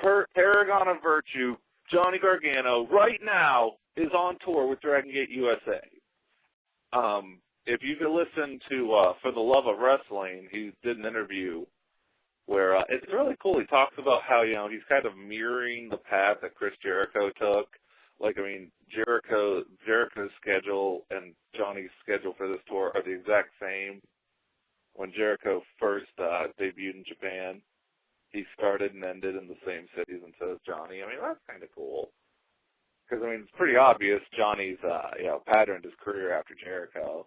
paragon of virtue, Johnny Gargano, right now is on tour with Dragon Gate USA. If you could listen to For the Love of Wrestling, he did an interview where it's really cool. He talks about how, you know, he's kind of mirroring the path that Chris Jericho took. Like, I mean, Jericho's schedule and Johnny's schedule for this tour are the exact same. When Jericho first debuted in Japan, he started and ended in the same cities and so does Johnny. I mean, that's kind of cool. Because, I mean, it's pretty obvious Johnny's, patterned his career after Jericho.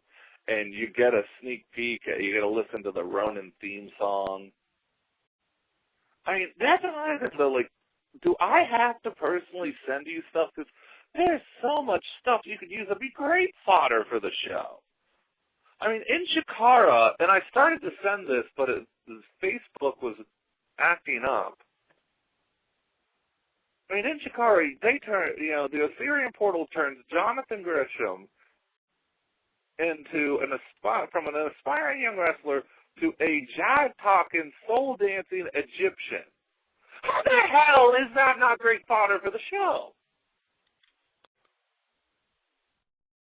And you get a sneak peek, you get to listen to the Ronin theme song. I mean, that's another thing, though, like, do I have to personally send you stuff? Because there's so much stuff you could use that'd be great fodder for the show. I mean, in Chikara, and I started to send this, but Facebook was acting up. I mean, in Chikara, they turn, you know, the Assyrian portal turns Jonathan Gresham into from an aspiring young wrestler to a jive-talking, soul-dancing Egyptian. How the hell is that not great fodder for the show?